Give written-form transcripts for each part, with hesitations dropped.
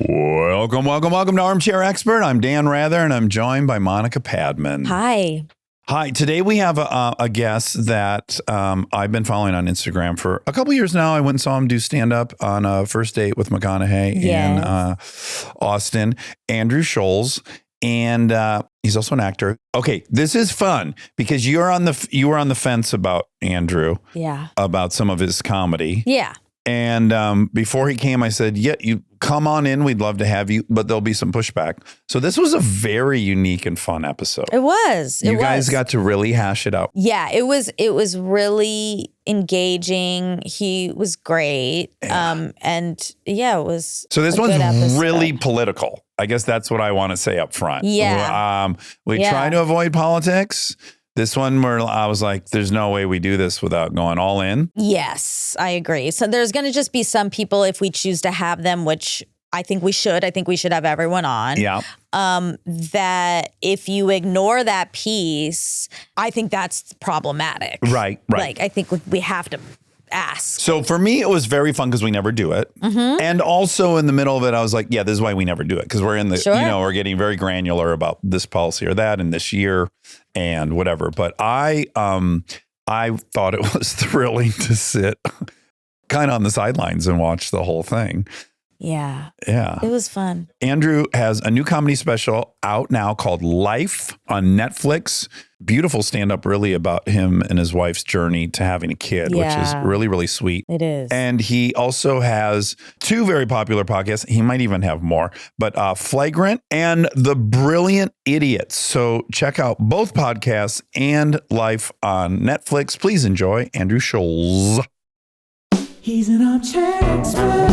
Welcome to Armchair Expert. I'm Dan Rather, and I'm joined by Monica Padman. Hi. Today we have a guest that I've been following on Instagram for a couple years now. I went and saw him do stand-up on a first date with McConaughey in Austin. Andrew Schulz. And he's also an actor. Okay, this is fun because you were on the fence about Andrew. Yeah. About some of his comedy. Yeah. And before he came, I said, yeah, you come on in. We'd love to have you, but there'll be some pushback. So this was a very unique and fun episode. It was. You guys got to really hash it out. Yeah, it was really engaging. He was great. Yeah. And yeah, it was. So this one's really political. I guess that's what I want to say up front. Yeah. We try to avoid politics. This one where I was like, there's no way we do this without going all in. Yes, I agree. So there's going to just be some people, if we choose to have them, which I think we should have everyone on. Yeah. That if you ignore that piece, I think that's problematic. Right. Like, I think we have to ask. So for me, it was very fun because we never do it. Mm-hmm. And also in the middle of it, I was like, yeah, this is why we never do it. Because we're in the, we're getting very granular about this policy or that and this year and whatever. But I thought it was thrilling to sit kind of on the sidelines and watch the whole thing. Yeah. Yeah. It was fun. Andrew has a new comedy special out now called Life on Netflix. Beautiful stand-up really about him and his wife's journey to having a kid, which is really, really sweet. It is. And he also has two very popular podcasts. He might even have more, but Flagrant and The Brilliant Idiots. So check out both podcasts and Life on Netflix. Please enjoy Andrew Schulz. He's an armchair expert.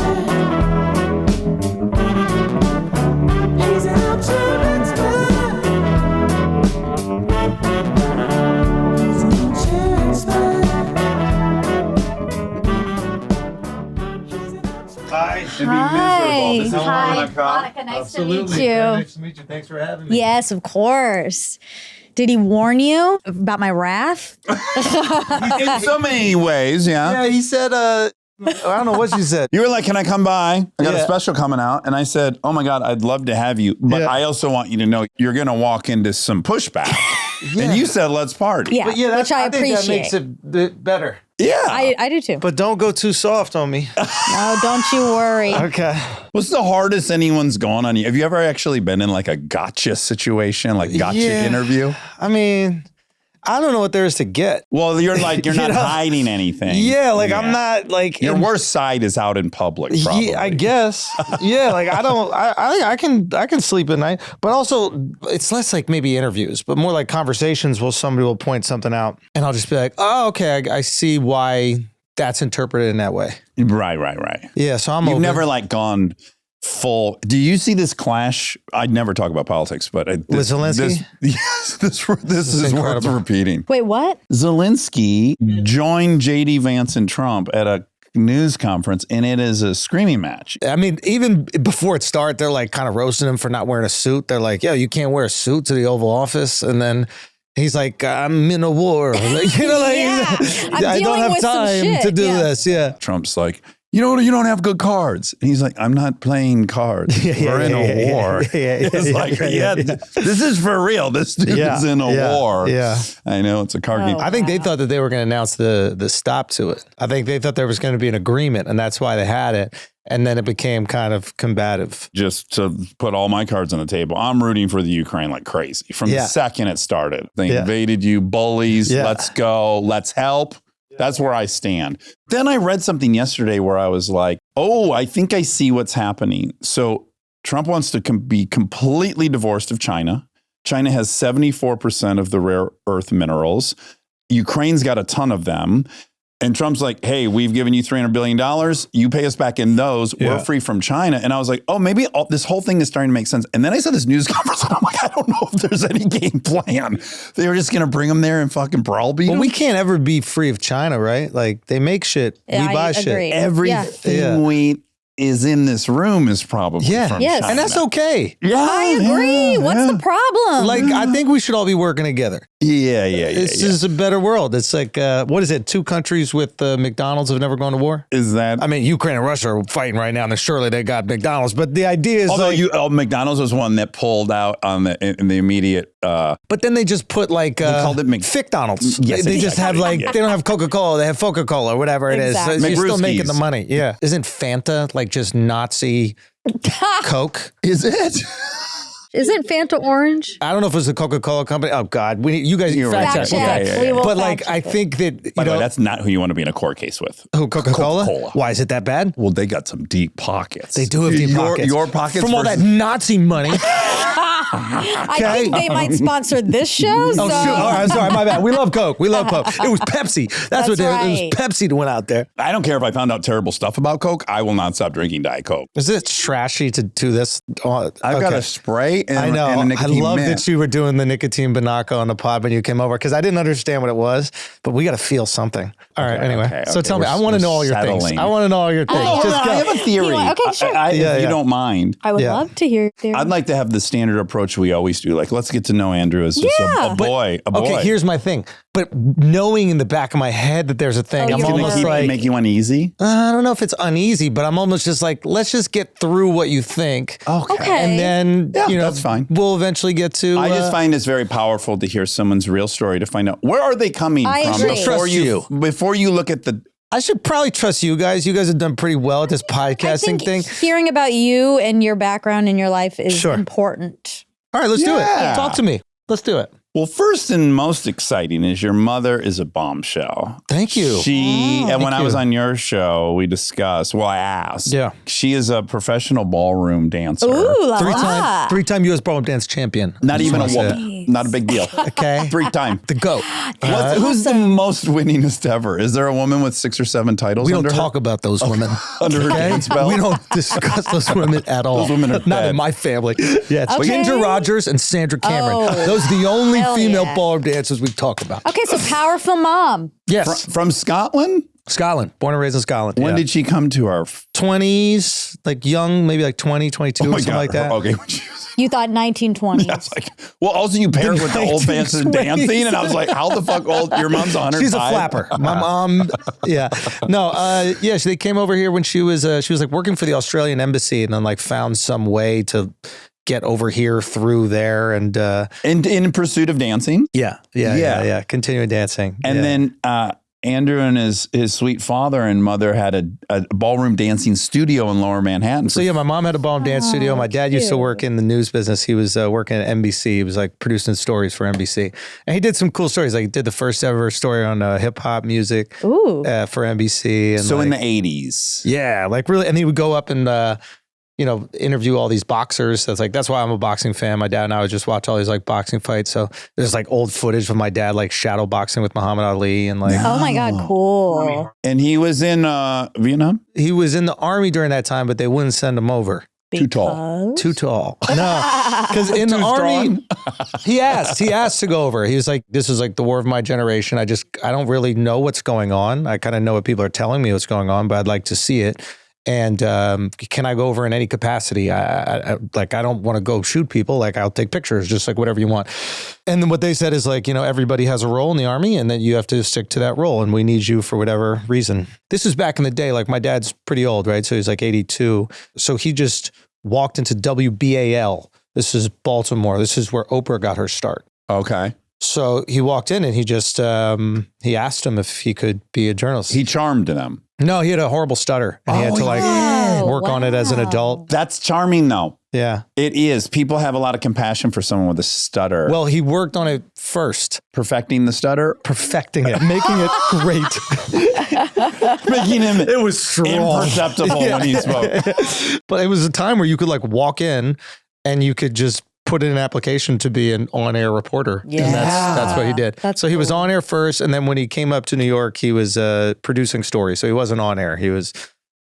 He's an armchair expert. He's an armchair expert. Hi, should be Hi. miserable. This is Monica. Monica, nice Absolutely. to meet you. Very nice to meet you. Thanks for having me. Yes, of course. Did he warn you about my wrath? In so many ways, Yeah, he said, I don't know what you said. You were like, can I come by? I got a special coming out. And I said, oh my God, I'd love to have you. But I also want you to know you're going to walk into some pushback. And you said, let's party. Yeah, But yeah, which I appreciate. think that makes it a bit better. Yeah. I do too. But don't go too soft on me. No, don't you worry. Okay. What's the hardest anyone's gone on you? Have you ever actually been in like a gotcha situation, like gotcha interview? I mean, I don't know what there is to get. Well, you're like, you're not hiding anything. Yeah, like I'm not like your worst side is out in public, probably. Yeah, I guess. Yeah, like I can sleep at night, but also it's less like maybe interviews, but more like conversations where somebody will point something out and I'll just be like, oh, okay, I see why that's interpreted in that way. Right. Yeah, so You've never like gone full. Do you see this clash? I'd never talk about politics, but with Zelensky? This is worth repeating. Wait, what? Zelensky joined J.D. Vance and Trump at a news conference, and it is a screaming match. I mean, even before it started, they're like kind of roasting him for not wearing a suit. They're like, yo, you can't wear a suit to the Oval Office. And then he's like, I'm in a war. Like, you know, like, I don't have time to do this. Yeah. Trump's like, you don't have good cards. And he's like, I'm not playing cards. We're in a war. It's like, this is for real. This dude is in a war. Yeah. I know, it's a card game. I think they thought that they were going to announce the stop to it. I think they thought there was going to be an agreement, and that's why they had it. And then it became kind of combative. Just to put all my cards on the table, I'm rooting for the Ukraine like crazy. From the second it started. They invaded you, bullies, let's go, let's help. That's where I stand. Then I read something yesterday where I was like, oh, I think I see what's happening. So Trump wants to be completely divorced of China. China has 74% of the rare earth minerals. Ukraine's got a ton of them. And Trump's like, hey, we've given you $300 billion. You pay us back in those. We're free from China. And I was like, oh, maybe this whole thing is starting to make sense. And then I saw this news conference and I'm like, I don't know if there's any game plan. They were just going to bring them there and fucking browbeat them. Well, we can't ever be free of China, right? Like they make shit. We buy shit. Agree. Everything we is in this room is probably from China. And that's okay. Yeah, I agree. What's the problem? Like, I think we should all be working together. Yeah. This is a better world. It's like, what is it? 2 countries with McDonald's have never gone to war? Is that? I mean, Ukraine and Russia are fighting right now, and surely they got McDonald's. But the idea is McDonald's was one that pulled out on in the immediate. But then they just put like called it McDonald's. Yes, they just have like they don't have Coca-Cola. They have Coca-Cola or whatever it is. So you're still making the money. Yeah. Isn't Fanta like just Nazi Coke? Is it? Isn't Fanta orange? I don't know if it was the Coca-Cola company. Oh God, you guys fact check. We will But fact like, check I it. think that By the way, that's not who you want to be in a court case with. who Coca-Cola? Coca-Cola. Why is it that bad? Well, they got some deep pockets. They do have deep pockets. Your pockets from all that versus- Nazi money. I think they might sponsor this show. Oh, so. shoot. All right, sorry, my bad. We love Coke. We love Coke. It was Pepsi. That's what right. it was. Pepsi that went out there. I don't care if I found out terrible stuff about Coke. I will not stop drinking Diet Coke. Is it trashy to do this? I've got a spray and, I know. and a I nicotine love mint. that you were doing the nicotine Binaco on the pod when you came over because I didn't understand what it was, but we got to feel something. All right, anyway. So tell me, I want to know all your things. settling. I want to know all your things. Oh, Just I go. have a theory. Okay, sure. If you don't mind. I would Yeah. love to hear their I'd like to have the standard approach we always do. Like, let's get to know Andrew as just a boy. Okay, here's my thing. But knowing in the back of my head that there's a thing, Oh, I'm you're Can almost it like, make you uneasy? I don't know if it's uneasy, but I'm almost just like, let's just get through what you think. Okay. And then, Yeah, that's fine. We'll eventually get to. I just find it's very powerful to hear someone's real story to find out where are they coming I from agree. before you look at the. I should probably trust you guys. You guys have done pretty well at this I podcasting think thing. hearing about you and your background in your life is Sure. important. All right, let's do it. Yeah. Talk to me. Let's do it. Well, first and most exciting is your mother is a bombshell. Thank you. And when I was you. on your show, we discussed. Well, I asked. Yeah. She is a professional ballroom dancer. Ooh, la Three-time U.S. ballroom dance champion. Not even a Just wanna say woman. Not a big deal. Okay. 3-time. The GOAT. Who's the most winningest ever? Is there a woman with 6 or 7 titles? We don't under talk about those women. under her Okay? dance belt? We don't discuss those women at all. Those women are not dead. in my family. Yeah, it's Okay. Ginger Rogers and Sandra Cameron. Oh. Those are the only Hell female yeah. ballroom dancers we talk about. Okay, so powerful mom. Yes, From Scotland? Scotland. Born and raised in Scotland. When did she come to our? 20s, like young, maybe like 20, 22, or something like that. Okay. You thought 1920s. I was like, well, also you paired with the old fashioned 1920s. dancing, and I was like, how the fuck old? Your mom's 105. She's a flapper. My mom, yeah. No, yeah, they came over here when she was like working for the Australian embassy and then like found some way to get over here through there and in pursuit of dancing. yeah. Continuing dancing. And Yeah. then Andrew and his sweet father and mother had a ballroom dancing studio in Lower Manhattan. So yeah, my mom had a ballroom dance studio. My dad used to work in the news business. He was working at NBC. He was like producing stories for NBC, and he did some cool stories. Like he did the first ever story on hip hop music Ooh. for NBC. And So in like, the 80s. yeah, like really, and he would go up and interview all these boxers. So it's like that's why I'm a boxing fan. My dad and I would just watch all these like boxing fights. So there's like old footage of my dad like shadow boxing with Muhammad Ali and like Oh my God, cool. And he was in Vietnam? he was in the army during that time, but they wouldn't send him over. Too tall. Too tall. No, because in the Too army, he asked to go over. He was like, "This is like the war of my generation. I don't really know what's going on. I kind of know what people are telling me what's going on, but I'd like to see it. And can I go over in any capacity? I don't want to go shoot people. Like I'll take pictures, just like whatever you want." And then what they said is like, everybody has a role in the army, and then you have to stick to that role, and we need you for whatever reason. This is back in the day. Like my dad's pretty old, right? So he's like 82. So he just walked into WBAL. This is Baltimore. This is where Oprah got her start. Okay. So he walked in and he just he asked him if he could be a journalist. He charmed them. No, he had a horrible stutter, and he had to like work on it as an adult. That's charming, though. Yeah. It is. People have a lot of compassion for someone with a stutter. Well, he worked on it first, perfecting the stutter, perfecting it, making it great. making him It was strong. imperceptible when he spoke. But it was a time where you could like walk in and you could just put in an application to be an on-air reporter. Yeah. And that's what he did. That's so he was cool. on air first, and then when he came up to New York, he was producing stories. So he wasn't on air. He was,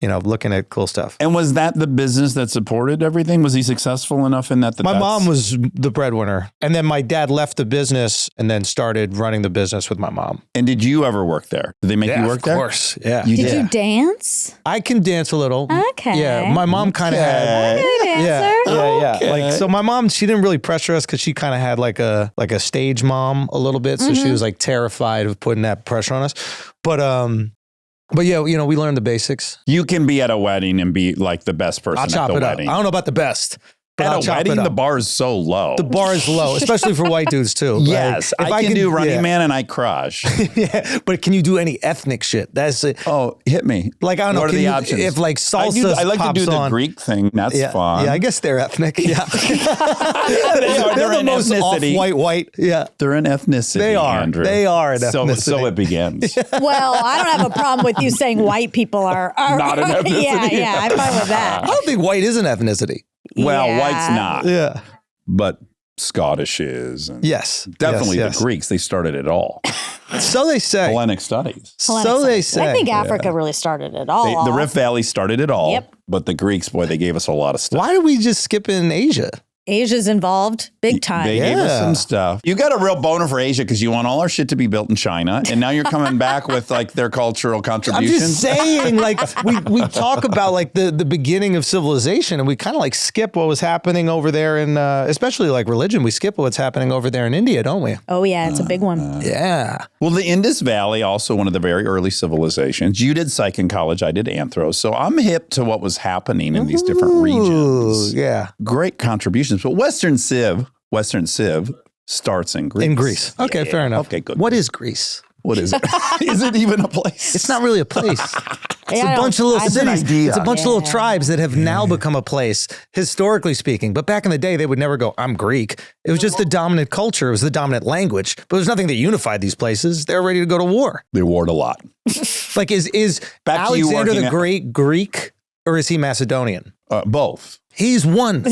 looking at cool stuff. And was that the business that supported everything? Was he successful enough in that? My mom was the breadwinner. And then my dad left the business and then started running the business with my mom. And did you ever work there? Did they make you work there? Of course. Yeah. Did you dance? I can dance a little. Okay. Yeah. My mom kind of had. Good answer. Yeah. Okay. Like, so my mom, she didn't really pressure us because she kind of had like a stage mom a little bit. So she was like terrified of putting that pressure on us. But yeah, we learned the basics. You can be at a wedding and be like the best person I'll chop at the it wedding. up. I don't know about the best. But At I'll a chop wedding, it up. the bar is so low. The bar is low, especially for white dudes too. Yes, Like, if I can do Running Man and I crush. Yeah, but can you do any ethnic shit? That's it. Oh, hit me. Like, I don't know. What are can the you- options? If like I salsa like to do the on, Greek thing. That's fun. Yeah, I guess they're ethnic. Yeah, They're they're the an most ethnicity. white. Yeah, They're an ethnicity. They are. Andrew. They are an So ethnicity. it begins. Well, I don't have a problem with you saying white people are Not an ethnicity. Yeah, I'm fine with I that. don't think white is an ethnicity. Well, Yeah. white's not, Yeah. but Scottish is. And Yes. definitely Yes. the Greeks. They started it all. So they say. Hellenic studies. So they say. I think Africa really started it all. The Rift Valley started it all. Yep. But the Greeks, boy, they gave us a lot of stuff. Why did we just skip in Asia? Asia's involved big time. They gave us Yeah. some stuff. You got a real boner for Asia because you want all our shit to be built in China, and now you're coming back with like their cultural I'm contributions. just saying, like, we talk about like the beginning of civilization, and we kind of like skip what was happening over there in, especially like religion. We skip what's happening over there in India, don't we? Oh yeah, it's a big one. Yeah. Well, the Indus Valley, also one of the very early civilizations. You did psych in college. I did anthro. So I'm hip to what was happening in these different regions. Ooh, yeah. Great contributions. But Western Civ starts in Greece. In Greece. Okay, fair enough. Okay, good. What is Greece? What is it? Is it even a place? It's not really a place. It's Yeah, a bunch of little I- cities. idea. It's a bunch of little tribes that have now become a place, historically speaking. But back in the day, they would never go, I'm Greek. It was just the dominant culture. It was the dominant language. But there's nothing that unified these places. They were ready to go to war. They warred a lot. Like, is Back to you Alexander working the at- Great Greek or is he Macedonian? Both. He's one.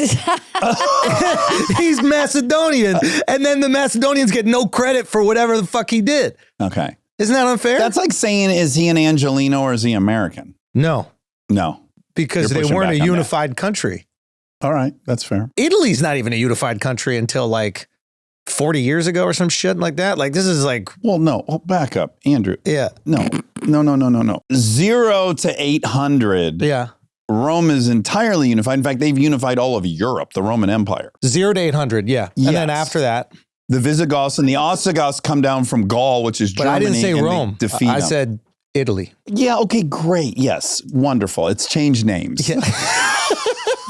He's Macedonian. And then the Macedonians get no credit for whatever the fuck he did. Okay. Isn't that unfair? That's like saying, is he an Angelino or is he American? no, No. because You're they pushing weren't back a on that. unified country. All right. That's fair. Italy's not even a unified country until like 40 years ago or some shit like that. Like, this is like, Well, no. Oh, back up. Andrew. yeah, No. 0 to 800. yeah. Rome is entirely unified. In fact, they've unified all of Europe, the Roman Empire. 0 to 800, yeah. And then Yes. after that, The Visigoths and the Ostrogoths come down from Gaul, which is but Germany. I didn't say and they Rome. defeat I them. said Italy. Yeah, okay, great. Yes, wonderful. It's changed names. Yeah.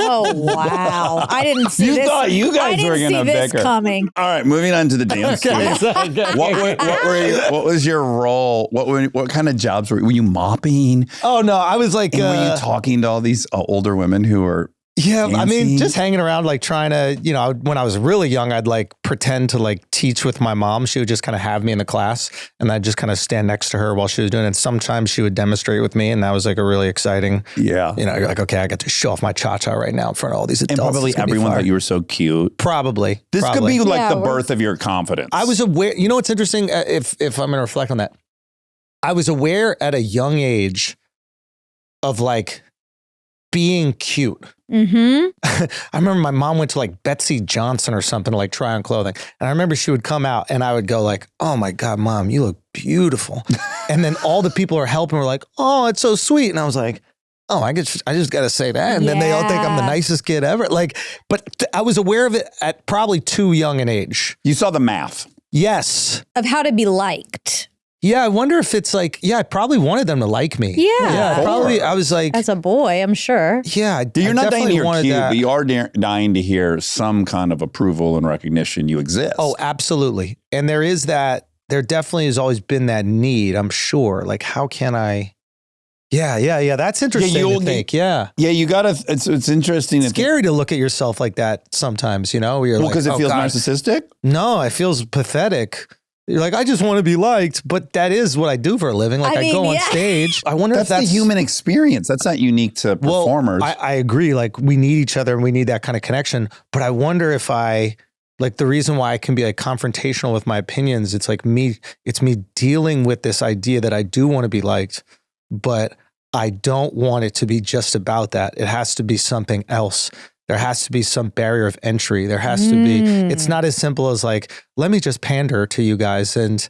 Oh wow! I didn't see You this. thought you guys I didn't were see gonna this bicker. coming. All right, moving on to the dance team. What was your role? What kind of jobs were you mopping? Oh, no, I was like, And were you talking to all these older women who were yeah, I mean, dancing? just hanging around, like trying to, when I was really young, I'd like pretend to like teach with my mom. She would just kind of have me in the class and I'd just kind of stand next to her while she was doing it. And sometimes she would demonstrate with me. And that was like a really exciting, Yeah. you're like, okay, I got to show off my cha-cha right now in front of all these adults. And probably It's gonna be everyone fire. thought you were so cute. Probably. This could probably. be like Yeah, the we're- birth of your confidence. I was aware, you know what's interesting? If I'm going to reflect on that, I was aware at a young age of like being cute. Mm-hmm. I remember my mom went to like Betsy Johnson or something to like try on clothing. And I remember she would come out and I would go like, oh my God, Mom, you look beautiful. And then all the people who are helping were like, oh, it's so sweet. And I was like, oh, I just got to say that. And then they all think I'm the Yeah. nicest kid ever. Like, but I was aware of it at probably too young an age. You saw the math. Yes. Of how to be liked Yeah, I wonder if it's like, yeah, I probably wanted them to like me. Yeah. I was like, as a boy. I'm sure. yeah, You're not dying to hear wanted cute, that. but you are dying to hear some kind of approval and recognition you exist. Oh, absolutely. And there definitely has always been that need, I'm sure. Like, how can I? Yeah. That's interesting you'll to think. Yeah. yeah, you gotta. It's interesting. It's scary to look at yourself like that sometimes, where you're Well, like, because it oh, feels God. narcissistic. No, it feels pathetic. You're like, I just want to be liked, but that is what I do for a living. Like, I go on stage. I wonder That's if that's the human experience. That's not unique to performers. I agree. Like, we need each other and we need that kind of connection. But I wonder if the reason why I can be like confrontational with my opinions, it's me dealing with this idea that I do want to be liked, but I don't want it to be just about that. It has to be something else. There has to be some barrier of entry. There has to be, it's not as simple as like, let me just pander to you guys. And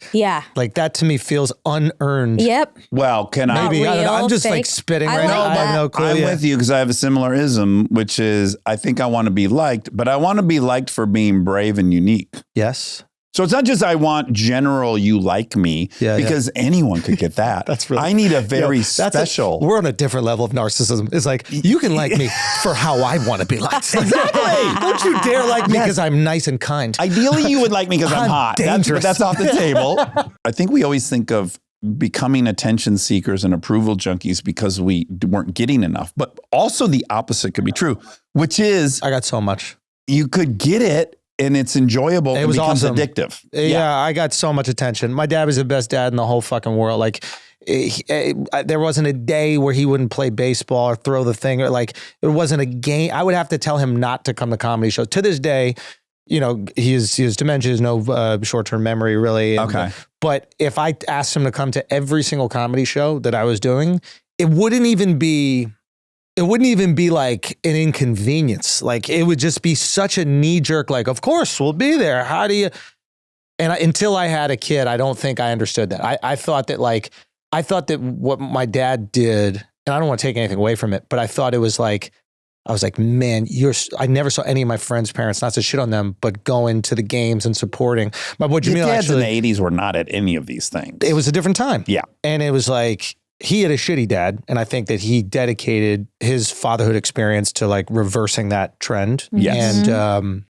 like that to me feels unearned. Yep. Well, can I? Maybe, I don't know. I'm just fake. like spitting I right now. like I have that. no clue. I'm with you because I have a similar ism, which is I think I want to be liked, but I want to be liked for being brave and unique. Yes. So it's not just I want general you like me because anyone could get that. That's really, I need a very special. We're on a different level of narcissism. It's like, you can like me for how I want to be liked. Exactly. Don't you dare like me because I'm nice and kind. Ideally, you would like me because I'm hot. Dangerous. That's off the table. I think we always think of becoming attention seekers and approval junkies because we weren't getting enough. But also the opposite could be true, which is I got so much. You could get it and it's enjoyable. It was becomes awesome. Addictive. Yeah, I got so much attention. My dad was the best dad in the whole fucking world. Like, there wasn't a day where he wouldn't play baseball or throw the thing, or like it wasn't a game. I would have to tell him not to come to comedy shows. To this day, you know, he has dementia, he has no short-term memory really. And, but if I asked him to come to every single comedy show that I was doing, it wouldn't even be like an inconvenience. Like it would just be such a knee jerk, like, of course we'll be there. How do you, and until I had a kid, I don't think I understood that. I thought that what my dad did, and I don't want to take anything away from it, but I thought it was like, I was like, man, I never saw any of my friends' parents, not to shit on them, but going to the games and supporting. My boy Jamil dads actually, in the 80s were not at any of these things. It was a different time. Yeah. And it was like, he had a shitty dad, and I think that he dedicated his fatherhood experience to like reversing that trend. Yes. And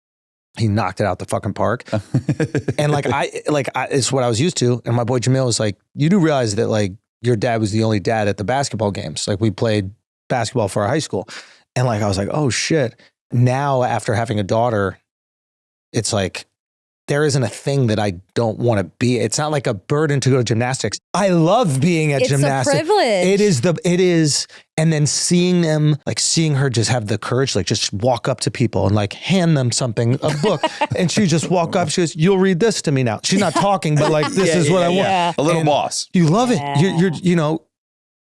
he knocked it out the fucking park. And it's what I was used to. And my boy Jamil was like, you do realize that like your dad was the only dad at the basketball games. Like we played basketball for our high school. And like, I was like, oh shit. Now after having a daughter, it's like, there isn't a thing that I don't want to be. It's not like a burden to go to gymnastics. I love being at gymnastics. It's a privilege. It is. And then seeing her just have the courage, like just walk up to people and like hand them something, a book. And she just walk up, she goes, you'll read this to me now. She's not talking, but like, this is what I want. A little boss. You love it. You're you know,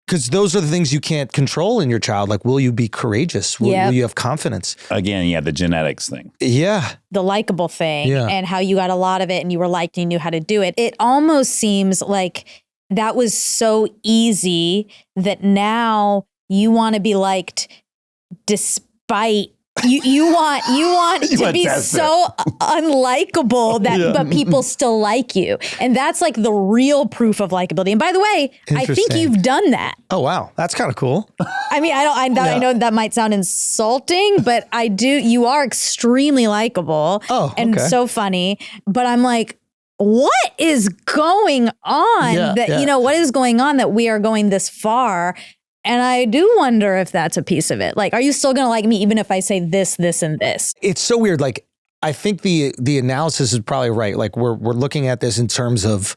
because those are the things you can't control in your child. Like, will you be courageous? Will you have confidence? Again, the genetics thing. Yeah. The likable thing and how you got a lot of it and you were liked and you knew how to do it. It almost seems like that was so easy that now you want to be liked despite you want to be so unlikable that but people still like you. And that's like the real proof of likability. And by the way, I think you've done that. Oh wow, that's kind of cool. I mean, I know that might sound insulting, but you are extremely likable and so funny, but I'm like, what is going on what is going on that we are going this far? And I do wonder if that's a piece of it. Like, are you still going to like me even if I say this, this, and this? It's so weird. Like, I think the analysis is probably right. Like, we're looking at this in terms of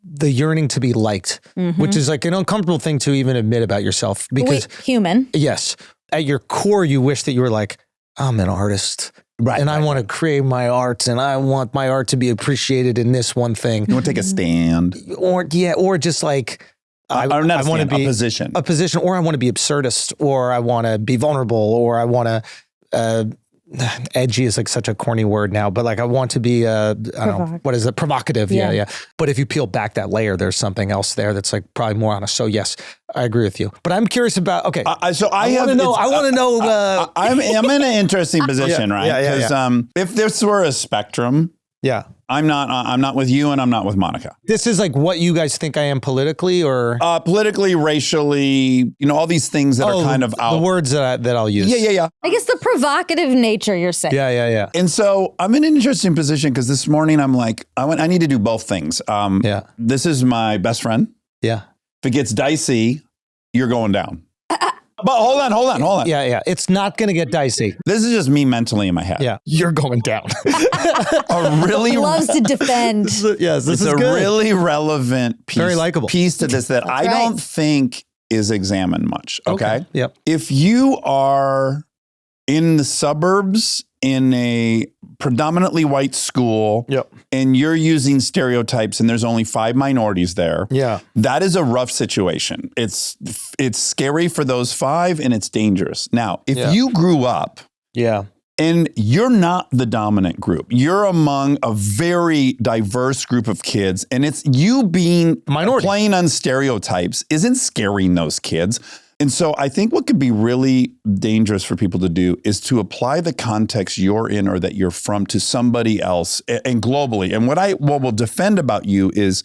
the yearning to be liked, which is like an uncomfortable thing to even admit about yourself. Because human. Yes. At your core, you wish that you were like, I'm an artist. Right. And I want to create my art, and I want my art to be appreciated in this one thing. You want to take a stand. Or just like, I want to be a position, or I want to be absurdist, or I want to be vulnerable, or I want to, edgy is like such a corny word now, but like I want to be, I don't know, what is it? Provocative. Yeah. But if you peel back that layer, there's something else there that's like probably more honest. So yes, I agree with you, but I'm curious about, okay. I want to know, I'm in an interesting position, right? Because if this were a spectrum, I'm not with you and I'm not with Monica. This is like what you guys think I am politically, or politically, racially, all these things that are kind of out. The words that I'll use. Yeah. I guess the provocative nature you're saying. Yeah. And so I'm in an interesting position because this morning I'm like, I need to do both things. This is my best friend. Yeah. If it gets dicey, you're going down. But hold on. Yeah. It's not going to get dicey. This is just me mentally in my head. Yeah. You're going down. He loves to defend. Yes, this is a good. really relevant piece. Very likable. Piece to this that I don't think is examined much. Okay. Yep. If you are in the suburbs in a predominantly white school, and you're using stereotypes and there's only 5 minorities there. Yeah. That is a rough situation. It's scary for those 5 and it's dangerous. Now, if you grew up and you're not the dominant group, you're among a very diverse group of kids, and it's you being minority playing on stereotypes isn't scaring those kids. And so I think what could be really dangerous for people to do is to apply the context you're in or that you're from to somebody else and globally. And what will defend about you is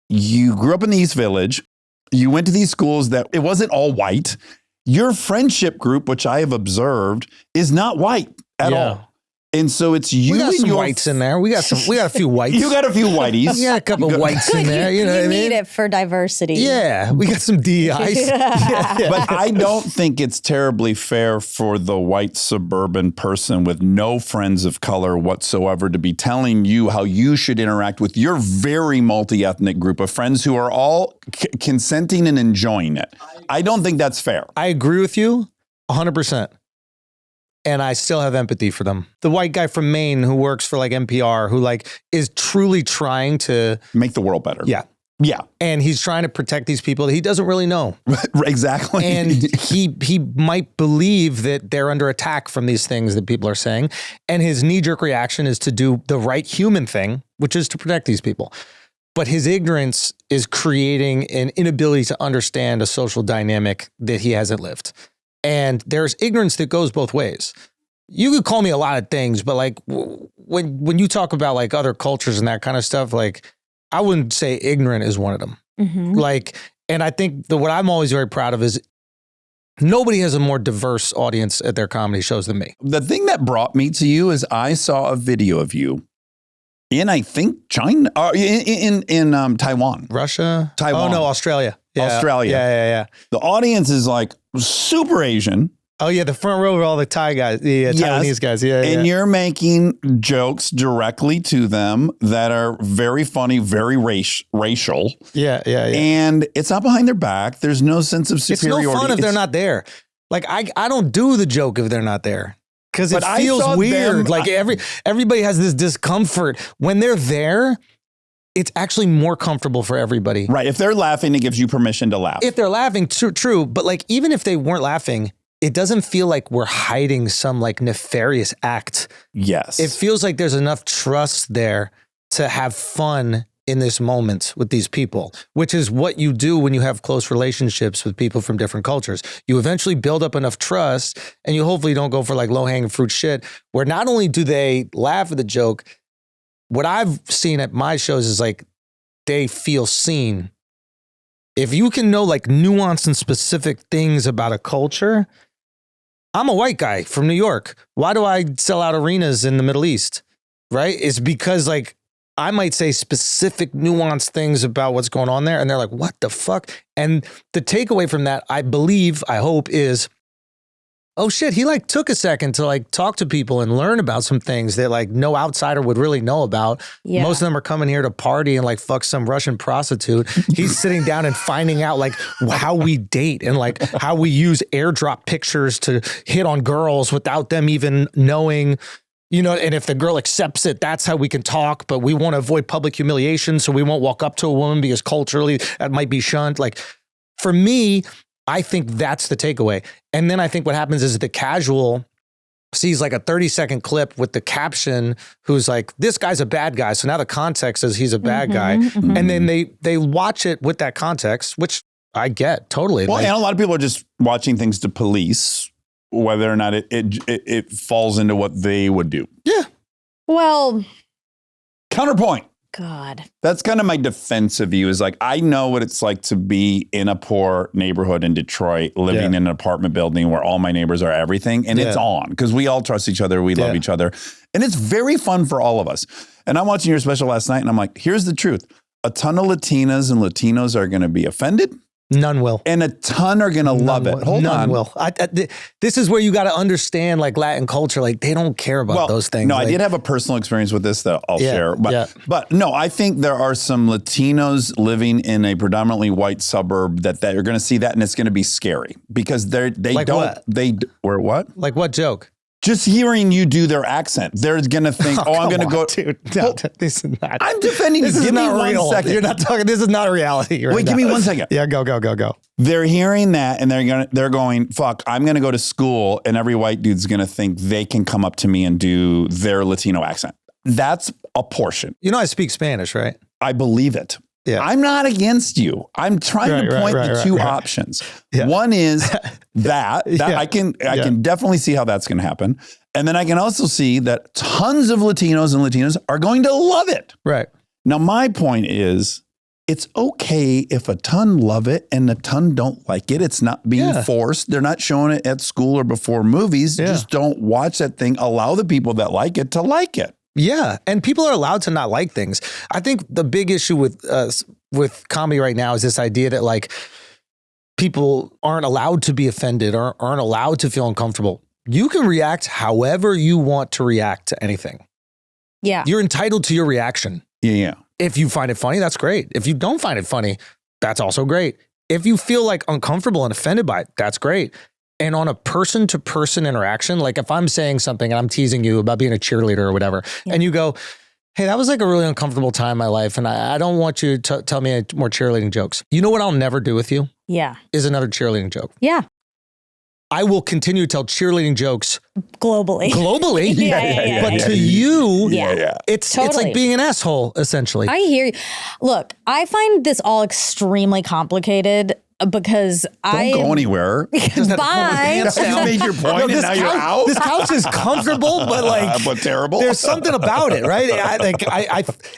you grew up in the East Village. You went to these schools that it wasn't all white. Your friendship group, which I have observed, is not white at all. And so it's you. We got and some your whites in there. We got a few whites. You got a few whiteys. We got a couple whites in there. You know what I mean? You need it for diversity. Yeah, we got some DEIs. But I don't think it's terribly fair for the white suburban person with no friends of color whatsoever to be telling you how you should interact with your very multi-ethnic group of friends who are all consenting and enjoying it. I don't think that's fair. I agree with you 100%. And I still have empathy for them. The white guy from Maine who works for like NPR, who like is truly trying to make the world better. Yeah. Yeah. And he's trying to protect these people that he doesn't really know. Exactly. And he might believe that they're under attack from these things that people are saying. And his knee-jerk reaction is to do the right human thing, which is to protect these people. But his ignorance is creating an inability to understand a social dynamic that he hasn't lived. And there's ignorance that goes both ways. You could call me a lot of things, but like when you talk about like other cultures and that kind of stuff, like I wouldn't say ignorant is one of them. Mm-hmm. Like, and I think what I'm always very proud of is nobody has a more diverse audience at their comedy shows than me. The thing that brought me to you is I saw a video of you in, I think, China, in Taiwan. Russia? Taiwan. Oh, no, Australia. Yeah. Australia. Yeah. The audience is like super Asian. Oh, yeah, the front row are all the Thai guys, the Taiwanese guys. Yeah, and you're making jokes directly to them that are very funny, very racial. Yeah. And it's not behind their back. There's no sense of superiority. It's no fun if they're not there. Like, I don't do the joke if they're not there. Because it feels weird. Like everybody has this discomfort. When they're there, it's actually more comfortable for everybody. Right. If they're laughing, it gives you permission to laugh. If they're laughing, true. But like, even if they weren't laughing, it doesn't feel like we're hiding some like nefarious act. Yes. It feels like there's enough trust there to have fun in this moment with these people, which is what you do when you have close relationships with people from different cultures. You eventually build up enough trust and you hopefully don't go for like low-hanging fruit shit where not only do they laugh at the joke, what I've seen at my shows is like they feel seen. If you can know like nuance and specific things about a culture, I'm a white guy from New York. Why do I sell out arenas in the Middle East? Right? It's because like I might say specific nuanced things about what's going on there. And they're like, what the fuck? And the takeaway from that, I hope is, oh shit, he like took a second to like talk to people and learn about some things that like no outsider would really know about. Yeah. Most of them are coming here to party and like fuck some Russian prostitute. He's sitting down and finding out like how we date and like how we use airdrop pictures to hit on girls without them even knowing. You know, and if the girl accepts it, that's how we can talk, but we want to avoid public humiliation. So we won't walk up to a woman because culturally that might be shunned. Like for me, I think that's the takeaway. And then I think what happens is the casual sees like a 30-second clip with the caption who's like, this guy's a bad guy. So now the context is he's a bad guy. Mm-hmm. And then they watch it with that context, which I get totally. Well, like, and a lot of people are just watching things to police whether or not it falls into what they would do. Yeah. Well, counterpoint. God. That's kind of my defense of you is like, I know what it's like to be in a poor neighborhood in Detroit, living in an apartment building where all my neighbors are everything. And it's on because we all trust each other. We love each other. And it's very fun for all of us. And I'm watching your special last night and I'm like, here's the truth. A ton of Latinas and Latinos are going to be offended. None will. And a ton are going to love it. Hold on. None will. This is where you got to understand like Latin culture. Like they don't care about those things. No, like, I did have a personal experience with this that I'll share. But no, I think there are some Latinos living in a predominantly white suburb that are going to see that and it's going to be scary because they like don't. What? Or what? Like what joke? Just hearing you do their accent, they're going to think, I'm going to go. Dude, no, this is not. I'm defending you. This Give is me not 1 real. second. You're not talking. This is not reality. Right Wait, now. give me 1 second. Yeah, go. They're hearing that and they're going, fuck, I'm going to go to school and every white dude's going to think they can come up to me and do their Latino accent. That's a portion. You know, I speak Spanish, right? I believe it. Yeah. I'm not against you. I'm trying to point the two options. Yeah. One is that I can definitely see how that's going to happen. And then I can also see that tons of Latinos and Latinas are going to love it. Right. Now, my point is, it's okay if a ton love it and a ton don't like it. It's not being forced. They're not showing it at school or before movies. Yeah. Just don't watch that thing. Allow the people that like it to like it. Yeah, and people are allowed to not like things. I think the big issue with comedy right now is this idea that like people aren't allowed to be offended or aren't allowed to feel uncomfortable. You can react however you want to react to anything. Yeah. You're entitled to your reaction. Yeah. If you find it funny, that's great. If you don't find it funny, that's also great. If you feel like uncomfortable and offended by it, that's great. And on a person-to-person interaction, like if I'm saying something and I'm teasing you about being a cheerleader or whatever, and you go, hey, that was like a really uncomfortable time in my life, and I don't want you to tell me more cheerleading jokes. You know what I'll never do with you? Yeah. Is another cheerleading joke. Yeah. I will continue to tell cheerleading jokes Globally. Globally. But to you, it's Totally. like being an asshole, essentially. I hear you. Look, I find this all extremely complicated because Don't go anywhere. Bye. You made your point and now you're out. This couch is comfortable, but like, but terrible. there's something about it, right?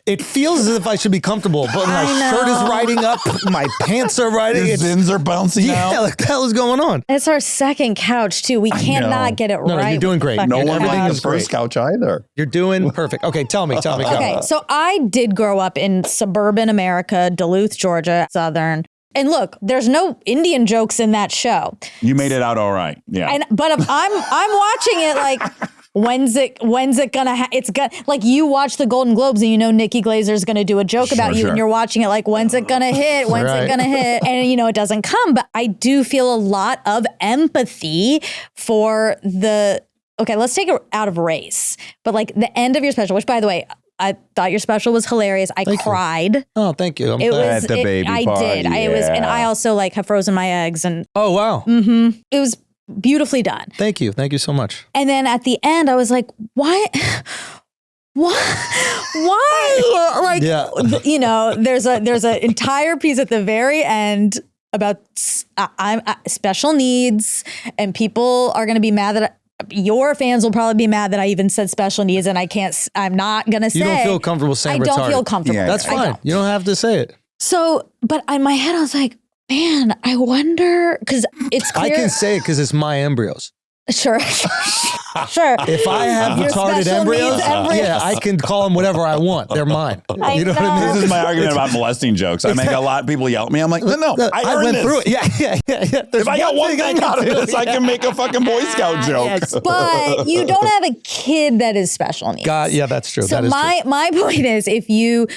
It feels as if I should be comfortable, but my shirt is riding up, my pants are riding. Your zins are bouncing out. Yeah, like the hell is going on? It's our second couch too. We cannot get it No, right. you're doing great. No Fucking one couch. like his is great. first couch either. You're doing perfect. Okay, tell me. Go. Okay, so I did grow up in suburban America, Duluth, Georgia, Southern. And look, there's no Indian jokes in that show. You made it out all right. Yeah. But I'm watching it like, when's it gonna it's gonna, like, you watch the Golden Globes and you know Nikki Glazer's gonna do a joke about you, and you're watching it like, when's it gonna hit? When's it gonna hit? And you know it doesn't come. But I do feel a lot of empathy for okay, let's take it out of race. But like the end of your special, which by the way, I thought your special was hilarious. I cried. Oh, thank you. It glad. was At the baby I party, did. It was, and I also like have frozen my eggs, and Oh, wow. it was beautifully done. Thank you. Thank you so much. And then at the end, I was like, why? Like, you know, there's an entire piece at the very end about I'm special needs, and people are going to be mad that your fans will probably be mad that I even said special needs, and I'm not going to say. You don't feel comfortable saying I don't retarded. feel comfortable. Yeah, That's I fine. don't. You don't have to say it. So, but in my head, I was like, man, I wonder, because it's clear. I can say it because it's my embryos. Sure. Sure. If I have Your retarded special embryos, needs embryos. yeah, I can call them whatever I want. They're mine. I You know what I know. mean? This is my argument about molesting jokes. I make a lot of people yell at me. I'm like, no, I earned went this. through it. Yeah. If I got one thing out of this, I can make a fucking Boy Scout joke. Yes, but you don't have a kid that is special needs. God, yeah, that's true. So that is true. my point is, if you're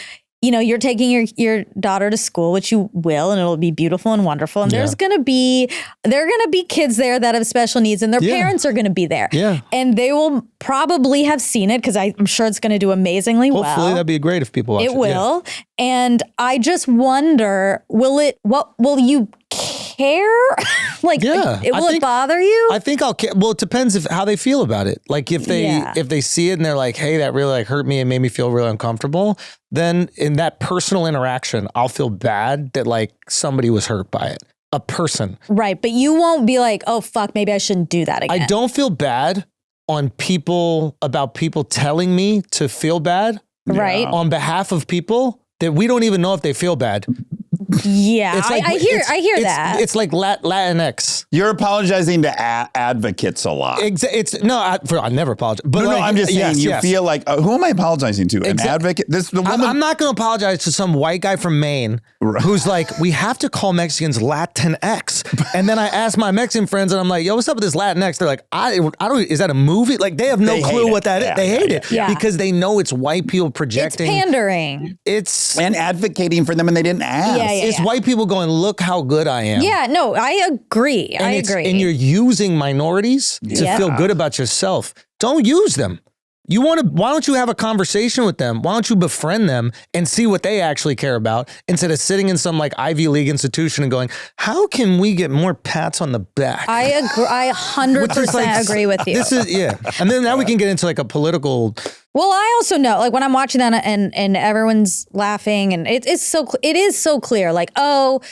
taking your daughter to school, which you will, and it'll be beautiful and wonderful. And there are gonna be kids there that have special needs, and their parents are gonna be there. Yeah. And they will probably have seen it, because I'm sure it's gonna do amazingly well. Hopefully that'd be great if people watch it. It will. And I just wonder, will you care? Like, Yeah. will it bother you? I think I'll care. Well, it depends how they feel about it. Like if they see it and they're like, hey, that really like hurt me and made me feel really uncomfortable, then in that personal interaction, I'll feel bad that like somebody was hurt by it. A person. Right. But you won't be like, oh, fuck, maybe I shouldn't do that again. I don't feel bad about people telling me to feel bad. Right. On behalf of people that we don't even know if they feel bad. Yeah, It's like, I hear that. It's like Latinx. You're apologizing to advocates a lot. I never apologize. But No, like, I'm just saying you feel like, who am I apologizing to? An advocate? The woman. I'm not going to apologize to some white guy from Maine who's like, we have to call Mexicans Latinx. And then I ask my Mexican friends and I'm like, yo, what's up with this Latinx? They're like, I don't, is that a movie? Like they have no clue what that is. They hate it because they know it's white people projecting. It's pandering. and advocating for them and they didn't ask. It's white people going, look how good I am. Yeah, no, I agree. And and you're using minorities to feel good about yourself. Don't use them. Why don't you have a conversation with them? Why don't you befriend them and see what they actually care about instead of sitting in some like Ivy League institution and going, how can we get more pats on the back? I agree. I 100% agree with you. And then now we can get into like a political. Well, I also know, like when I'm watching that and everyone's laughing and it is so clear, like, oh,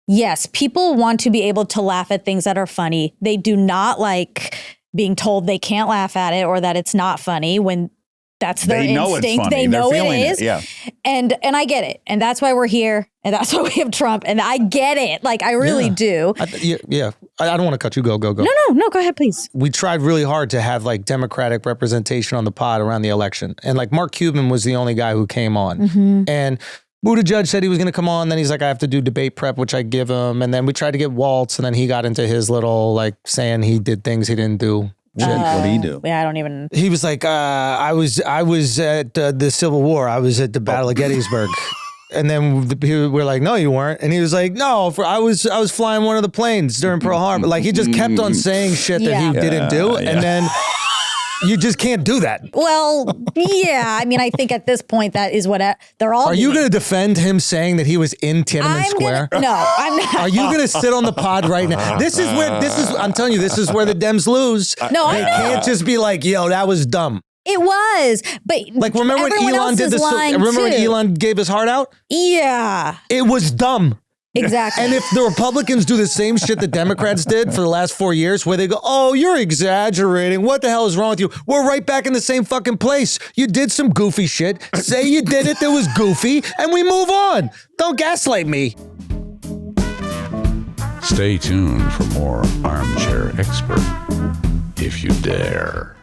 yes, people want to be able to laugh at things that are funny. They do not like being told they can't laugh at it or that it's not funny when that's their instinct. They know it is. Yeah. And I get it. And that's why we're here. And that's why we have Trump. And I get it. Like, I really do. I don't want to cut you. Go. No. Go ahead, please. We tried really hard to have like Democratic representation on the pod around the election. And like Mark Cuban was the only guy who came on. Mm-hmm. And Buttigieg said he was going to come on. Then he's like, I have to do debate prep, which I give him. And then we tried to get Waltz. And then he got into his little like saying he did things he didn't do. What did he do? Yeah, I don't even. He was like, I was at the Civil War. I was at the Battle of Gettysburg. And then we're like, no, you weren't. And he was like, no, I was flying one of the planes during Pearl Harbor. Like he just kept on saying shit that he didn't do. Yeah. And then you just can't do that. Well, yeah. I mean, I think at this point that is what they're all. Are you going to defend him saying that he was in Tiananmen Square? No, I'm not. Are you going to sit on the pod right now? I'm telling you, this is where the Dems lose. No, they can't just be like, yo, that was dumb. It was, but like remember when Elon did this? Remember when Elon gave his heart out? Yeah, it was dumb. Exactly. And if the Republicans do the same shit the Democrats did for the last 4 years, where they go, oh, you're exaggerating. What the hell is wrong with you? We're right back in the same fucking place. You did some goofy shit. Say you did it that was goofy, and we move on. Don't gaslight me. Stay tuned for more Armchair Expert, if you dare.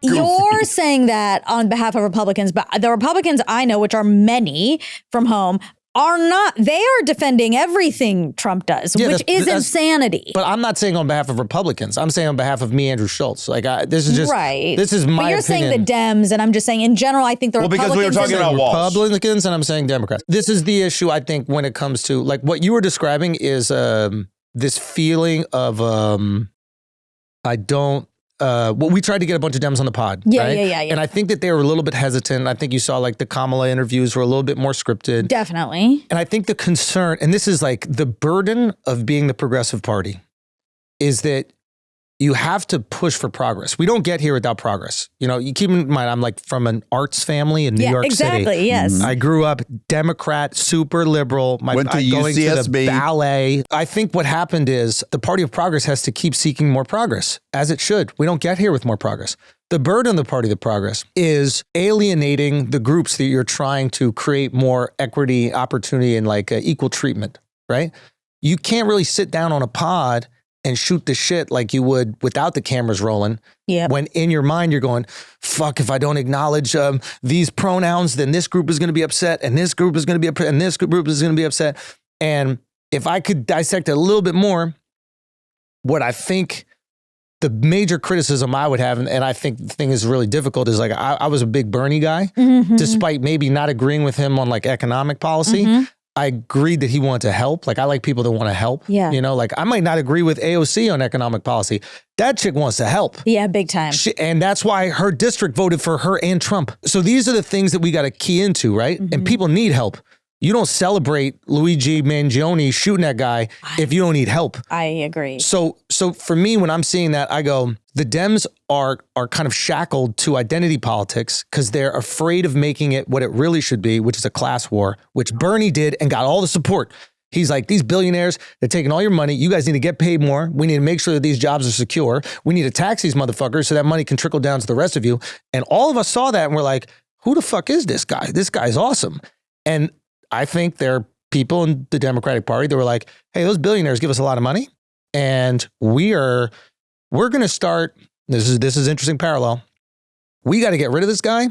You're saying that on behalf of Republicans, but the Republicans I know, which are many from home, are not. They are defending everything Trump does, which is insanity. But I'm not saying on behalf of Republicans. I'm saying on behalf of me, Andrew Schulz. Like this is just right. This is my. But you're opinion. saying the Dems, and I'm just saying in general. I think the Republicans. Because we were talking about Walsh. Republicans, and I'm saying Democrats. This is the issue. I think when it comes to like what you were describing is this feeling of I don't. Well, we tried to get a bunch of Dems on the pod. Yeah, right? yeah. And I think that they were a little bit hesitant. I think you saw like the Kamala interviews were a little bit more scripted. Definitely. And I think the concern, and this is like the burden of being the progressive party, is that you have to push for progress. We don't get here without progress. You know, you keep in mind, I'm like from an arts family in New York City. Exactly, yes. I grew up Democrat, super liberal. Went to going to UCSB. the ballet. I think what happened is the Party of Progress has to keep seeking more progress, as it should. We don't get here with more progress. The burden of the Party of Progress is alienating the groups that you're trying to create more equity, opportunity, and like equal treatment, right? You can't really sit down on a pod and shoot the shit like you would without the cameras rolling. Yeah. When in your mind, you're going, fuck, if I don't acknowledge these pronouns, then this group is going to be upset and this group is going to be upset and this group is going to be upset. And if I could dissect it a little bit more, what I think the major criticism I would have, and I think the thing is really difficult, is like I was a big Bernie guy, despite maybe not agreeing with him on like economic policy. I agreed that he wanted to help. Like, I like people that want to help. Yeah. You know, like I might not agree with AOC on economic policy. That chick wants to help. Yeah, big time. And that's why her district voted for her and Trump. So these are the things that we got to key into, right? And people need help. You don't celebrate Luigi Mangione shooting that guy if you don't need help. I agree. So for me, when I'm seeing that, I go, the Dems are kind of shackled to identity politics because they're afraid of making it what it really should be, which is a class war, which Bernie did and got all the support. He's like, these billionaires, they're taking all your money. You guys need to get paid more. We need to make sure that these jobs are secure. We need to tax these motherfuckers so that money can trickle down to the rest of you. And all of us saw that and we're like, who the fuck is this guy? This guy's awesome. And I think there are people in the Democratic Party that were like, hey, those billionaires give us a lot of money. And we're going to start, this is interesting parallel. We got to get rid of this guy.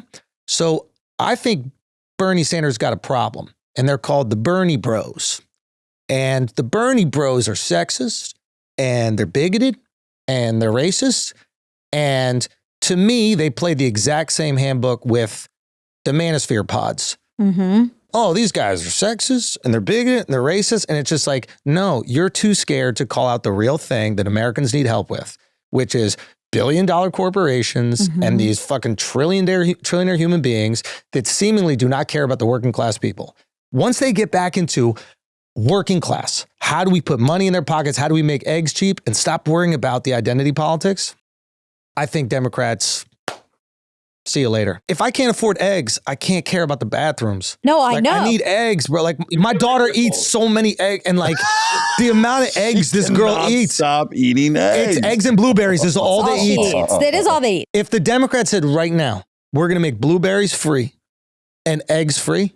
So I think Bernie Sanders got a problem, and they're called the Bernie Bros. And the Bernie Bros are sexist, and they're bigoted, and they're racist, and To me, they played the exact same handbook with the manosphere pods. Mm-hmm. Oh, these guys are sexist and they're bigoted and they're racist. And it's just like, no, you're too scared to call out the real thing that Americans need help with, which is billion-dollar corporations and these fucking trillionaire human beings that seemingly do not care about the working class people. Once they get back into working class, how do we put money in their pockets? How do we make eggs cheap and stop worrying about the identity politics? I think Democrats, see you later. If I can't afford eggs, I can't care about the bathrooms. No, I know. I need eggs, bro. Like my daughter eats so many eggs, and like the amount of eggs this girl eats. Stop eating eggs. It's eggs and blueberries is all they she eat. eats. That is all they eat. If the Democrats said right now, we're going to make blueberries free and eggs free,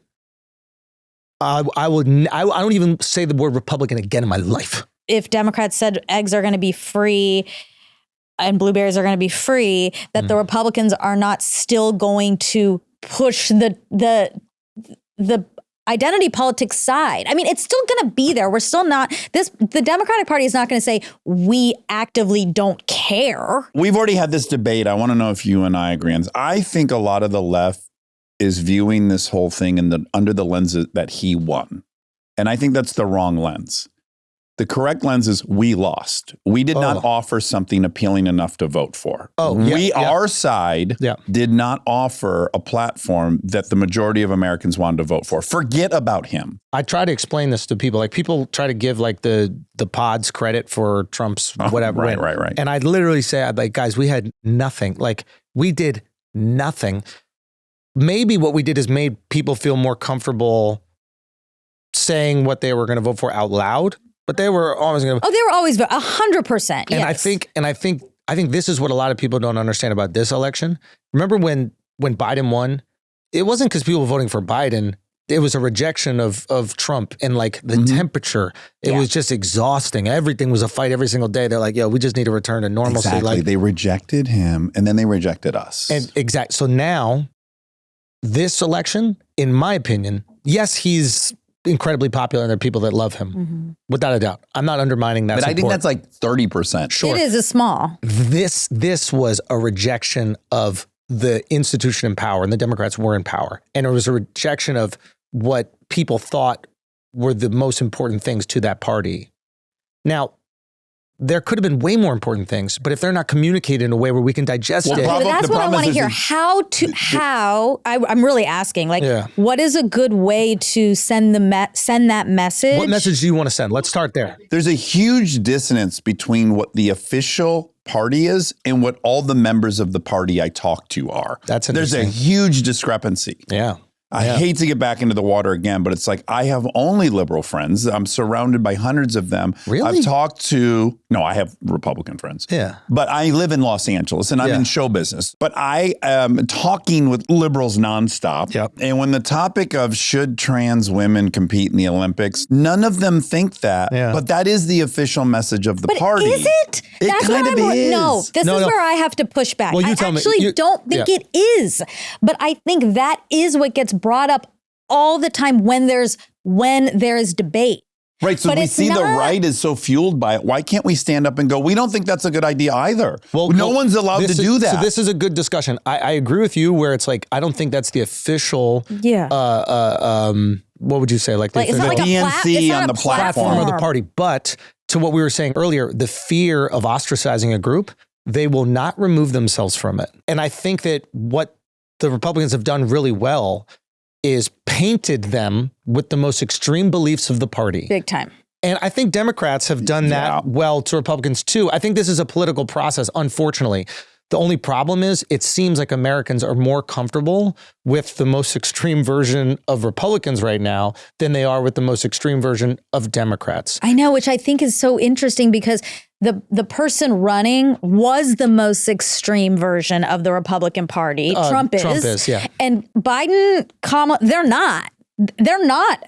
I don't even say the word Republican again in my life. If Democrats said eggs are going to be free and blueberries are going to be free, that the Republicans are not still going to push the identity politics side. I mean, it's still going to be there. We're still not the Democratic Party is not going to say we actively don't care. We've already had this debate. I want to know if you and I agree. I think a lot of the left is viewing this whole thing under the lens that he won. And I think that's the wrong lens. The correct lens is we lost. We did not offer something appealing enough to vote for. Our side did not offer a platform that the majority of Americans wanted to vote for. Forget about him. I try to explain this to people. Like people try to give like the pods credit for Trump's whatever. Right. And I literally say, I'd like, guys, we had nothing. Like we did nothing. Maybe what we did is made people feel more comfortable saying what they were going to vote for out loud. But they were always going to. Oh, they were always 100%. And Yes. I think this is what a lot of people don't understand about this election. Remember when Biden won? It wasn't because people were voting for Biden. It was a rejection of Trump and like the temperature. It was just exhausting. Everything was a fight every single day. They're like, yo, we just need to return to normalcy. Exactly. Like, they rejected him and then they rejected us. And so now this election, in my opinion, yes, he's incredibly popular and there are people that love him without a doubt. I'm not undermining that but support. I think that's like 30%. Sure. It is a small. This was a rejection of the institution in power, and the Democrats were in power. And it was a rejection of what people thought were the most important things to that party. Now, there could have been way more important things, but if they're not communicated in a way where we can digest it. But that's what I want to hear. I'm really asking, like, what is a good way to send that message? What message do you want to send? Let's start there. There's a huge dissonance between what the official party is and what all the members of the party I talk to are. There's a huge discrepancy. Yeah. I hate to get back into the water again, but it's like I have only liberal friends. I'm surrounded by hundreds of them. Really? I've talked to, I have Republican friends. Yeah. But I live in Los Angeles and I'm in show business. But I am talking with liberals nonstop. Yep. And when the topic of should trans women compete in the Olympics, none of them think that. Yeah. But that is the official message of the party. Is it? It kind of is. No, this is where I have to push back. Well, you I tell me. actually don't think it is. But I think that is what gets brought up all the time when there is debate. Right, so but we see the right is so fueled by it. Why can't we stand up and go, we don't think that's a good idea either? Well, no one's allowed to do that. So this is a good discussion. I agree with you where it's like, I don't think that's the official, what would you say? Like it's not like DNC on the platform of the party. But to what we were saying earlier, the fear of ostracizing a group, they will not remove themselves from it. And I think that what the Republicans have done really well is painted them with the most extreme beliefs of the party. Big time. And I think Democrats have done that well to Republicans too. I think this is a political process, unfortunately. The only problem is it seems like Americans are more comfortable with the most extreme version of Republicans right now than they are with the most extreme version of Democrats. I know, which I think is so interesting because the person running was the most extreme version of the Republican Party. Trump is, yeah. And Biden, Kamala, they're not. They're not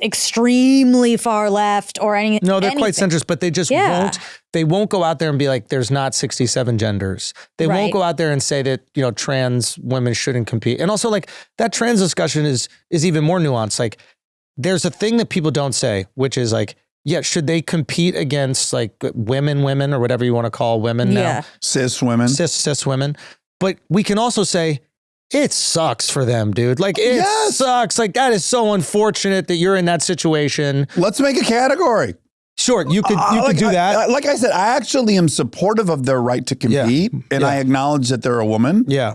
extremely far left or anything. No, they're quite centrist, but they just won't. They won't go out there and be like, there's not 67 genders. They won't go out there and say that, trans women shouldn't compete. And also like that trans discussion is even more nuanced. Like there's a thing that people don't say, which is like, should they compete against like women or whatever you want to call women now? Cis women. Cis women. But we can also say, it sucks for them, dude. Like, it sucks. Like, that is so unfortunate that you're in that situation. Let's make a category. Sure, you could do that. Like I said, I actually am supportive of their right to compete, and I acknowledge that they're a woman. Yeah.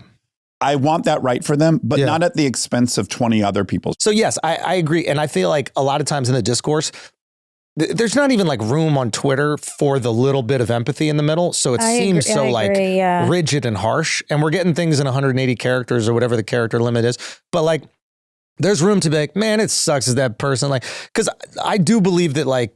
I want that right for them, but not at the expense of 20 other people. So yes, I agree. And I feel like a lot of times in the discourse, there's not even like room on Twitter for the little bit of empathy in the middle. So it seems so rigid and harsh. And we're getting things in 180 characters or whatever the character limit is. But like, there's room to be like, man, it sucks as that person. Like, because I do believe that like,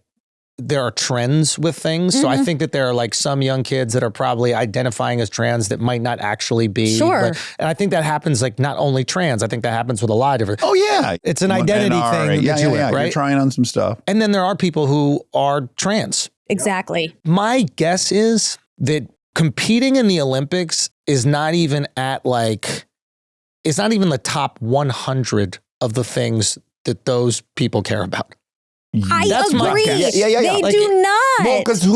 there are trends with things. So I think that there are like some young kids that are probably identifying as trans that might not actually be. Sure. And I think that happens like not only trans, I think that happens with a lot of different. Oh yeah. It's an identity thing. Yeah, right? You're trying on some stuff. And then there are people who are trans. Exactly. My guess is that competing in the Olympics is not even at like, it's not even the top 100 of the things that those people care about. I agree. They like, do not. Well, because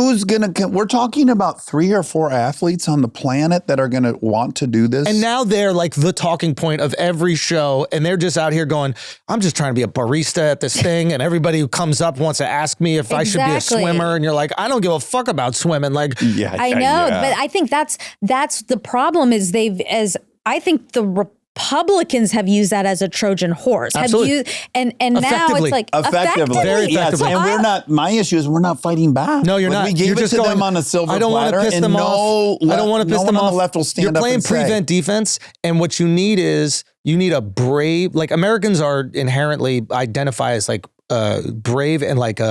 we're talking about 3 or 4 athletes on the planet that are going to want to do this. And now they're like the talking point of every show. And they're just out here going, I'm just trying to be a barista at this thing. And everybody who comes up wants to ask me if I should be a swimmer. And you're like, I don't give a fuck about swimming. Like, I know, but I think that's the problem is I think the Republicans have used that as a Trojan horse. Absolutely. And now it's like effectively. Very effectively. And we're not, my issue is we're not fighting back. No, you're not. We gave you're it just to going, them on a silver platter. I don't want to piss them off. I don't want to piss them off. On the left will stand you're up playing and say, prevent defense. And what you need is you need a brave, like Americans are inherently identify as like brave and like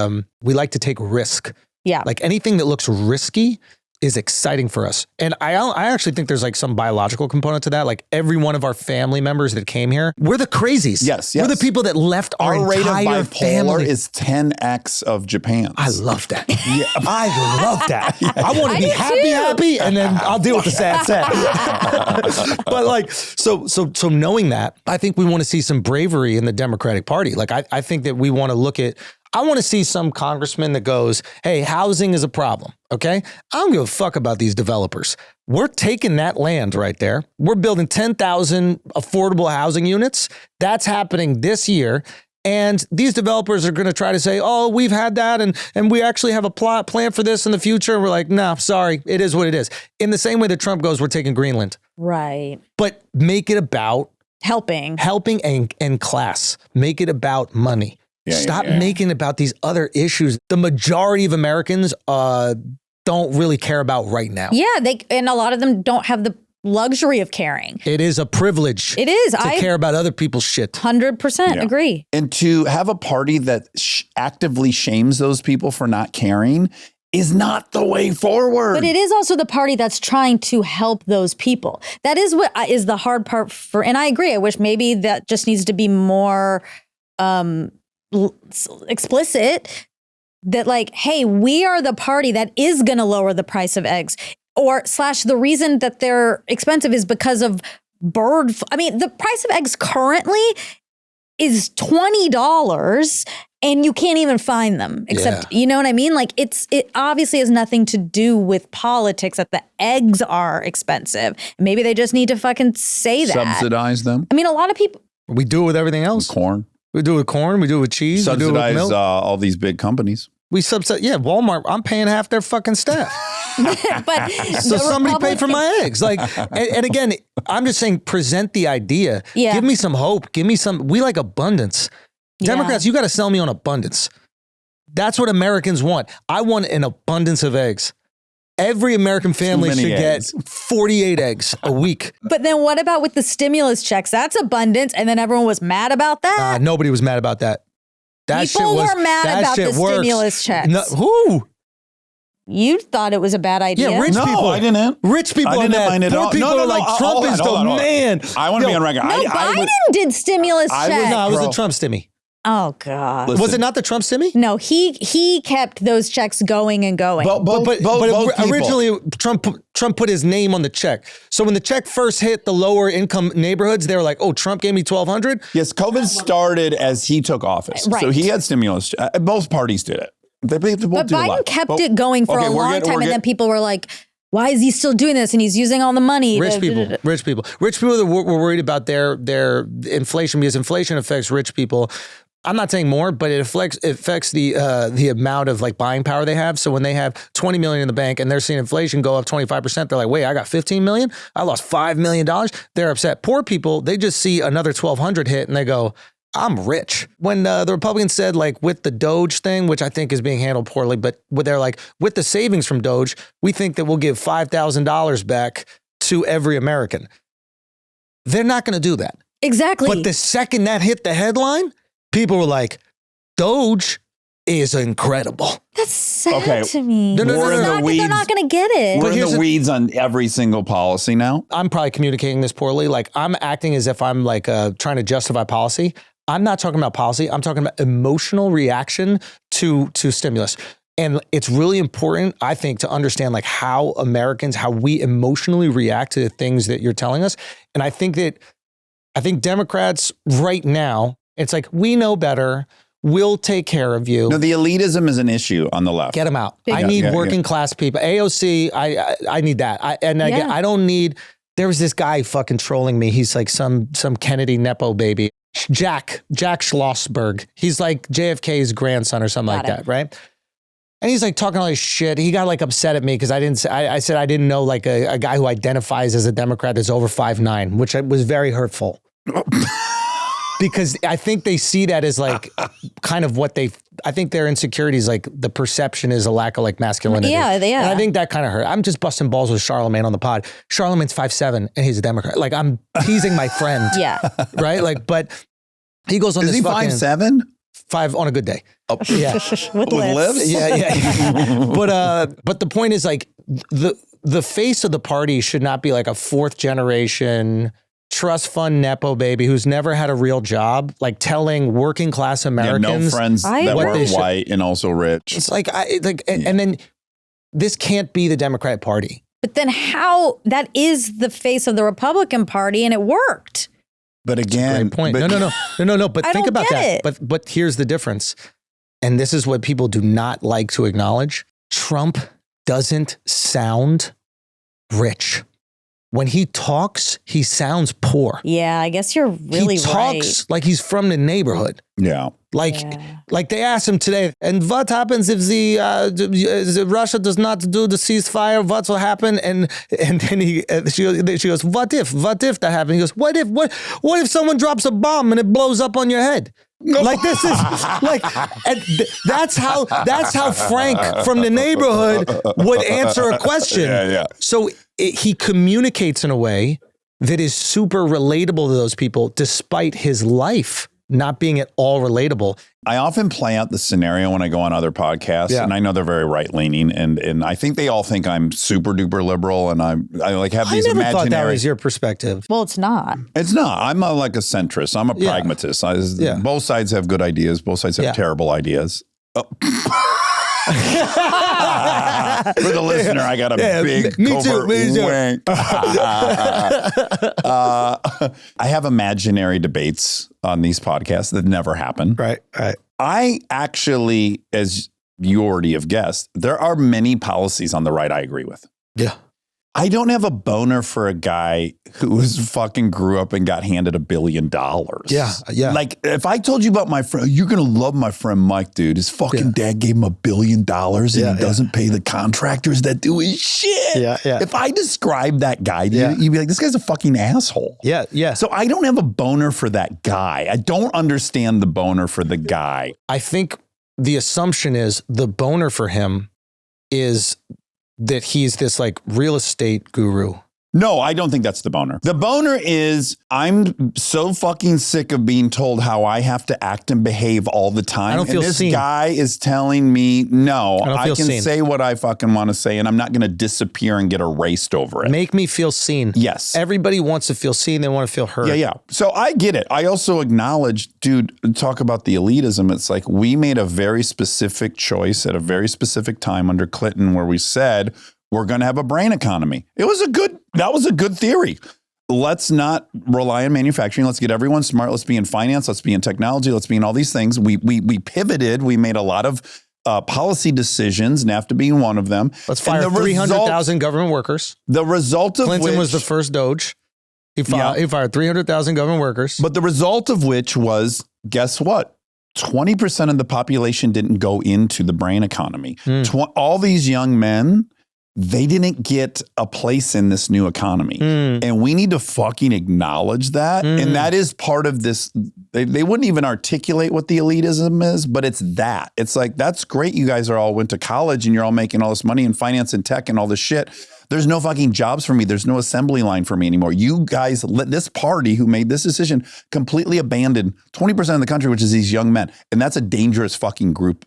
we like to take risk. Yeah. Like anything that looks risky is exciting for us. And I actually think there's like some biological component to that. Like every one of our family members that came here, we're the crazies. Yes. We're the people that left our rate entire of bipolar family. is 10x of Japan's. I love that. Yeah, I love that. I want to be happy, and then I'll deal with the sad. But like, so knowing that, I think we want to see some bravery in the Democratic Party. Like, I think that we want to look at, I want to see some congressman that goes, hey, housing is a problem, okay? I don't give a fuck about these developers. We're taking that land right there. We're building 10,000 affordable housing units. That's happening this year. And these developers are going to try to say, oh, we've had that and we actually have a plan for this in the future. And we're like, no, sorry, it is what it is. In the same way that Trump goes, we're taking Greenland. Right. But make it about helping and class. Make it about money. Stop making it about these other issues. The majority of Americans don't really care about right now. Yeah, and a lot of them don't have the luxury of caring. It is a privilege. It is. I care about other people's shit. 100% agree. And to have a party that actively shames those people for not caring is not the way forward. But it is also the party that's trying to help those people. That is what is the hard part and I agree. I wish maybe that just needs to be more explicit that like, hey, we are the party that is going to lower the price of eggs or / the reason that they're expensive is because of the price of eggs currently is $20 and you can't even find them except, you know what I mean? Like it obviously has nothing to do with politics that the eggs are expensive. Maybe they just need to fucking say that. Subsidize them. I mean, a lot of people. We do it with everything else. Corn. We do it with corn. We do it with cheese. Subsidize we do it with milk. All these big companies. We subsidize. Yeah, Walmart. I'm paying half their fucking staff. But so somebody pay for my eggs. Like, and again, I'm just saying, present the idea. Yeah. Give me some hope. Give me some. We like abundance. Democrats, you got to sell me on abundance. That's what Americans want. I want an abundance of eggs. Every American family should get 48 eggs a week. But then what about with the stimulus checks? That's abundance. And then everyone was mad about that. Nobody was mad about that. People were mad about the stimulus checks. No, who? You thought it was a bad idea. Yeah, rich people. I didn't. Rich people I didn't mind it. Poor people are like, Trump is the man. I want to be on record. No, Biden did stimulus checks. No, it was the Trump stimmy. Oh, God. Listen. Was it not the Trump stimmy? No, he kept those checks going and going. Both originally, Trump put his name on the check. So when the check first hit the lower income neighborhoods, they were like, oh, Trump gave me $1,200? Yes, COVID started as he took office. Right. So he had stimulus. Both parties did it. But Biden kept it going for a long time. And then people were like, why is he still doing this? And he's using all the money. Rich people that were worried about their inflation because inflation affects rich people. I'm not saying more, but it affects the amount of like buying power they have. So when they have 20 million in the bank and they're seeing inflation go up 25%, they're like, wait, I got 15 million? I lost $5 million. They're upset. Poor people, they just see another 1,200 hit and they go, I'm rich. When the Republicans said like with the Doge thing, which I think is being handled poorly, but they're like, with the savings from Doge, we think that we'll give $5,000 back to every American. They're not going to do that. Exactly. But the second that hit the headline, people were like, Doge is incredible. That's sad to me. No, they're not going to get it. We're in the weeds on every single policy now. I'm probably communicating this poorly. Like I'm acting as if I'm like trying to justify policy. I'm not talking about policy. I'm talking about emotional reaction to stimulus. And it's really important, I think, to understand like how we emotionally react to the things that you're telling us. And I think Democrats right now, it's like, we know better. We'll take care of you. No, the elitism is an issue on the left. Get them out. I need working class people. AOC, I need that. I don't need, there was this guy fucking trolling me. He's like some Kennedy Nepo baby. Jack Schlossberg. He's like JFK's grandson or something like that, right? And he's like talking all this shit. He got like upset at me because I said I didn't know like a guy who identifies as a Democrat is over 5'9", which was very hurtful. Because I think they see that as like kind of what I think their insecurities, like the perception is a lack of like masculinity. Yeah. And I think that kind of hurt. I'm just busting balls with Charlemagne on the pod. Charlemagne's 5'7" and he's a Democrat. Like I'm teasing my friend. Yeah. Right? Like, but he goes on is this fucking... Is he 5'7"? 5 on a good day. Oh. Yeah. With lifts. Yeah. But the point is like the face of the party should not be like a fourth generation trust fund Nepo baby who's never had a real job, like telling working class Americans. No friends that were white and also rich. It's like, and then this can't be the Democratic Party. But then how, that is the face of the Republican Party and it worked. But again, great point. No. But think about that. But here's the difference. And this is what people do not like to acknowledge. Trump doesn't sound rich. When he talks, he sounds poor. Yeah, I guess you're really right. He talks like he's from the neighborhood. Yeah. Like they asked him today, and what happens if the Russia does not do the ceasefire? What will happen? And then she goes, what if that happened? He goes, what if someone drops a bomb and it blows up on your head? Like this is like, and that's how Frank from the neighborhood would answer a question. Yeah. So he communicates in a way that is super relatable to those people, despite his life not being at all relatable. I often play out the scenario when I go on other podcasts, and I know they're very right leaning, and I think they all think I'm super duper liberal, and I like have these imaginary. I never thought that was your perspective. Well, it's not. It's not. I'm like a centrist. I'm a pragmatist. Both sides have good ideas. Both sides have terrible ideas. Oh. For the listener, I got a big covert wink. I have imaginary debates on these podcasts that never happen. Right. I actually, as you already have guessed, there are many policies on the right I agree with. Yeah. I don't have a boner for a guy who fucking grew up and got handed $1 billion. Yeah. Like if I told you about my friend, you're going to love my friend Mike, dude. His fucking dad gave him $1 billion and he doesn't pay the contractors that do his shit. Yeah. If I describe that guy to you, you'd be like, this guy's a fucking asshole. Yeah. So I don't have a boner for that guy. I don't understand the boner for the guy. I think the assumption is the boner for him is that he's this like real estate guru. No, I don't think that's the boner. The boner is I'm so fucking sick of being told how I have to act and behave all the time. I don't feel and this seen. guy is telling me, no, I can seen. say what I fucking want to say and I'm not going to disappear and get erased over it. Make me feel seen. Yes. Everybody wants to feel seen. They want to feel heard. Yeah. So I get it. I also acknowledge, dude, talk about the elitism. It's like we made a very specific choice at a very specific time under Clinton where we said, we're going to have a brain economy. That was a good theory. Let's not rely on manufacturing. Let's get everyone smart. Let's be in finance. Let's be in technology. Let's be in all these things. We pivoted. We made a lot of policy decisions, NAFTA being one of them. Let's fire 300,000 government workers. The result of Clinton which was the first Doge. He fired 300,000 government workers. But the result of which was, guess what? 20% of the population didn't go into the brain economy. All these young men, they didn't get a place in this new economy. And we need to fucking acknowledge that. And that is part of this. They wouldn't even articulate what the elitism is, but it's that. It's like, that's great. You guys are all went to college and you're all making all this money in finance and tech and all this shit. There's no fucking jobs for me. There's no assembly line for me anymore. You guys let this party who made this decision completely abandon 20% of the country, which is these young men. And that's a dangerous fucking group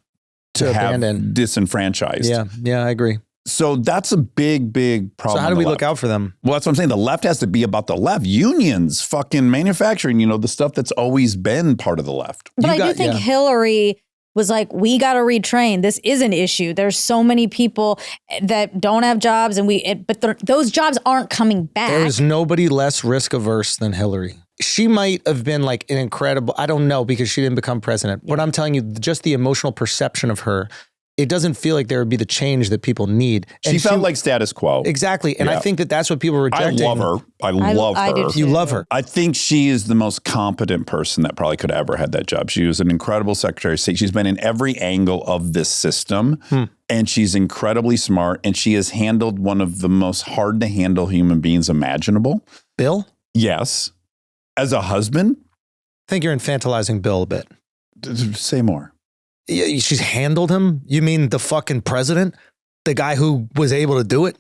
to have abandon. Disenfranchised. Yeah, I agree. So that's a big, big problem. So how do we look out for them? Well, that's what I'm saying. The left has to be about the left. Unions, fucking manufacturing, the stuff that's always been part of the left. But I do think Hillary was like, we got to retrain. This is an issue. There's so many people that don't have jobs, but those jobs aren't coming back. There is nobody less risk averse than Hillary. She might have been like an incredible, I don't know, because she didn't become president. But I'm telling you, just the emotional perception of her, it doesn't feel like there would be the change that people need. And she felt like status quo. Exactly. And I think that's what people are rejecting. I love her. I love her. I do too. You love her. I think she is the most competent person that probably could have ever had that job. She was an incredible Secretary of State. She's been in every angle of this system, and she's incredibly smart, and she has handled one of the most hard to handle human beings imaginable. Bill? Yes. As a husband? I think you're infantilizing Bill a bit. Say more. She's handled him? You mean the fucking president? The guy who was able to do it?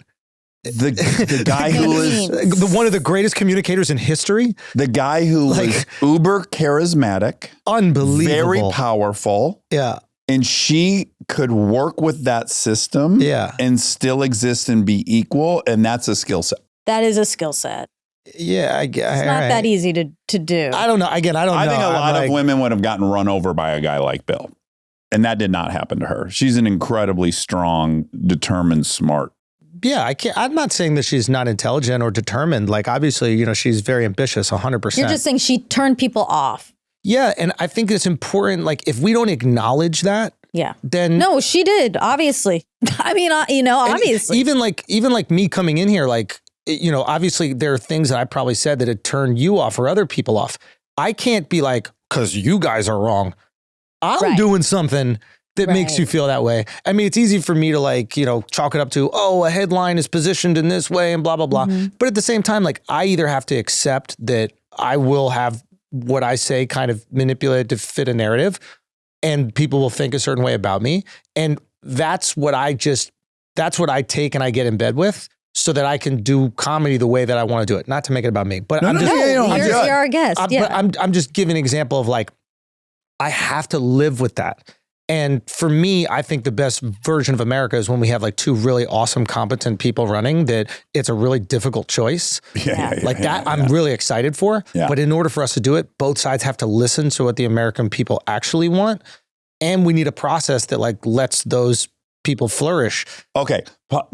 The guy who was one of the greatest communicators in history? The guy who was uber charismatic. Unbelievable. Very powerful. Yeah. And she could work with that system and still exist and be equal. And that's a skill set. That is a skill set. Yeah, it's not that easy to do. I don't know. Again, I don't know. I think a lot of women would have gotten run over by a guy like Bill. And that did not happen to her. She's an incredibly strong, determined, smart. Yeah, I'm not saying that she's not intelligent or determined. Like, obviously, she's very ambitious, 100%. You're just saying she turned people off. Yeah, and I think it's important, like, if we don't acknowledge that, then... No, she did, obviously. I mean, obviously. Even like me coming in here, like, obviously there are things that I probably said that had turned you off or other people off. I can't be like, because you guys are wrong. I'm doing something that makes you feel that way. I mean, it's easy for me to like, chalk it up to, a headline is positioned in this way and blah, blah, blah. But at the same time, like, I either have to accept that I will have what I say kind of manipulated to fit a narrative and people will think a certain way about me. And that's what I take and I get in bed with so that I can do comedy the way that I want to do it. Not to make it about me, but you're our guest. But I'm just giving an example of like, I have to live with that. And for me, I think the best version of America is when we have like two really awesome, competent people running that it's a really difficult choice. I'm really excited for. Yeah. But in order for us to do it, both sides have to listen to what the American people actually want. And we need a process that like lets those people flourish. Okay.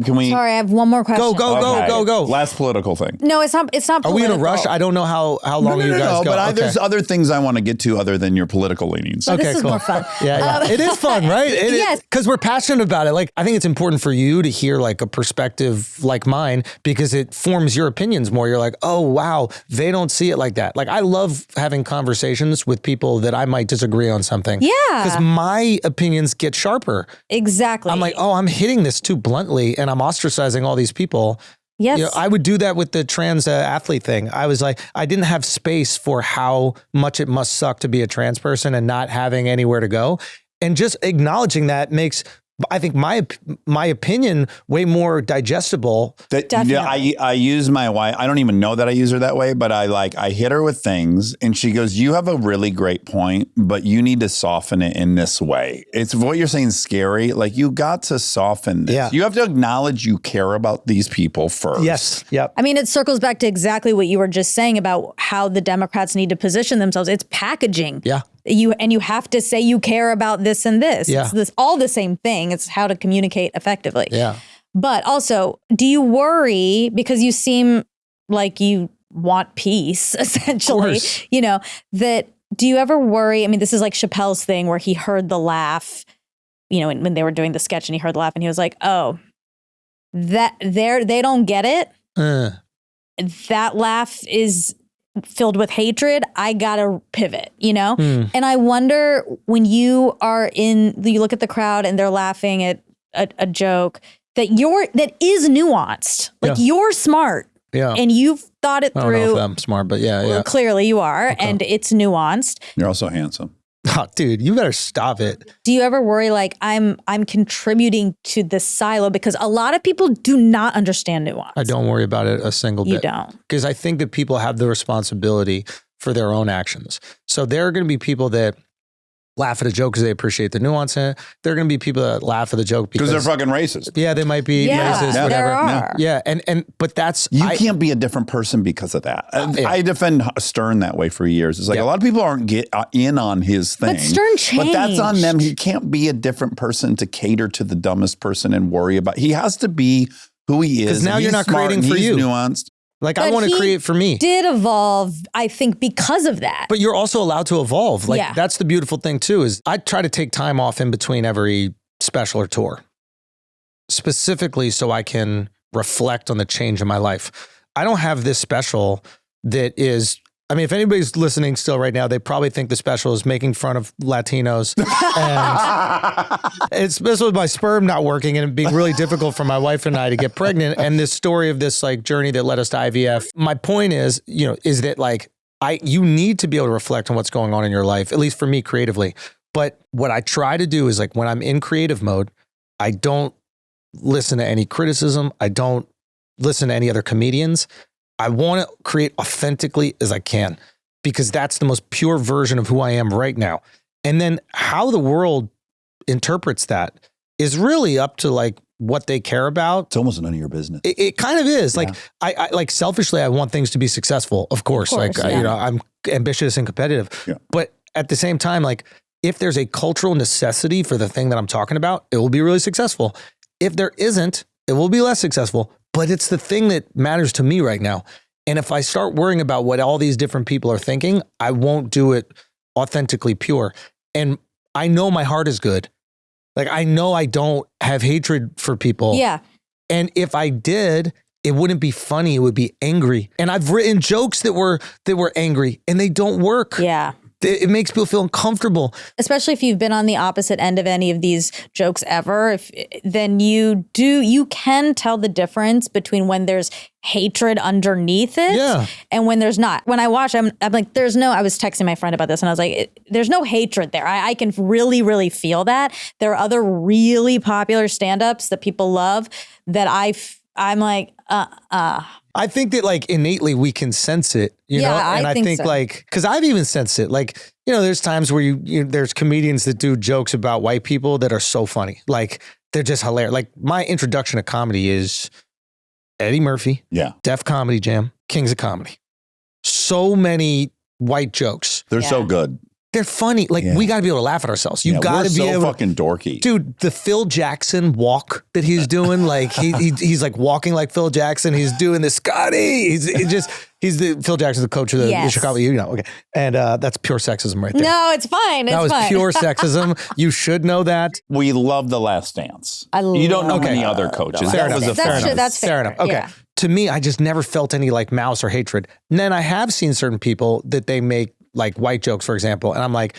Can we? Sorry, I have one more question. Go. Last political thing. No, it's not. It's not. Are we in a rush? I don't know how long you guys go. But there's other things I want to get to other than your political leanings. So this is more fun. Yeah. It is fun, right? Yes. Because we're passionate about it. Like, I think it's important for you to hear like a perspective like mine because it forms your opinions more. You're like, oh wow, they don't see it like that. Like, I love having conversations with people that I might disagree on something. Yeah. Because my opinions get sharper. Exactly. I'm like, I'm hitting this too bluntly. And I'm ostracizing all these people. Yes. I would do that with the trans athlete thing. I was like, I didn't have space for how much it must suck to be a trans person and not having anywhere to go. And just acknowledging that makes, I think, my opinion way more digestible. I use my wife. I don't even know that I use her that way, but I hit her with things and she goes, you have a really great point, but you need to soften it in this way. It's what you're saying is scary. Like, you got to soften this. Yeah. You have to acknowledge you care about these people first. Yes. Yep. I mean, it circles back to exactly what you were just saying about how the Democrats need to position themselves. It's packaging. Yeah. You have to say you care about this and this. Yeah. It's all the same thing. It's how to communicate effectively. Yeah. But also, do you worry, because you seem like you want peace, essentially, that do you ever worry? I mean, this is like Chappelle's thing where he heard the laugh, when they were doing the sketch and he heard the laugh and he was like, oh, they don't get it. That laugh is filled with hatred. I gotta pivot, And I wonder when you look at the crowd and they're laughing at a joke that is nuanced. Like you're smart. Yeah. And you've thought it through. I don't know if I'm smart, but yeah. Well, clearly you are, and it's nuanced. You're also handsome. Oh, dude, you better stop it. Do you ever worry like I'm contributing to the silo because a lot of people do not understand nuance? I don't worry about it a single bit. You don't. Because I think that people have the responsibility for their own actions. So there are going to be people that laugh at a joke because they appreciate the nuance in it. There are going to be people that laugh at the joke because they're fucking racist. Yeah, they might be racist, there whatever. are. Yeah, but that's you can't be a different person because of that. I defend Stern that way for years. It's like a lot of people aren't in on his thing. But Stern changed. But that's on them. He can't be a different person to cater to the dumbest person and worry about. He has to be who he is. Because now you're not creating for you. Nuanced. Like I want to create for me. Did evolve, I think, because of that. But you're also allowed to evolve. Like that's the beautiful thing too, is I try to take time off in between every special or tour, specifically so I can reflect on the change in my life. I don't have this special that is, I mean, if anybody's listening still right now, they probably think the special is making fun of Latinos. And it's especially with my sperm not working and it being really difficult for my wife and I to get pregnant. And this story of this like journey that led us to IVF. My point is, is that like you need to be able to reflect on what's going on in your life, at least for me creatively. But what I try to do is like when I'm in creative mode, I don't listen to any criticism. I don't listen to any other comedians. I want to create authentically as I can because that's the most pure version of who I am right now. And then how the world interprets that is really up to like what they care about. It's almost none of your business. It kind of is. Like I like selfishly, I want things to be successful. Of course, I'm ambitious and competitive, but at the same time, like if there's a cultural necessity for the thing that I'm talking about, it will be really successful. If there isn't, it will be less successful. But it's the thing that matters to me right now. And if I start worrying about what all these different people are thinking, I won't do it authentically pure. And I know my heart is good. Like I know I don't have hatred for people. Yeah. And if I did, it wouldn't be funny. It would be angry. And I've written jokes that were angry and they don't work. Yeah. It makes people feel uncomfortable. Especially if you've been on the opposite end of any of these jokes ever, then you can tell the difference between when there's hatred underneath it and when there's not. When I watch, I'm like, I was texting my friend about this and I was like, there's no hatred there. I can really, really feel that. There are other really popular stand-ups that people love that I'm like, I think that like innately we can sense it, know? And I think so. Like, cause I've even sensed it. Like, there's times where there's comedians that do jokes about white people that are so funny. Like they're just hilarious. Like my introduction to comedy is Eddie Murphy, Def Comedy Jam, Kings of Comedy. So many white jokes. They're so good. They're funny. Like we got to be able to laugh at ourselves. You got to be able. Fucking dorky, dude. The Phil Jackson walk that he's doing, like he's like walking like Phil Jackson. He's doing the Scotty. He's the Phil Jackson, the coach of the Chicago. Okay, and that's pure sexism right there. No, it's fine. That was pure sexism. You should know that. We love The Last Dance. You don't know many other coaches. Fair enough. That's fair enough. Okay. Yeah. To me, I just never felt any like malice or hatred. And then I have seen certain people that they make like white jokes, for example. And I'm like,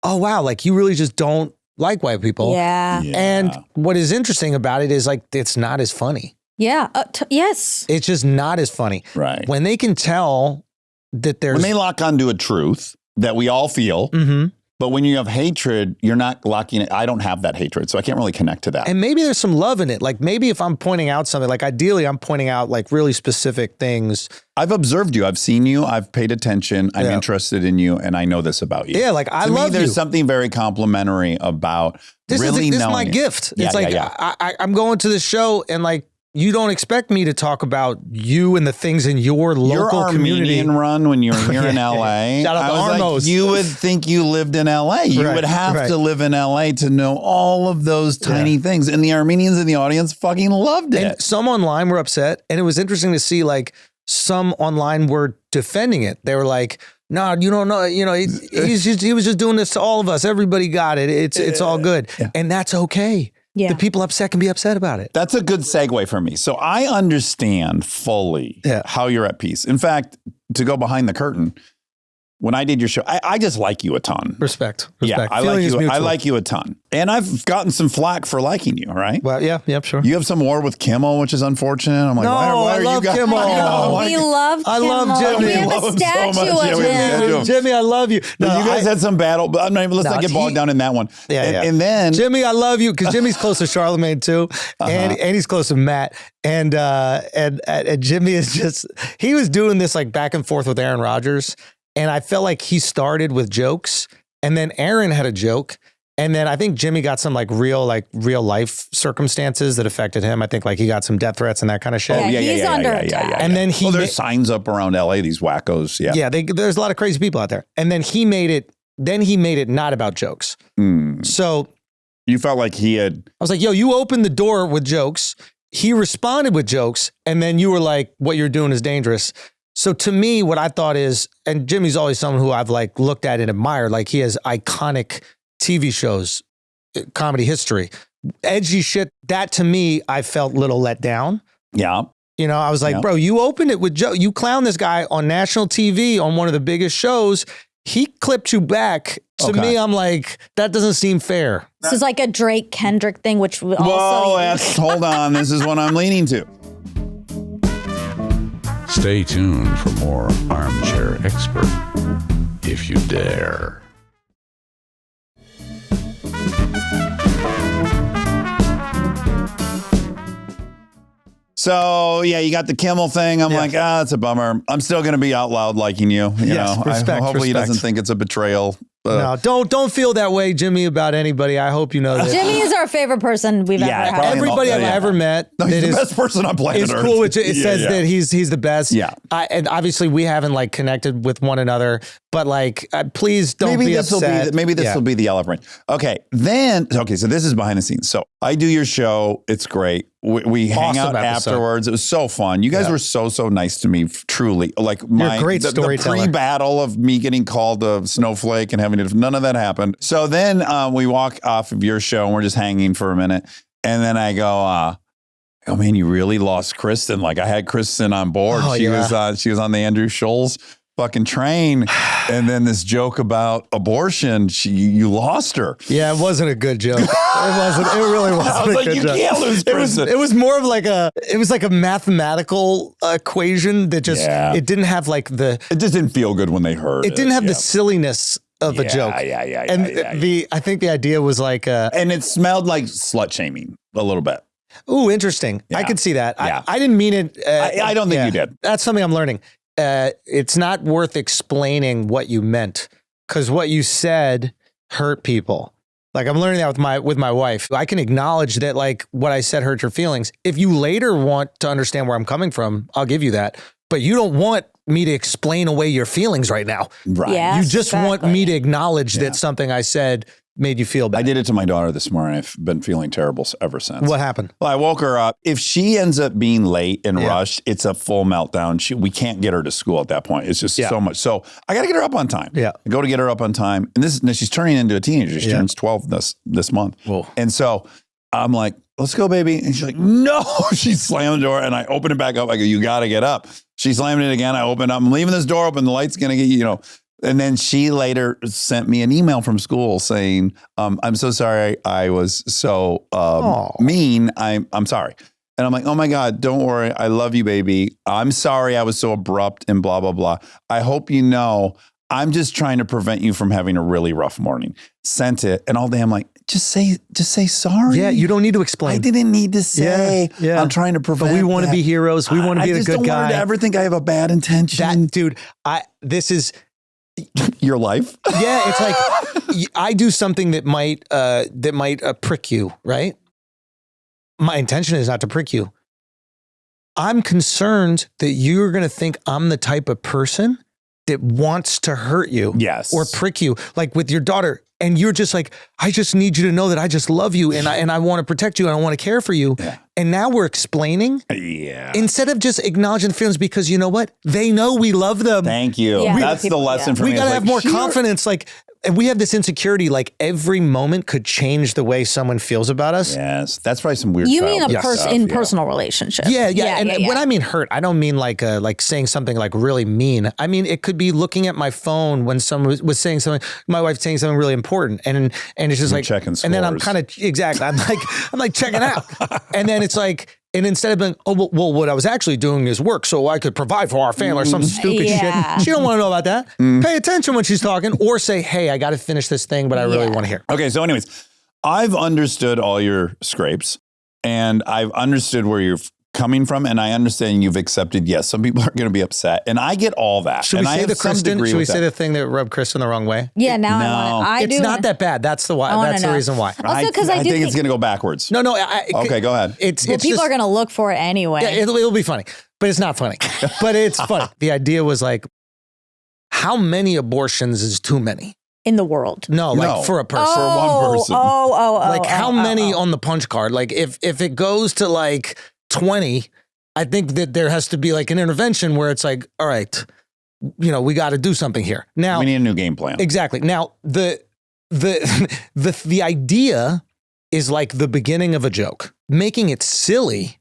oh, wow, like you really just don't like white people. Yeah. And what is interesting about it is like, it's not as funny. Yeah. Yes. It's just not as funny. Right. When they can tell that there's. When they lock onto a truth that we all feel. Mm-hmm. But when you have hatred, you're not locking it. I don't have that hatred, so I can't really connect to that. And maybe there's some love in it. Like maybe if I'm pointing out something, like ideally I'm pointing out like really specific things. I've observed you. I've seen you. I've paid attention. I'm interested in you, and I know this about you. Yeah, like I love you. There's something very complimentary about this really this knowing is my it. gift. It's like I'm going to the show and like, you don't expect me to talk about you and the things in your local community. Armenian run when you were here in LA. Shout out to Armos. Like, you would think you lived in LA. You would have to live in LA to know all of those tiny things. And the Armenians in the audience fucking loved it. And some online were upset. And it was interesting to see like some online were defending it. They were like, no, you don't know. You know, he was just doing this to all of us. Everybody got it. It's all good. Yeah. And that's okay. Yeah. The people upset can be upset about it. That's a good segue for me. So I understand fully how you're at peace. In fact, to go behind the curtain, when I did your show, I just like you a ton. Respect. Yeah, I like you a ton. And I've gotten some flack for liking you, right? Well, yeah, sure. You have some war with Kimmel, which is unfortunate. I'm like, No, why I are love you guys? Kimmel. We love I love Kimmel. Jimmy. We have Love a him so statue much. Yeah, of we have a statue him. of him. Jimmy, I love you. But you guys had some battle, but let's not get bogged down in that one. Yeah. And then Jimmy, I love you because Jimmy's close to Charlemagne too, and he's close to Matt, and Jimmy is he was doing this like back and forth with Aaron Rodgers, and I felt like he started with jokes, and then Aaron had a joke. And then I think Jimmy got some real life circumstances that affected him. I think he got some death threats and that kind of shit. He's under attack. And then there's signs up around LA, these wackos. Yeah. Yeah, there's a lot of crazy people out there. And then he made it not about jokes. So you felt like I was like, yo, you opened the door with jokes. He responded with jokes. And then you were like, what you're doing is dangerous. So to me, what I thought is, and Jimmy's always someone who I've looked at and admired, he has iconic TV shows, comedy history, edgy shit. That to me, I felt a little let down. Yeah. You know, I was like, bro, you opened it with Joe. You clown this guy on national TV on one of the biggest shows. He clipped you back. To me, I'm like, that doesn't seem fair. This is like a Drake Kendrick thing, which also. Whoa, hold on. This is what I'm leaning to. Stay tuned for more Armchair Expert, if you dare. So yeah, you got the Kimmel thing. I'm like, it's a bummer. I'm still going to be out loud liking you. You know, hopefully he doesn't think it's a betrayal. No, don't feel that way, Jimmy, about anybody. I hope you know that. Jimmy is our favorite person we've ever had. Everybody I've ever met. No, he's the best person on planet Earth. It's cool. It says that he's the best. Yeah. And obviously we haven't connected with one another, but please don't be upset. Maybe this will be the elephant. Okay. So this is behind the scenes. So I do your show. It's great. We hang out afterwards. It was so fun. You guys were so nice to me. Truly, you're a great storyteller. The pre-battle of me getting called a snowflake and having none of that happened. So then we walk off of your show and we're just hanging for a minute, and then I go, "Oh man, you really lost Kristen." I had Kristen on board. She was on the Andrew Schulz fucking train, and then this joke about abortion, you lost her. Yeah, it wasn't a good joke. It really wasn't. I was like, you can't lose Kristen. It was more of a mathematical equation that just it didn't have it just didn't feel good when they heard it. It didn't have the silliness of a joke. I think the idea was and it smelled like slut shaming a little bit. Ooh, interesting. Yeah. I could see that. Yeah. I didn't mean it. I don't think you did. That's something I'm learning. It's not worth explaining what you meant because what you said hurt people. I'm learning that with my wife. I can acknowledge that what I said hurt your feelings. If you later want to understand where I'm coming from, I'll give you that. But you don't want me to explain away your feelings right now. Right. Yes, you just want me to acknowledge that something I said made you feel bad. I did it to my daughter this morning. I've been feeling terrible ever since. What happened? Well, I woke her up. If she ends up being late and rushed, it's a full meltdown. We can't get her to school at that point. It's just so much. So I got to get her up on time. Yeah. I go to get her up on time. And she's turning into a teenager. She turns 12 this month. Whoa. And so I'm like, let's go, baby. And she's like, no. She slammed the door and I open it back up. I go, you got to get up. She slammed it again. I opened up. I'm leaving this door open. The light's going to get, And then she later sent me an email from school saying, I'm so sorry I was so mean. I'm sorry. And I'm like, oh my God, don't worry. I love you, baby. I'm sorry I was so abrupt and blah, blah, blah. I hope you know I'm just trying to prevent you from having a really rough morning. Sent it. And all day I'm like, just say sorry. Yeah, you don't need to explain. I didn't need to say. Yeah. I'm trying to prevent. But we want to be heroes. We want to be the good guy. I just don't want her to ever think I have a bad intention. Dude, this is your life. Yeah, it's I do something that might prick you, right? My intention is not to prick you. I'm concerned that you're going to think I'm the type of person that wants to hurt you, or prick you. Like with your daughter, And you're just like, I just need you to know that I just love you and I want to protect you and I want to care for you. Yeah. And now we're explaining instead of just acknowledging the feelings, because you know what? They know we love them. Thank you. Yeah. That's the lesson for me. We got to have more sure. confidence. Like, and we have this insecurity, like every moment could change the way someone feels about us. Yes. That's probably some weird You mean childhood stuff, in personal relationship? Yeah. And when I mean hurt, I don't mean like saying something like really mean. I mean, it could be looking at my phone when someone was saying something, my wife saying something really important. And it's just like, checking scores. And then I'm kind of, exactly. I'm like checking out. And then it's like, and instead of being, oh, well, what I was actually doing is work so I could provide for our family or some stupid shit. She don't want to know about that. Pay attention when she's talking or say, hey, I got to finish this thing, but I really want to hear. Okay. So anyways, I've understood all your scrapes and I've understood where you're coming from. And I understand you've accepted, yes, some people are going to be upset. And I get all that. Should we say the Kristen? Should we say the thing that rubbed Kristen the wrong way? Yeah, now It's not that bad. That's the why. That's the reason why. Also, because I think it's going to go backwards. No. Okay, go ahead. It's people just, are going to look for it anyway. Yeah, it'll be funny, but it's not funny. But it's funny. The idea was like, how many abortions is too many? In the world. No, like for a person. For one person. Like how many on the punch card? Like if it goes to like 20, I think that there has to be like an intervention where it's like, all right, we got to do something here. Now we need a new game plan. Exactly. Now the idea is like the beginning of a joke. Making it silly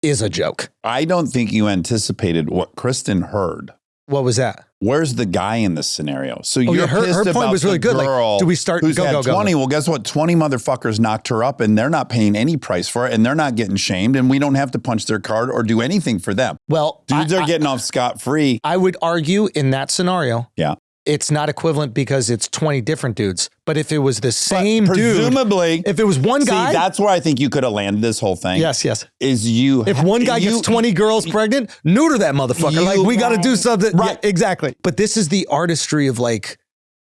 is a joke. I don't think you anticipated what Kristen heard. What was that? Where's the guy in this scenario? So you're her pissed point about was really the good. girl Like, do we start? who's Go, had go, go. 20? Well, guess what? 20 motherfuckers knocked her up and they're not paying any price for it and they're not getting shamed and we don't have to punch their card or do anything for them. Well, Dudes are getting off scot-free. I would argue in that scenario, it's not equivalent because it's 20 different dudes. But if it was the same presumably, dude, if it was one guy. See, that's where I think you could have landed this whole thing. Yes. If one guy gets 20 girls pregnant, neuter that motherfucker. Like, we got to do something. Right. Yeah, exactly. But this is the artistry of like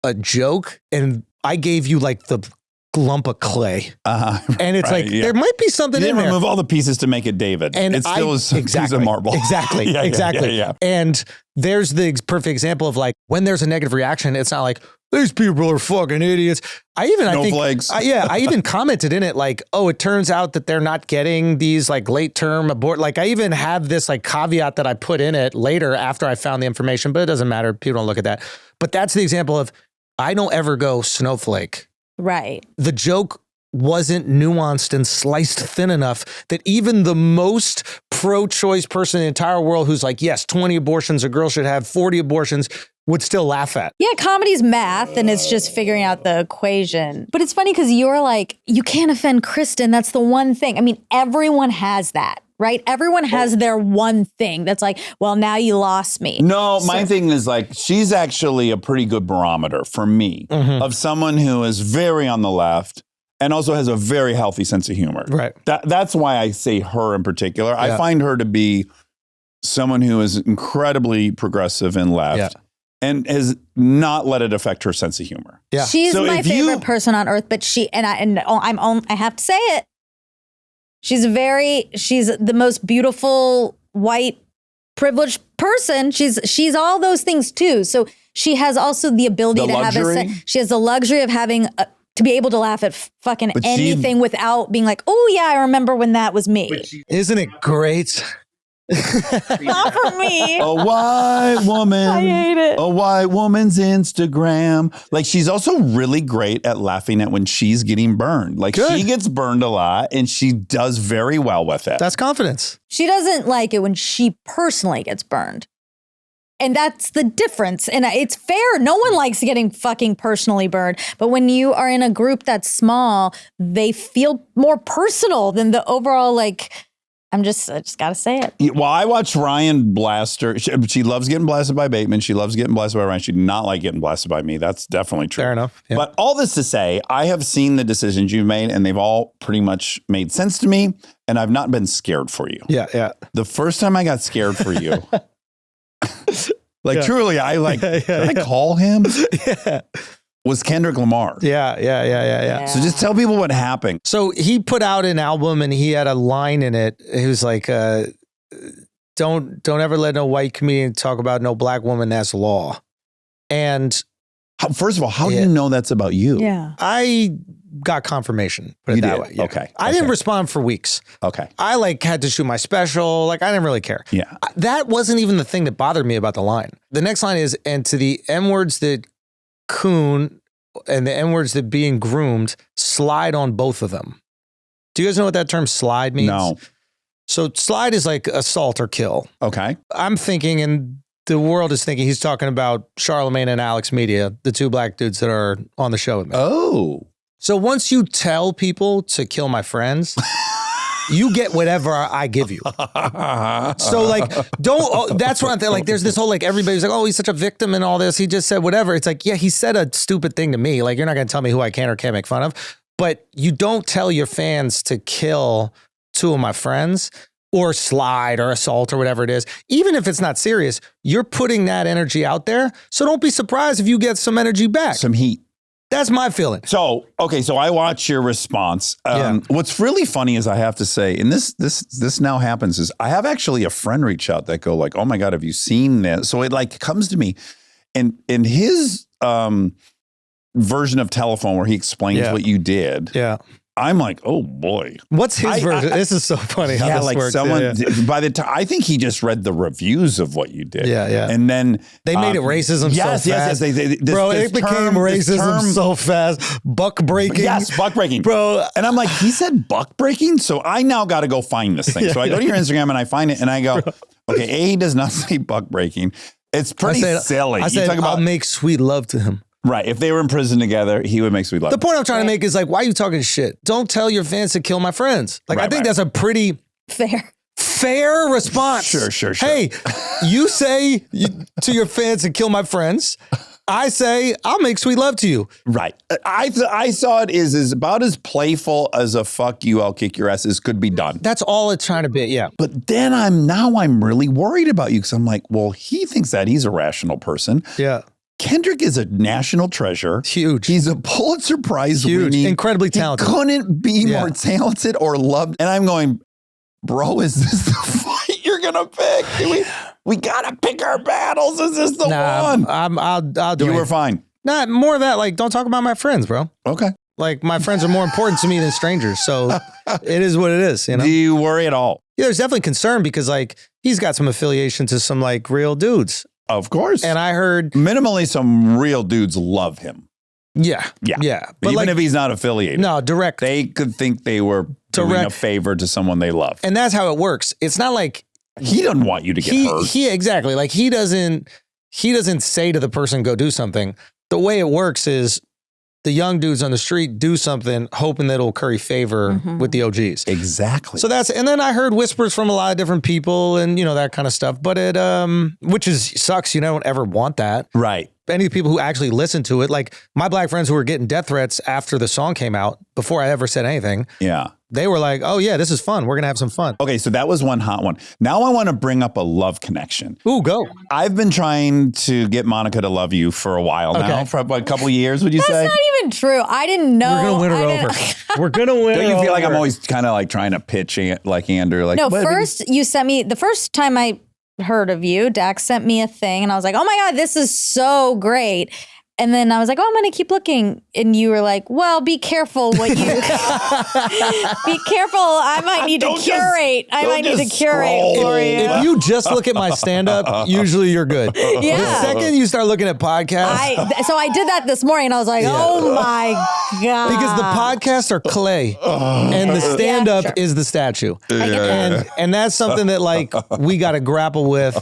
a joke. And I gave you like the lump of clay. And it's there might be something you in didn't there. remove all the pieces to make it David. And it still is a piece of marble. Exactly. Exactly. Yeah. And there's the perfect example of like when there's a negative reaction, it's not like these people are fucking idiots. I even commented in it like, oh, it turns out that they're not getting these like late term abort. Like I even have this like caveat that I put in it later after I found the information, but it doesn't matter. People don't look at that. But that's the example of I don't ever go snowflake. Right. The joke wasn't nuanced and sliced thin enough that even the most pro-choice person in the entire world who's like, yes, 20 abortions, a girl should have 40 abortions, would still laugh at. Yeah, comedy's math and it's just figuring out the equation. But it's funny because you're like, you can't offend Kristen. That's the one thing. I mean, everyone has that. Right? Everyone has their one thing that's like, well, now you lost me. No, my thing is like, she's actually a pretty good barometer for me of someone who is very on the left and also has a very healthy sense of humor. Right. That's why I say her in particular. I find her to be someone who is incredibly progressive and left and has not let it affect her sense of humor. Yeah. She's my favorite person on earth, but I have to say it. She's the most beautiful white privileged person. She's all those things too. So she has also the ability to have she has the luxury of having to be able to laugh at fucking anything without being like, oh yeah, I remember when that was me. Isn't it great? Not for me. A white woman. I hate it. A white woman's Instagram. Like she's also really great at laughing at when she's getting burned. Like she gets burned a lot and she does very well with it. That's confidence. She doesn't like it when she personally gets burned. And that's the difference. And it's fair. No one likes getting fucking personally burned. But when you are in a group that's small, they feel more personal than the overall like, I just got to say it. Well, I watched Ryan blast her. She loves getting blasted by Bateman. She loves getting blasted by Ryan. She did not like getting blasted by me. That's definitely true. Fair enough. Yeah. But all this to say, I have seen the decisions you've made and they've all pretty much made sense to me. And I've not been scared for you. Yeah. The first time I got scared for you, truly, did I call him? Yeah. Was Kendrick Lamar. Yeah. So just tell people what happened. So he put out an album and he had a line in it. He was like, don't ever let no white comedian talk about no black woman. That's law. And First of all, how do you know that's about you? Yeah. I got confirmation. Put it You that did? way. Yeah. Okay. I didn't respond for weeks. Okay. I like had to shoot my special. Like I didn't really care. Yeah. That wasn't even the thing that bothered me about the line. The next line is, and to the M words that coon and the M words that being groomed, slide on both of them. Do you guys know what that term slide means? No. So slide is like assault or kill. Okay. I'm thinking, and the world is thinking, he's talking about Charlemagne and Alex Media, the two black dudes that are on the show with me. Oh. So once you tell people to kill my friends, you get whatever I give you. So like, that's what I'm thinking. Like there's this whole, like everybody's like, oh, he's such a victim and all this. He just said whatever. It's like, yeah, he said a stupid thing to me. Like, you're not going to tell me who I can or can't make fun of. But you don't tell your fans to kill two of my friends or slide or assault or whatever it is. Even if it's not serious, you're putting that energy out there. So don't be surprised if you get some energy back. Some heat. That's my feeling. So, okay, so I watch your response. What's really funny is I have to say, and this now happens, is I have actually a friend reach out that go like, oh my God, have you seen this? So it like comes to me, and in his version of telephone where he explains what you did, I'm like, oh boy. What's his version? This is so funny how this works. Someone, by the time, I think he just read the reviews of what you did. Yeah. And then they made it racism so fast. Yes. It became racism so fast. Buck breaking. Yes, buck breaking. Bro. And I'm like, he said buck breaking? So I now got to go find this thing. So I go to your Instagram and I find it and I go, okay, he does not say buck breaking. It's pretty silly. I said, I'll make sweet love to him. Right. If they were in prison together, he would make sweet love. The point I'm trying to make is like, why are you talking shit? Don't tell your fans to kill my friends. Like, I think that's a pretty fair response. Sure. Hey, you say to your fans to kill my friends. I say, I'll make sweet love to you. Right. I saw it is about as playful as a fuck you, I'll kick your ass as could be done. That's all it's trying to be. Yeah. But then I'm really worried about you because I'm like, well, he thinks that he's a rational person. Yeah. Kendrick is a national treasure. Huge. He's a Pulitzer Prize winning. Incredibly talented. He couldn't be more talented or loved. And I'm going, bro, is this the fight you're going to pick? We got to pick our battles. Is this the one? I'll do it. You were fine. Nah, more of that. Like, don't talk about my friends, bro. Okay. Like, my friends are more important to me than strangers. So it is what it is, you know? Do you worry at all? Yeah, there's definitely concern because, like, he's got some affiliation to some, like, real dudes. Of course. And I heard minimally some real dudes love him. Yeah. But But even if he's not affiliated. No, direct. They could think they were doing a favor to someone they love. And that's how it works. It's not like he doesn't want you to get hurt. Exactly. Like he doesn't say to the person, go do something. The way it works is the young dudes on the street do something hoping that it'll curry favor with the OGs. Exactly. So and then I heard whispers from a lot of different people and, you know, that kind of stuff. But it, which sucks. You don't ever want that. Right. Any people who actually listen to it, like my black friends who were getting death threats after the song came out, before I ever said anything. Yeah. They were like, oh yeah, this is fun. We're going to have some fun. Okay. So that was one hot one. Now I want to bring up a love connection. Ooh, go. I've been trying to get Monica to love you for a while now, for a couple of years, would you say? That's not even true. I didn't know. We're going to win her over. We're going to win her over. Don't you feel like I'm always kind of like trying to pitch it like Andrew? Like, no, first you sent me, the first time I heard of you, Dax sent me a thing and I was like, oh my God, this is so great. And then I was like, oh, I'm going to keep looking. And you were like, well, be careful what you, be careful. I might need to curate. I might need to curate for you. If you just look at my stand-up, usually you're good. Yeah. The second you start looking at podcasts. So I did that this morning and I was like, oh my God. Because the podcasts are clay and the stand-up is the statue. And that's something that like we got to grapple with.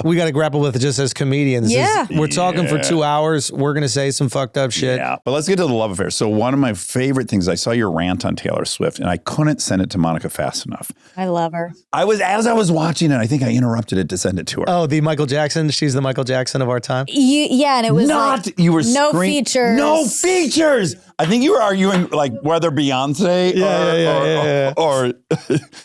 We got to grapple with just as comedians. Yeah. We're talking for 2 hours. We're going to say some fucked up shit. Yeah. But let's get to the love affair. So one of my favorite things, I saw your rant on Taylor Swift and I couldn't send it to Monica fast enough. I love her. As I was watching it, I think I interrupted it to send it to her. Oh, the Michael Jackson. She's the Michael Jackson of our time. Yeah. And it was you were no features. No features. I think you were arguing like whether Beyonce or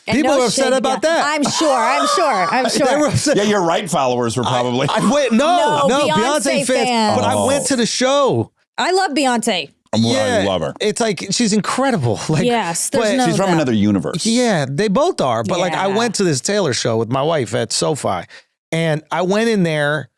people are upset about that. I'm sure. They were upset. Yeah, your right followers were probably. No, Beyonce fans. But I went to the show. I love Beyonce. I love her. It's like she's incredible. Like, yes, she's from another universe. Yeah, they both are. But like I went to this Taylor show with my wife at SoFi, and I went in there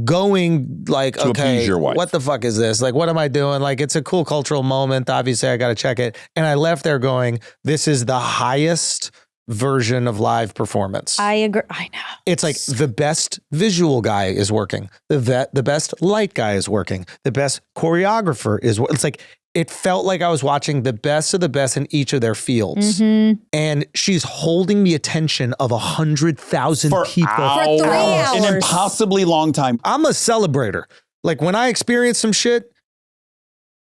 going like, To okay, appease your wife. what the fuck is this? Like, what am I doing? Like, it's a cool cultural moment. Obviously, I got to check it. And I left there going, this is the highest version of live performance. I agree. I know. It's like the best visual guy is working. The best light guy is working. The best choreographer is. It's like, it felt like I was watching the best of the best in each of their fields. Mm-hmm. And she's holding the attention of 100,000 people. For 3 hours. An impossibly long time. I'm a celebrator. Like when I experience some shit,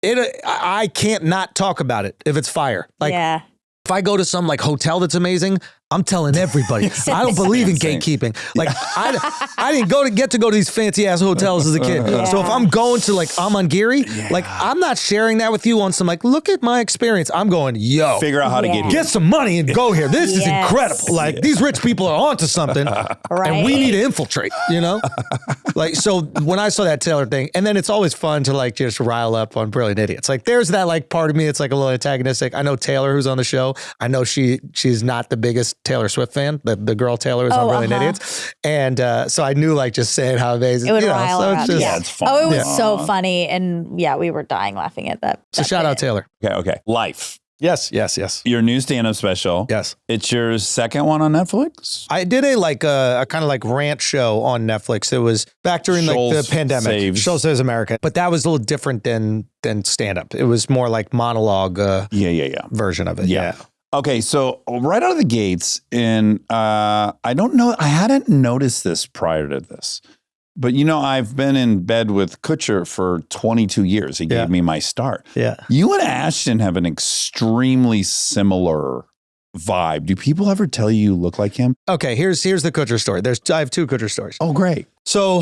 I can't not talk about it if it's fire. Like yeah. if I go to some like hotel that's amazing, I'm telling everybody. I don't believe in gatekeeping. Like I didn't get to go to these fancy ass hotels as a kid. So if I'm going to like Amangiri, like I'm not sharing that with you on some like, look at my experience. I'm going, yo, Figure out how to get here. get some money and go here. This is incredible. Like these rich people are onto something and we need to infiltrate, you know? Like, so when I saw that Taylor thing, and then it's always fun to like just rile up on Brilliant Idiots. Like there's that like part of me, it's like a little antagonistic. I know Taylor who's on the show. I know she's not the biggest Taylor Swift fan. The girl Taylor was on Brilliant Idiots. And so I knew like just saying how amazing. It would rile her up. Yeah, it's fun. Oh, it was so funny. And yeah, we were dying laughing at that. So shout out Taylor. Okay. Life. Yes. Your new stand-up special. Yes. It's your second one on Netflix? I did a kind of like rant show on Netflix. It was back during like the pandemic. Schulz Saves America. But that was a little different than stand-up. It was more like monologue version of it. Yeah. Okay, so right out of the gates, and I don't know, I hadn't noticed this prior to this, but you know, I've been in bed with Kutcher for 22 years. He gave me my start. Yeah. You and Ashton have an extremely similar vibe. Do people ever tell you look like him? Okay, here's the Kutcher story. I have 2 Kutcher stories. Oh, great. So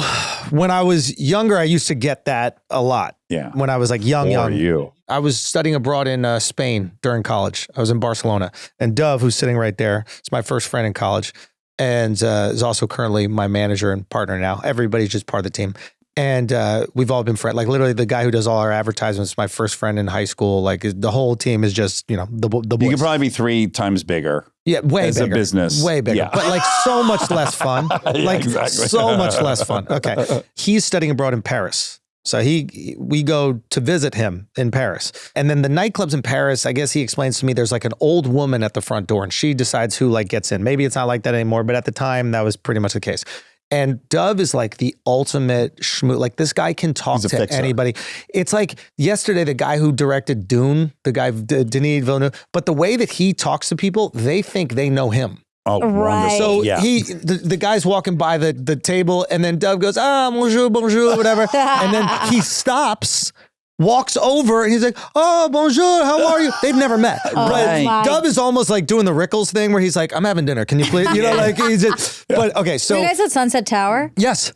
when I was younger, I used to get that a lot. Yeah. When I was like young. You. I was studying abroad in Spain during college. I was in Barcelona. And Dove, who's sitting right there, is my first friend in college and is also currently my manager and partner now. Everybody's just part of the team. And we've all been friends. Like literally the guy who does all our advertisements is my first friend in high school. Like the whole team is just, you know, the boys. You could probably be 3 times bigger. Yeah, way as bigger. a business. Way bigger. Yeah. But like so much less fun. Like exactly. so much less fun. Okay. He's studying abroad in Paris. So we go to visit him in Paris. And then the nightclubs in Paris, I guess he explains to me there's like an old woman at the front door and she decides who like gets in. Maybe it's not like that anymore, but at the time that was pretty much the case. And Dove is like the ultimate schmoo. Like this guy can talk to anybody. It's like yesterday, the guy who directed Dune, the guy, Denis Villeneuve, but the way that he talks to people, they think they know him. Oh, right. wonderful. So the guy's walking by the table and then Dove goes, bonjour, whatever. And then he stops, walks over and he's like, oh, bonjour, how are you? They've never met. But Dove is almost like doing the Rickles thing where he's like, I'm having dinner. Can you please? You know, like he's just, but okay. So were you guys at Sunset Tower? Yes.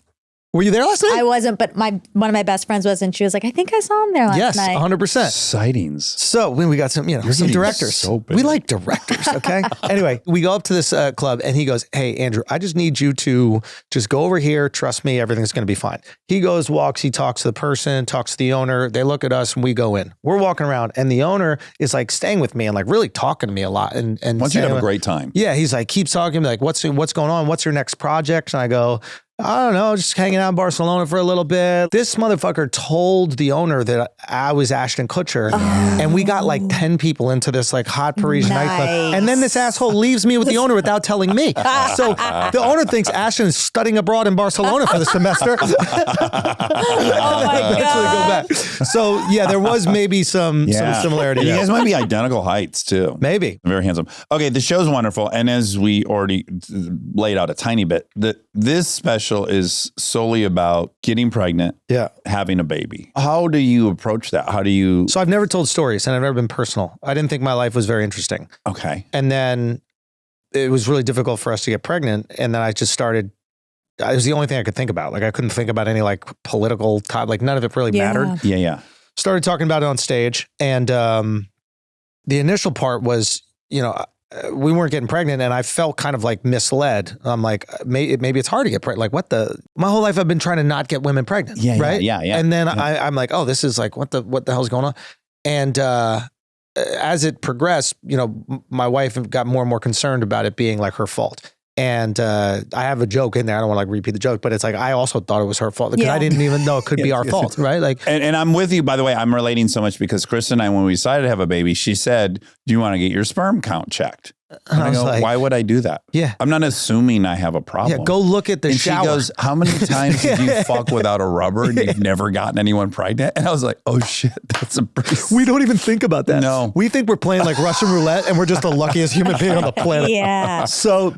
Were you there last night? I wasn't, but one of my best friends was, and she was like, I think I saw him there last night. Yes, 100%. Sightings. So we got some, some directors. So we like directors, okay? Anyway, we go up to this club and he goes, hey, Andrew, I just need you to just go over here. Trust me, everything's going to be fine. He goes, walks, he talks to the person, talks to the owner. They look at us and we go in. We're walking around and the owner is like staying with me and like really talking to me a lot. And wants you to have a great time. Yeah, he's like, keeps talking, like, what's going on? What's your next project? And I go, I don't know, just hanging out in Barcelona for a little bit. This motherfucker told the owner that I was Ashton Kutcher, and we got like 10 people into this like hot Parisian nightclub. And then this asshole leaves me with the owner without telling me. So the owner thinks Ashton is studying abroad in Barcelona for the semester. Oh my God. Go back. So yeah, there was maybe some similarity. You guys might be identical heights too. Maybe. Very handsome. Okay, the show's wonderful. And as we already laid out a tiny bit, this special is solely about getting pregnant, having a baby. How do you approach that? How do you? So I've never told stories and I've never been personal. I didn't think my life was very interesting. Okay. And then it was really difficult for us to get pregnant. And then I just started, it was the only thing I could think about. Like I couldn't think about any like political topic, like none of it really mattered. Yeah. Started talking about it on stage. And the initial part was, we weren't getting pregnant and I felt kind of like misled. I'm like, maybe it's hard to get pregnant. Like my whole life I've been trying to not get women pregnant. Right? Yeah. And then I'm like, oh, this is like, what the hell's going on? And as it progressed, my wife got more and more concerned about it being like her fault. And I have a joke in there. I don't want to like repeat the joke, but it's like I also thought it was her fault because I didn't even know it could be our fault, right? Like, and I'm with you. By the way, I'm relating so much because Chris and I, when we decided to have a baby, she said, "Do you want to get your sperm count checked?" And I go, like, why would I do that? Yeah. I'm not assuming I have a problem. Yeah, go look at the and shower. she goes, how many times did you fuck without a rubber and you've never gotten anyone pregnant? And I was like, oh shit, that's a pretty... We don't even think about that. No. We think we're playing like Russian roulette and we're just the luckiest human being on the planet. Yeah. So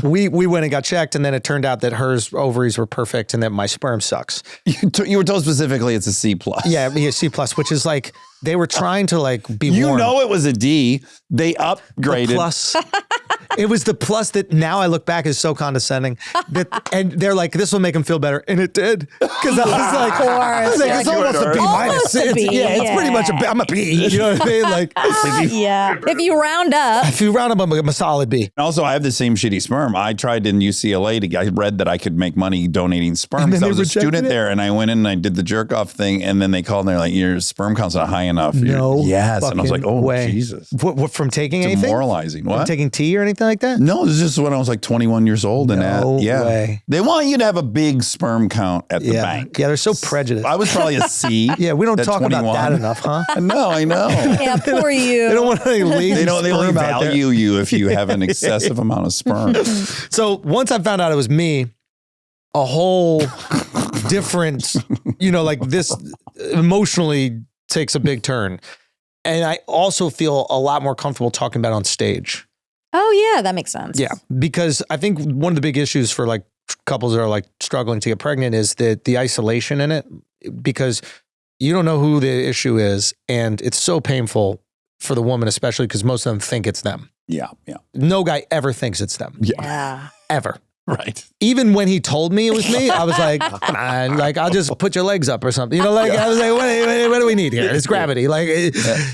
we went and got checked, and then it turned out that her ovaries were perfect and that my sperm sucks. You were told specifically it's a C+. Yeah, C+, which is like, they were trying to like be warm. You know it was a D. They upgraded. The plus. It was the plus that now I look back is so condescending. And they're like, this will make him feel better. And it did. Because I was like, it's almost a B minus. Almost a B, It's pretty much a B. I'm a B. You know what I mean? Like, Yeah. If you round up. if you round up, I'm a solid B. Also, I have the same shitty sperm. I tried in UCLA I read that I could make money donating sperm And then because I they was a rejected student it? there, and I went in and I did the jerk off thing, and then they called and they're like, your sperm count's not high enough. No. Yes. And I was like, fucking oh, way. Jesus. What, from taking anything? Demoralizing. From What? taking tea or anything like that? No, this is when I was like 21 years old. And No yeah. way. They want you to have a big sperm count at the bank. Yeah, they're so prejudiced. I was probably a C. Yeah, we don't at talk 21. about that enough, huh? No, I know. Yeah, poor you. They don't want any lazy They only sperm out there. value you if you have an excessive amount of sperm. So once I found out it was me, a whole different, like this emotionally takes a big turn. And I also feel a lot more comfortable talking about it on stage. Oh, yeah, that makes sense. Yeah, because I think one of the big issues for like couples that are like struggling to get pregnant is that the isolation in it, because you don't know who the issue is. And it's so painful for the woman, especially because most of them think it's them. Yeah, yeah. No guy ever thinks it's them. Yeah. Ever. Right. Even when he told me it was me, I was like, come on, like, I'll just put your legs up or something. I was like, what do we need here? It's gravity. Like,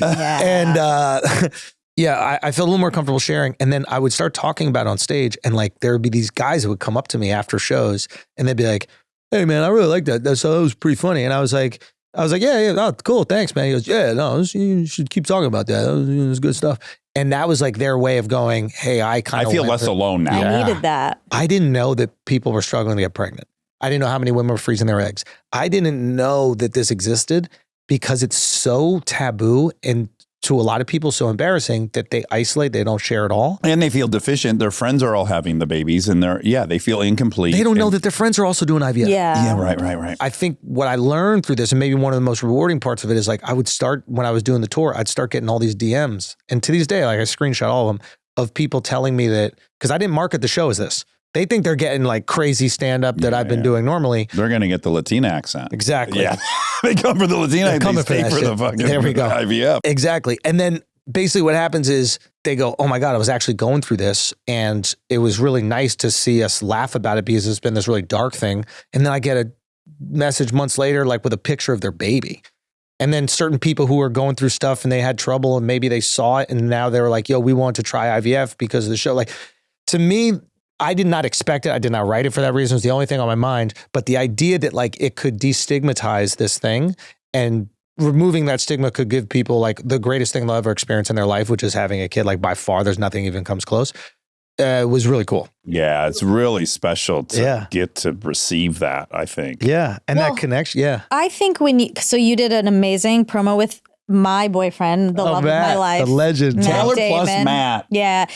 and I feel a little more comfortable sharing. And then I would start talking about it on stage, and like, there would be these guys that would come up to me after shows and they'd be like, hey man, I really like that. That was pretty funny. And I was like, yeah, oh, cool. Thanks, man. He goes, yeah, no, you should keep talking about that. That was good stuff. And that was like their way of going, hey, I feel less alone now. I needed that. I didn't know that people were struggling to get pregnant. I didn't know how many women were freezing their eggs. I didn't know that this existed because it's so taboo and to a lot of people so embarrassing that they isolate, they don't share at all. And they feel deficient. Their friends are all having the babies and they feel incomplete. They don't know that their friends are also doing IVF. Yeah. Right. I think what I learned through this, and maybe one of the most rewarding parts of it, is like I would start, when I was doing the tour, I'd start getting all these DMs. And to this day, like I screenshot all of them, of people telling me that, because I didn't market the show as this. They think they're getting like crazy stand-up that I've been doing normally. They're going to get the Latina accent. Exactly. Yeah. They come for the Latina. They stay for the fucking there we go. IVF. Exactly. And then basically what happens is they go, oh my God, I was actually going through this. And it was really nice to see us laugh about it because it's been this really dark thing. And then I get a message months later, like with a picture of their baby. And then certain people who were going through stuff and they had trouble and maybe they saw it and now they were like, yo, we want to try IVF because of the show. Like, to me, I did not expect it. I did not write it for that reason. It was the only thing on my mind. But the idea that like it could destigmatize this thing and removing that stigma could give people like the greatest thing they'll ever experience in their life, which is having a kid. Like by far, there's nothing even comes close. Was really cool. Yeah, it's really special to get to receive that, I think. Yeah. And that connection. Yeah. I think so you did an amazing promo with my boyfriend, the love Matt, of my life. the legend. Taylor plus Damon. Matt. Yeah.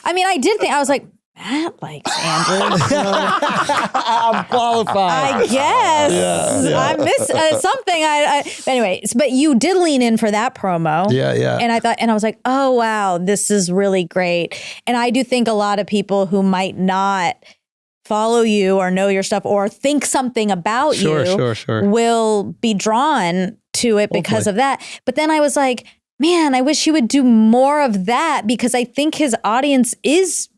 I mean, I did think, I was like, Matt likes Andrew. I'm qualified. I guess. I missed something. Anyway, but you did lean in for that promo. Yeah. And I was like, oh, wow, this is really great. And I do think a lot of people who might not follow you or know your stuff or think something about you will be drawn to it because of that. But then I was like, man, I wish he would do more of that because I think his audience is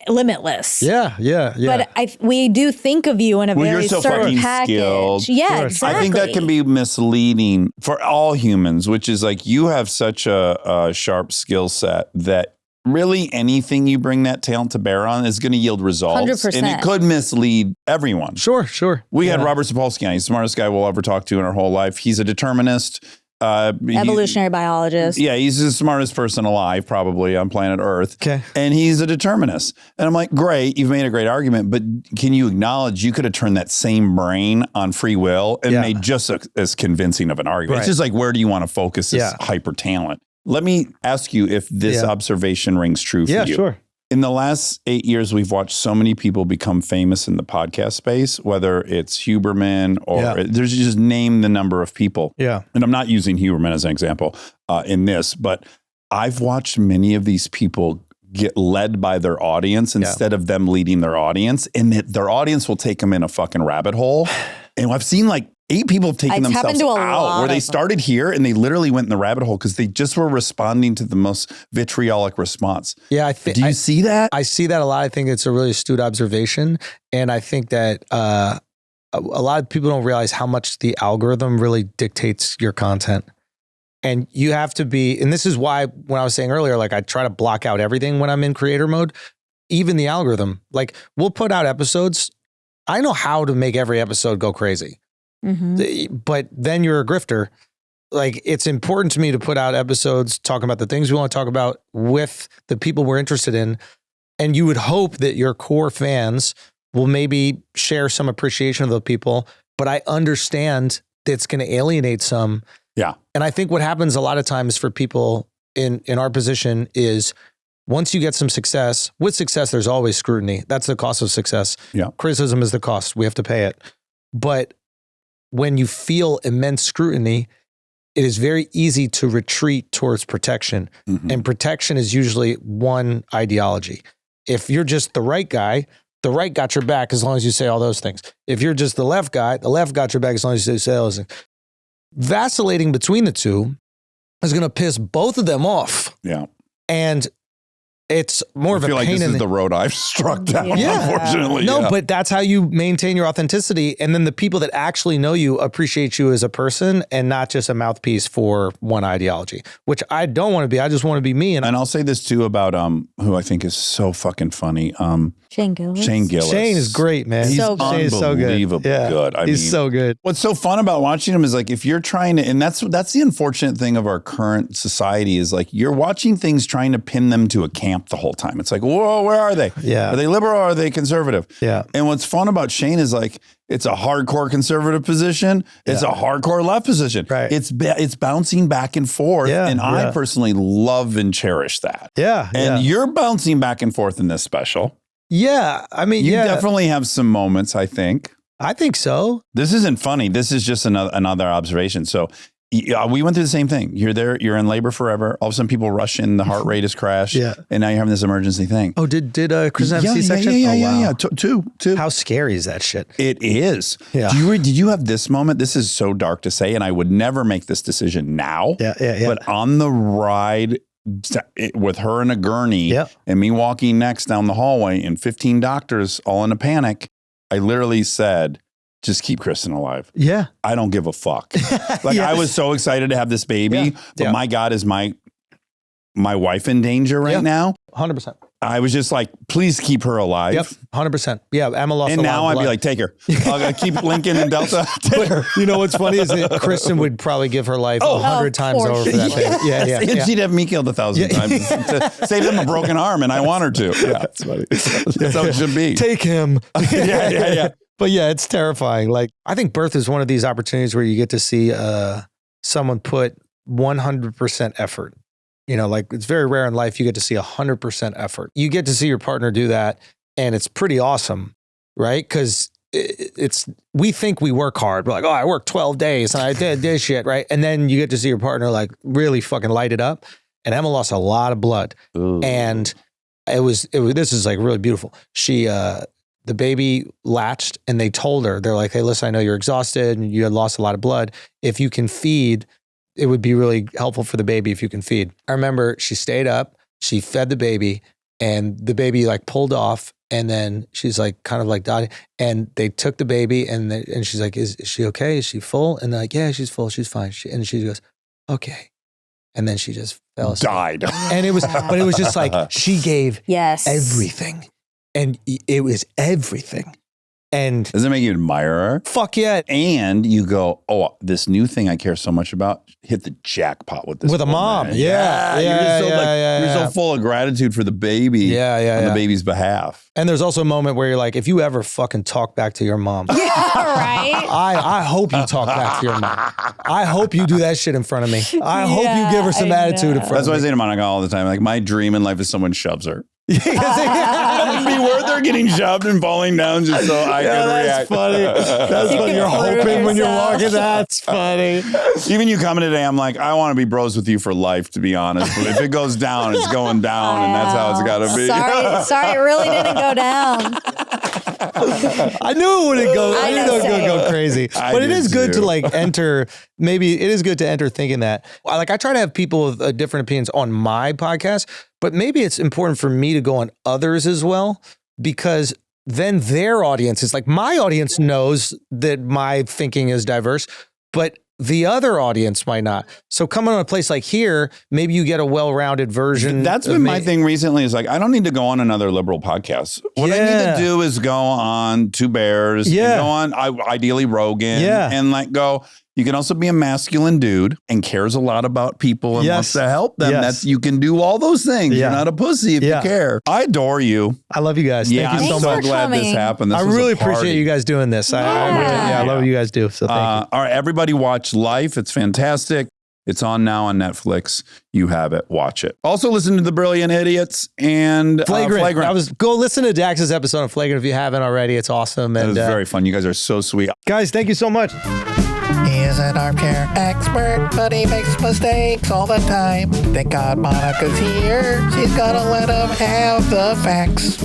limitless. Yeah. But we do think of you in a very you're so certain fucking package. skilled. Yeah, exactly. I think that can be misleading for all humans, which is like you have such a sharp skill set that really anything you bring that talent to bear on is going to yield results. 100%. And it could mislead everyone. Sure. We had Robert Sapolsky on. He's the smartest guy we'll ever talk to in our whole life. He's a determinist. Evolutionary biologist. Yeah, he's the smartest person alive probably on planet Earth. Okay. And he's a determinist. And I'm like, great, you've made a great argument, but can you acknowledge you could have turned that same brain on free will and made just as convincing of an argument? Right. It's just like, where do you want to focus this hyper talent? Let me ask you if this observation rings true for you. Yeah, sure. In the last 8 years, we've watched so many people become famous in the podcast space, whether it's Huberman or there's just name the number of people. Yeah. And I'm not using Huberman as an example in this, but I've watched many of these people get led by their audience instead of them leading their audience, and that their audience will take them in a fucking rabbit hole. And I've seen like 8 people have taken It's themselves happened to a out lot where they of started here and they literally went in the rabbit hole because they just were responding to the most vitriolic response. Yeah, Do you see that? I see that a lot. I think it's a really astute observation. And I think that a lot of people don't realize how much the algorithm really dictates your content. And you have to be, and this is why when I was saying earlier, like I try to block out everything when I'm in creator mode, even the algorithm. Like we'll put out episodes. I know how to make every episode go crazy. But then you're a grifter. Like it's important to me to put out episodes talking about the things we want to talk about with the people we're interested in. And you would hope that your core fans will maybe share some appreciation of those people. But I understand that it's going to alienate some. Yeah. And I think what happens a lot of times for people in our position is once you get some success, with success, there's always scrutiny. That's the cost of success. Yeah. Criticism is the cost. We have to pay it. But when you feel immense scrutiny, it is very easy to retreat towards protection. And protection is usually one ideology. If you're just the right guy, the right got your back as long as you say all those things. If you're just the left guy, the left got your back as long as you say all those things. Vacillating between the two is going to piss both of them off. Yeah. And it's more of a I feel like pain this in is the road I've struck down, Yeah. unfortunately. No, but that's how you maintain your authenticity. And then the people that actually know you appreciate you as a person and not just a mouthpiece for one ideology, which I don't want to be. I just want to be me. And I'll say this too about who I think is so fucking funny. Shane Gillis. Shane Gillis. Shane is great, man. He's So good. Shane is so good. unbelievably Yeah. good. I He's mean, so good. what's so fun about watching him is like if you're trying to, and that's the unfortunate thing of our current society is like you're watching things trying to pin them to a camp the whole time. It's like, whoa, where are they? Yeah. Are they liberal or are they conservative? Yeah. And what's fun about Shane is like it's a hardcore conservative position. It's a hardcore left position. Right. It's bouncing back and forth. Yeah, And I yeah. personally love and cherish that. Yeah. And you're bouncing back and forth in this special. Yeah. I mean, You definitely have some moments, I think. I think so. This isn't funny. This is just another observation. So we went through the same thing. You're there, you're in labor forever. All of a sudden people rush in, the heart rate is crashed. Yeah. And now you're having this emergency thing. Oh, did Chris have a Yeah, C-section? Yeah. Oh, wow. Two. How scary is that shit? It is. Yeah. Did you have this moment? This is so dark to say, and I would never make this decision now. Yeah. But on the ride with her in a gurney and me walking next down the hallway and 15 doctors all in a panic, I literally said, just keep Kristen alive. Yeah. I don't give a fuck. Like I was so excited to have this baby, but my God, is my wife in danger right now? 100%. I was just like, please keep her alive. Yep. 100%. Yeah. Emma lost And a lot now of I'd blood. be like, take her. I'll keep Lincoln and Delta. Take her. You know what's funny is that Kristen would probably give her life 100 times course. over for that baby. Yeah. And she'd have me killed 1,000 times to save them a broken arm, and I want her to. Yeah, that's funny. That's how it should be. Take him. Yeah. But yeah, it's terrifying. Like I think birth is one of these opportunities where you get to see someone put 100% effort. You know, like it's very rare in life you get to see 100% effort. You get to see your partner do that, and it's pretty awesome, right? Because we think we work hard. We're like, oh, I worked 12 days and I did this shit, right? And then you get to see your partner like really fucking light it up. And Emma lost a lot of blood, and it was this is like really beautiful. She the baby latched, and they told her, they're like, hey, listen, I know you're exhausted and you had lost a lot of blood. If you can feed, it would be really helpful for the baby if you can feed. I remember she stayed up, she fed the baby, and the baby like pulled off, and then she's like kind of like dotting, and they took the baby, and she's like, is she okay? Is she full? And they're like, yeah, she's full, she's fine. And she goes, okay. And then she just fell asleep. Died. And it was just like, she gave Yes. everything. And it was everything. And Does it make you admire her? fuck yeah. And you go, oh, this new thing I care so much about, hit the jackpot with this. With a mom. woman. Yeah. You're just so, Yeah, you're so full of gratitude for the baby on the baby's behalf. And there's also a moment where you're like, if you ever fucking talk back to your mom, Yeah, right? I hope you talk back to your mom. I hope you do that shit in front of me. I hope you give her some attitude in front That's of why I me. say to Monica all the time, like, my dream in life is someone shoves her. It'd be worth her getting shoved and falling down just so I can react. That's funny. That's You funny. can You're prove hoping when you're yourself. walking. That's funny. Even you coming today, I'm like, I want to be bros with you for life, to be honest. But if it goes down, it's going down, and that's how it's got to be. Sorry, it really didn't go down. I knew it wouldn't go. I knew it would go crazy. I But it did is good too. to like enter. Maybe it is good to enter thinking that. Like I try to have people with different opinions on my podcast, but maybe it's important for me to go on others as well, because then their audience is like, my audience knows that my thinking is diverse, but the other audience might not. So coming on a place like here, maybe you get a well-rounded version. That's of been me. my thing recently is like, I don't need to go on another liberal podcast. What I need Yeah. to do is go on Two Bears, Yeah. and go on ideally Rogan, Yeah. and like go, you can also be a masculine dude and cares a lot about people and Yes. wants to help them. Yes. That's, you can do all those things. Yeah. You're not a pussy if Yeah. you care. I adore you. I love you guys. Yeah, Thank you I'm so so much. glad this coming. happened. This I was a really party. appreciate you guys doing this. I love what you guys do. So thank you. All right, everybody watch Life. It's fantastic. It's on now on Netflix. You have it. Watch it. Also listen to The Brilliant Idiots and Flagrant. Go listen to Dax's episode of Flagrant if you haven't already. It's awesome. That And was very fun. You guys are so sweet. guys, thank you so much. He is an armchair expert, but he makes mistakes all the time. Thank God Monica's here. She's gonna let him have the facts.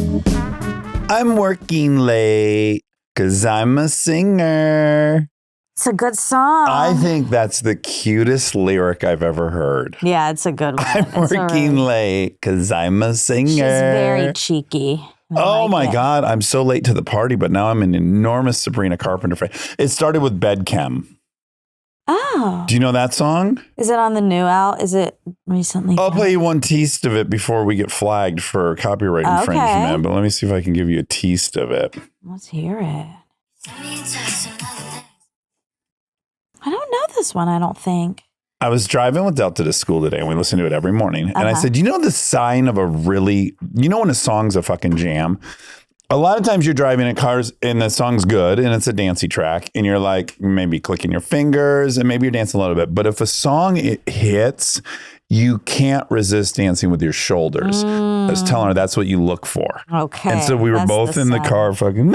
I'm working late because I'm a singer. It's a good song. I think that's the cutest lyric I've ever heard. Yeah, it's a good one. I'm It's a working really- late because I'm a singer. She's very cheeky. I Oh like my it. God. I'm so late to the party, but now I'm an enormous Sabrina Carpenter fan. It started with Bedchem. Oh, Do you know that song? is it on the new out? Is it recently? I'll done? play you one taste of it before we get flagged for copyright Okay. infringement, but let me see if I can give you a taste of it. Let's hear it. I don't know this one. I don't think. I was driving with Delta to school today and we listen to it every morning. And I said, you know the sign of a really, you know when a song's a fucking jam? A lot of times you're driving in cars and the song's good and it's a dancey track and you're like maybe clicking your fingers and maybe you're dancing a little bit. But if a song it hits, you can't resist dancing with your shoulders. I was telling her that's what you look for. Okay. And so we were that's both in the sign. car fucking.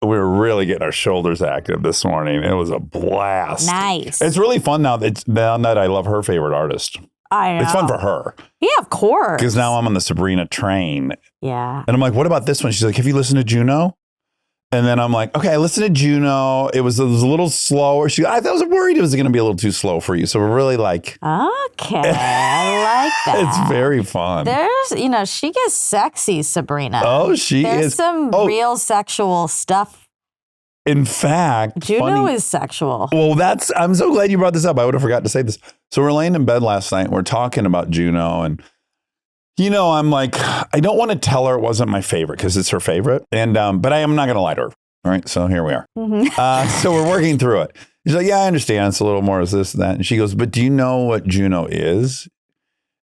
We were really getting our shoulders active this morning. It was a blast. Nice. It's really fun now that I love her favorite artist. I know. It's fun for her Yeah, of course. because now I'm on the Sabrina train. Yeah. And I'm like, what about this one? She's like, have you listened to Juno? And then I'm like, okay, I listened to Juno. It was a little slower. I was worried it was going to be a little too slow for you. So we're really like, Okay. I like that. it's very fun. There's, she gets sexy, Sabrina. Oh, she There's is. some Oh. real sexual stuff. In fact, Juno funny- is sexual. Well, I'm so glad you brought this up. I would have forgot to say this. So we're laying in bed last night. And we're talking about Juno and, I'm like, I don't want to tell her it wasn't my favorite because it's her favorite. And, but I am not going to lie to her. All right. So here we are. So we're working through it. She's like, yeah, I understand. It's a little more of this, that. And she goes, but do you know what Juno is?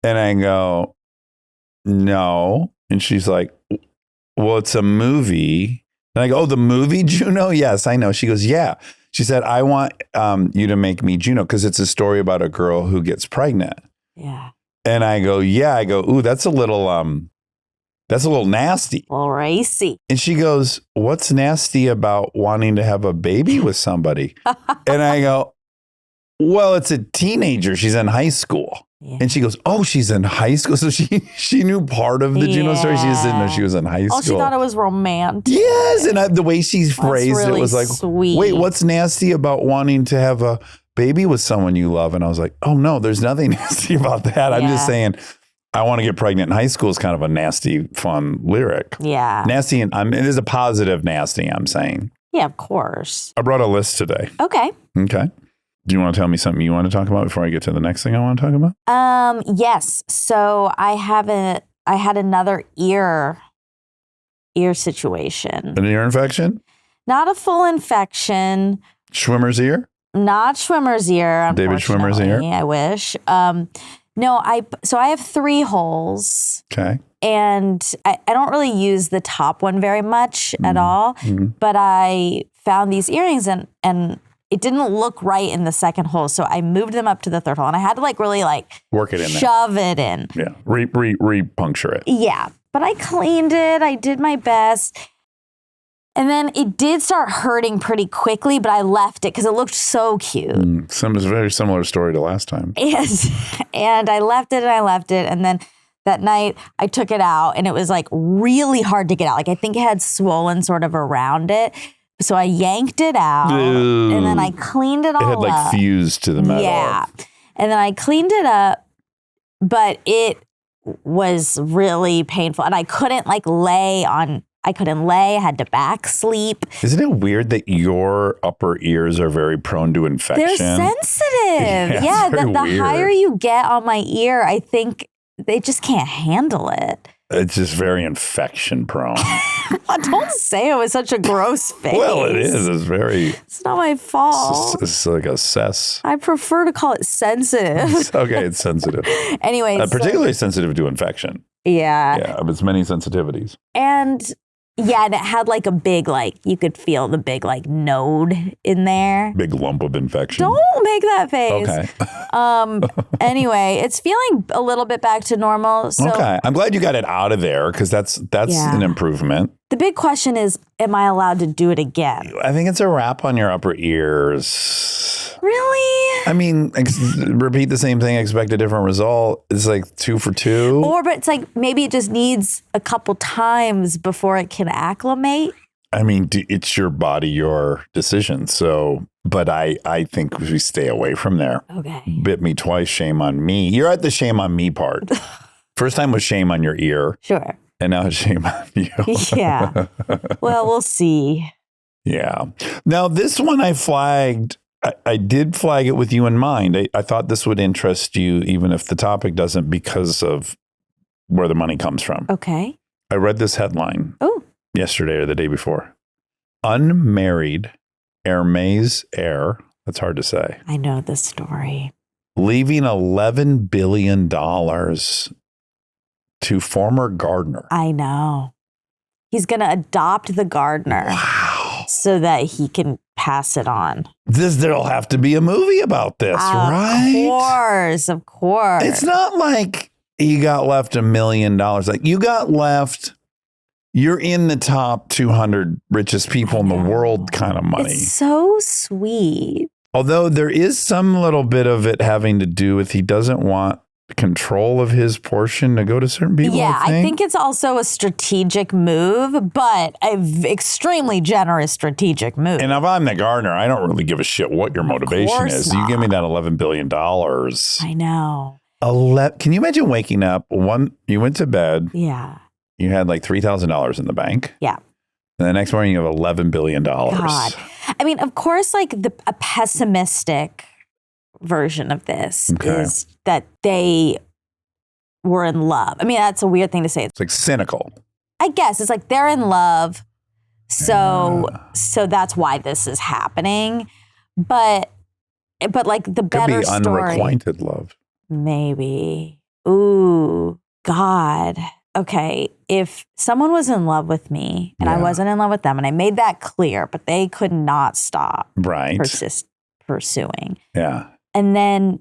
And I go, no. And she's like, well, it's a movie. And I go, oh, the movie Juno? Yes, I know. She goes, yeah. She said, I want you to make me Juno because it's a story about a girl who gets pregnant. Yeah. And I go, yeah. I go, ooh, that's a little nasty. A little racy. And she goes, what's nasty about wanting to have a baby with somebody? And I go, well, it's a teenager. She's in high school. Yeah. And she goes, oh, she's in high school. So she knew part of the Juno story. She just didn't know she was in high school. Oh, she thought it was romantic. Yes. And the way she phrased really it was like, sweet. wait, what's nasty about wanting to have a baby with someone you love? And I was like, oh, no, there's nothing nasty about that. I'm just Yeah. saying, I want to get pregnant in high school is kind of a nasty, fun lyric. Yeah. Nasty, and it is a positive nasty, I'm saying. Yeah, of course. I brought a list today. Okay. Okay. Do you want to tell me something you want to talk about before I get to the next thing I want to talk about? Yes. So I had another ear ear situation. An ear infection? Not a full infection. Schwimmer's ear? Not Schwimmer's ear. David Schwimmer's ear? I wish. No, I have 3 holes. Okay. And I don't really use the top one very much at all. But I found these earrings and it didn't look right in the second hole. So I moved them up to the 3rd hole and I had to really work it in shove it in. Yeah. Re-puncture it. Yeah. But I cleaned it. I did my best. And then it did start hurting pretty quickly, but I left it because it looked so cute. It's a very similar story to last time. And I left it. And then that night I took it out and it was really hard to get out. I think it had swollen sort of around it. So I yanked it out and then I cleaned it all up. It had fused to the metal. Yeah. And then I cleaned it up, but it was really painful. And I couldn't lay. I had to back sleep. Isn't it weird that your upper ears are very prone to infection? They're sensitive. Yeah, the higher you get on my ear, I think they just can't handle it. It's just very infection prone. Don't say it with such a gross face. Well, it is. It's very... It's not my fault. It's like a cess. I prefer to call it sensitive. Okay, it's sensitive. Anyway. Particularly sensitive to infection. Yeah. Yeah, of its many sensitivities. And it had a big, you could feel the big, node in there. Big lump of infection. Don't make that face. Okay. Anyway, it's feeling a little bit back to normal. So okay. I'm glad you got it out of there because that's an improvement. The big question is, am I allowed to do it again? I think it's a wrap on your upper ears. Really? I mean, repeat the same thing, expect a different result. It's 2 for 2. But it's maybe it just needs a couple times before it can acclimate. I mean, it's your body, your decision. So, but I think we stay away from there. Okay. Bit me twice, shame on me. You're at the shame on me part. First time was shame on your ear. Sure. And now it's shame on you. Yeah. Well, we'll see. Yeah. Now, this one I flagged. I did flag it with you in mind. I thought this would interest you, even if the topic doesn't, because of where the money comes from. Okay. I read this headline yesterday or the day before. Unmarried Hermes heir, that's hard to say. I know this story. Leaving $11 billion to former gardener. I know. He's going to adopt the gardener. Wow. So that he can pass it on. There'll have to be a movie about this, right? Of course. It's not like you got left $1 million. You got left, you're in the top 200 richest people in the world kind of money. It's so sweet. Although there is some little bit of it having to do with he doesn't want control of his portion to go to certain people. Yeah, I think it's also a strategic move, but an extremely generous strategic move. And if I'm the gardener, I don't really give a shit what your motivation is. Not. You give me that $11 billion. I know. Can you imagine waking up, you went to bed. Yeah. You had $3,000 in the bank. Yeah. And the next morning you have $11 billion. God. I mean, of course, a pessimistic version of this is that they were in love. I mean, that's a weird thing to say. It's cynical. I guess it's they're in love. So that's why this is happening. But the Could better be story. Unrequited love. Maybe. Ooh, God. Okay. If someone was in love with me and I wasn't in love with them, and I made that clear, but they could not stop pursuing. Yeah. And then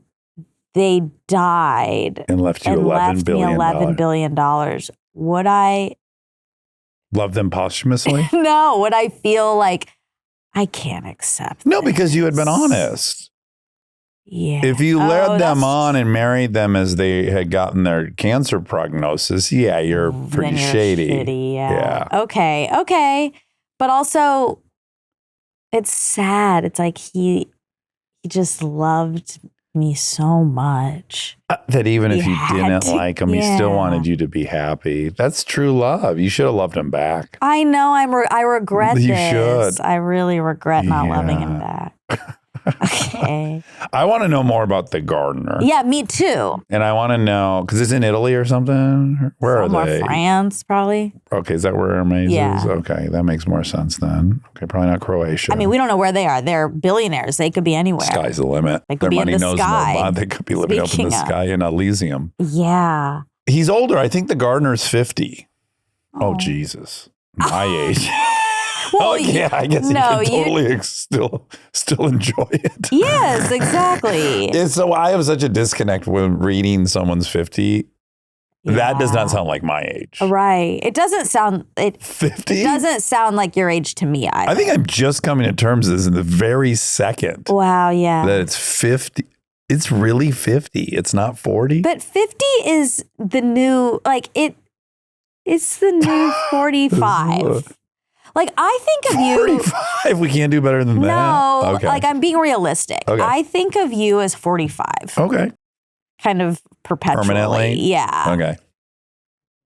they died and left you $11 billion. Would I love them posthumously? No. Would I feel like I can't accept No, this? because you had been honest. Yeah. If you led them on and married them as they had gotten their cancer prognosis, you're pretty shady. Yeah. Okay. But also, it's sad. It's he just loved me so much. That even if you didn't like him, he still wanted you to be happy. That's true love. You should have loved him back. I know. I regret this. You should. I really regret not loving him back. Okay. I want to know more about the gardener. Yeah, me too. And I want to know, because it's in Italy or something. Where Somewhere are they? France, probably. Okay, is that where Hermes Yeah. is? Okay, that makes more sense then. Okay, probably not Croatia. I mean, we don't know where they are. They're billionaires. They could be anywhere. Sky's the limit. They could Their be in money the knows sky. no bond. They could be living up in Speaking the of. sky in Elysium. Yeah. He's older. I think the gardener's 50. Oh, Jesus. My age. Well, yeah, I guess no, you can totally still enjoy it. Yes, exactly. So I have such a disconnect when reading someone's 50. That does not sound like my age. Right. It doesn't sound 50? It doesn't sound like your age to me either. I think I'm just coming to terms with this in the very second Wow, yeah. that it's 50. It's really 50. It's not 40. But 50 is the new it's the new 45. Like, I think of you 45. We can't do better than that. No, Okay. like, I'm being realistic. Okay. I think of you as 45. Okay. Kind of perpetually. Permanently? Yeah. Okay.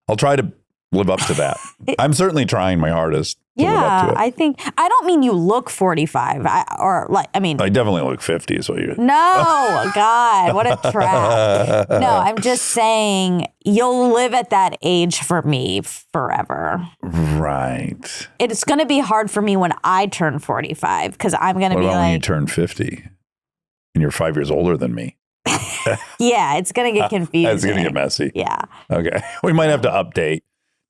I'll try to live up to that. I'm certainly trying my hardest to live up to it. I don't mean you look 45 I mean, I definitely look 50 is what you no, God, what a trap. No, I'm just saying you'll live at that age for me forever. Right. It's going to be hard for me when I turn 45 because I'm going to What be about when you like, turn 50 and you're 5 years older than me? yeah, it's going to get confusing. It's going to get messy. Yeah. Okay. We might have to update.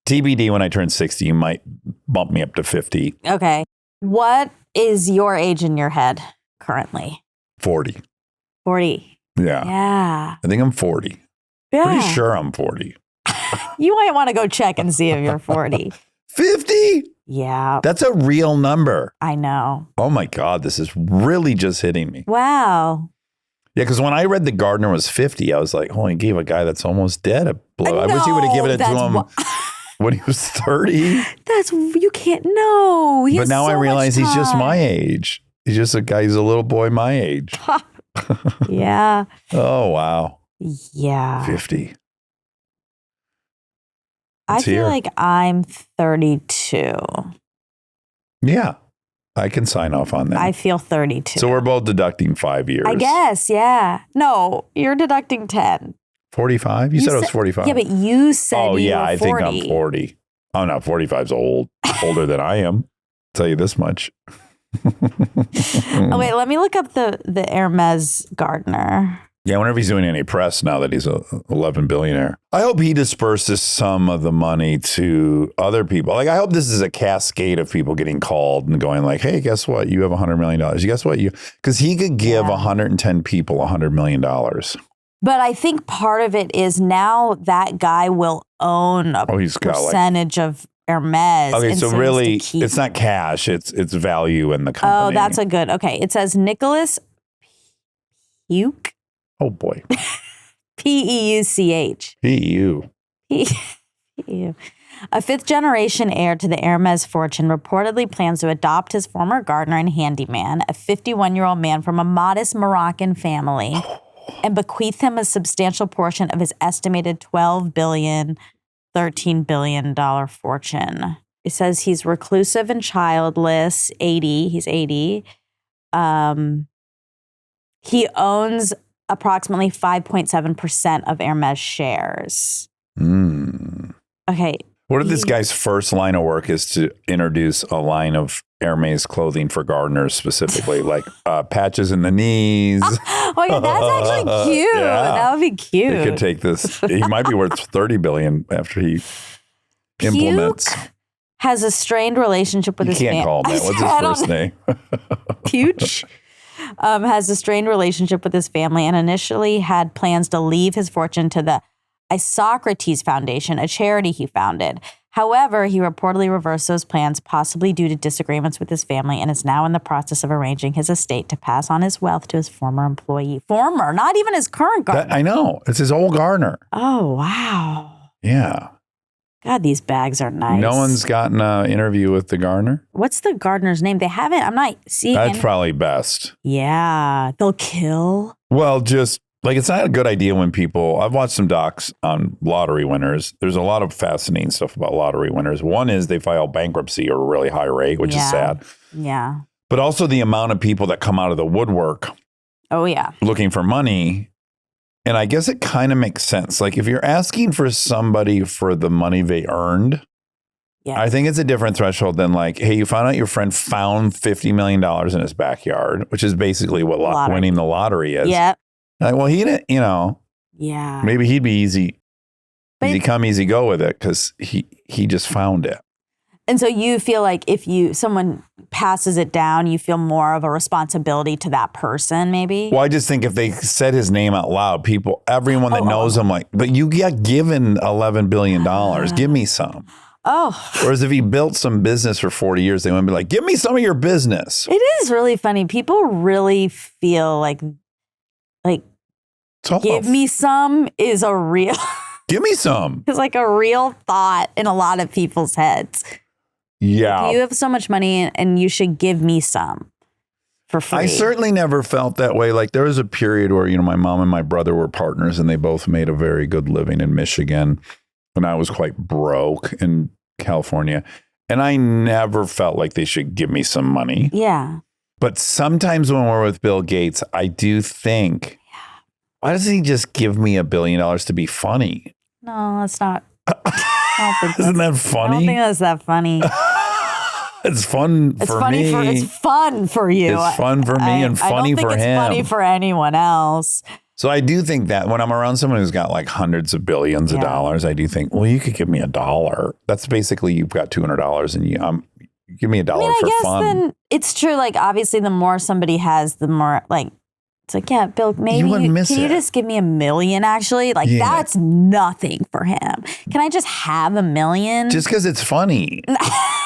TBD when I turn 60, you might bump me up to 50. Okay. What is your age in your head currently? 40. 40. Yeah. Yeah. I think I'm 40. Yeah. Pretty sure I'm 40. You might want to go check and see if you're 40. 50? Yeah. That's a real number. I know. Oh my God, this is really just hitting me. Wow. Yeah, because when I read The Gardener was 50, I was like, oh, he gave a guy that's almost dead a blow. I wish he would have given it to him when he was 30. You can't know. But now I realize he's just my age. He's just a guy, he's a little boy my age. Yeah. Oh, wow. Yeah. 50. I feel like I'm 32. Yeah. I can sign off on that. I feel 32. So we're both deducting 5 years. I guess, yeah. No, you're deducting 10. 45? You said it was 45. Yeah, but you said you were 40. I think I'm 40. Oh, no, 45's older than I am. I'll tell you this much. Oh, wait, let me look up the Hermes gardener. Yeah, I wonder if he's doing any press now that he's a 11 billionaire. I hope he disperses some of the money to other people. Like, I hope this is a cascade of people getting called and going like, hey, guess what? You have $100 million. Guess what? Because he could give 110 people $100 million. But I think part of it is now that guy will own a percentage of Hermes. Okay, so really, keep. it's not cash. It's value in the company. Oh, that's a good. Okay, it says Nicholas Puke. Oh boy. P-E-U-C-H. P-E-U. P-E-U. A fifth-generation heir to the Hermes fortune reportedly plans to adopt his former gardener and handyman, a 51-year-old man from a modest Moroccan family, and bequeath him a substantial portion of his estimated $12 billion, $13 billion fortune. It says he's reclusive and childless, 80. He's 80. He owns approximately 5.7% of Hermes shares. Okay. What if this guy's first line of work is to introduce a line of Hermes clothing for gardeners specifically, like patches in the knees? Oh my God, that's actually cute. Yeah. That would be cute. He could take this. He might be worth $30 billion after he implements. Has a strained relationship with his family. You can't call him that. What's his first name? Puch. Has a strained relationship with his family and initially had plans to leave his fortune to the Isocrates Foundation, a charity he founded. However, he reportedly reversed those plans, possibly due to disagreements with his family, and is now in the process of arranging his estate to pass on his wealth to his former employee. Former, not even his current gardener. I know. It's his old gardener. Oh, wow. Yeah. God, these bags are nice. No one's gotten an interview with the gardener? What's the gardener's name? They haven't. I'm not seeing That's probably best. Yeah. They'll kill. Well, just like it's not a good idea when people, I've watched some docs on lottery winners. There's a lot of fascinating stuff about lottery winners. One is they file bankruptcy at a really high rate, which is sad. Yeah. but also the amount of people that come out of the woodwork Oh, yeah. looking for money. And I guess it kind of makes sense. Like if you're asking for somebody for the money they earned, Yeah. I think it's a different threshold than like, hey, you found out your friend found $50 million in his backyard, which is basically what Lottery. winning the lottery is. Yeah. Like, well, he didn't, Yeah. maybe he'd be easy But come, easy go with it because he just found it. And so you feel like if someone passes it down, you feel more of a responsibility to that person, maybe? Well, I just think if they said his name out loud, everyone that knows him, like, but you got given $11 billion. Give me some. Oh. Whereas if he built some business for 40 years, they wouldn't be like, give me some of your business. It is really funny. People really feel like Tough. give me some is a real, Give me some. it's like a real thought in a lot of people's heads. Yeah. You have so much money and you should give me some for free. I certainly never felt that way. Like there was a period where, my mom and my brother were partners and they both made a very good living in Michigan. And I was quite broke in California. And I never felt like they should give me some money. Yeah. But sometimes when we're with Bill Gates, I do think, why doesn't he just give me $1 billion to be funny? No, that's not. I don't think Isn't that I don't funny? think that's that funny. It's fun It's for funny me. it's fun for you. It's fun for me and funny for I don't think him. it's funny for anyone else. So I do think that when I'm around someone who's got like hundreds of billions of dollars, I do think, well, you could give me $1. That's basically you've got $200 and you give me $1 I for guess fun. then it's true. Like obviously, the more somebody has, the more like it's like, yeah, Bill, maybe wouldn't miss can you it. just give me $1 million? Actually, like Yeah. that's nothing for him. Can I just have $1 million? Just because it's funny.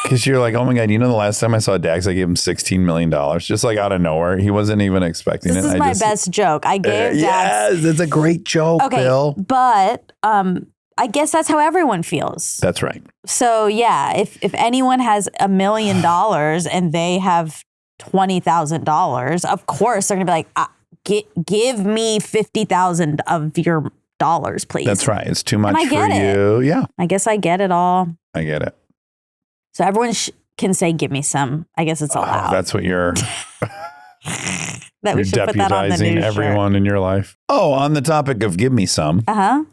Because you're like, oh my God, the last time I saw Dax, I gave him $16 million, just like out of nowhere. He wasn't even expecting this it. is my best joke. I gave Dax. Yes, it's a great joke, Okay, Bill. but I guess that's how everyone feels. That's right. So yeah, if anyone has $1 million and they have $20,000, of course they're gonna be like, give me 50,000 of your dollars, please. That's right. It's too much I for get it. you. Yeah, I guess I get it all. I get it. So everyone can say, "Give me some." I guess it's allowed. That's what you're. that we You're should put that on the deputizing news everyone in your life. Oh, on the topic of give me some,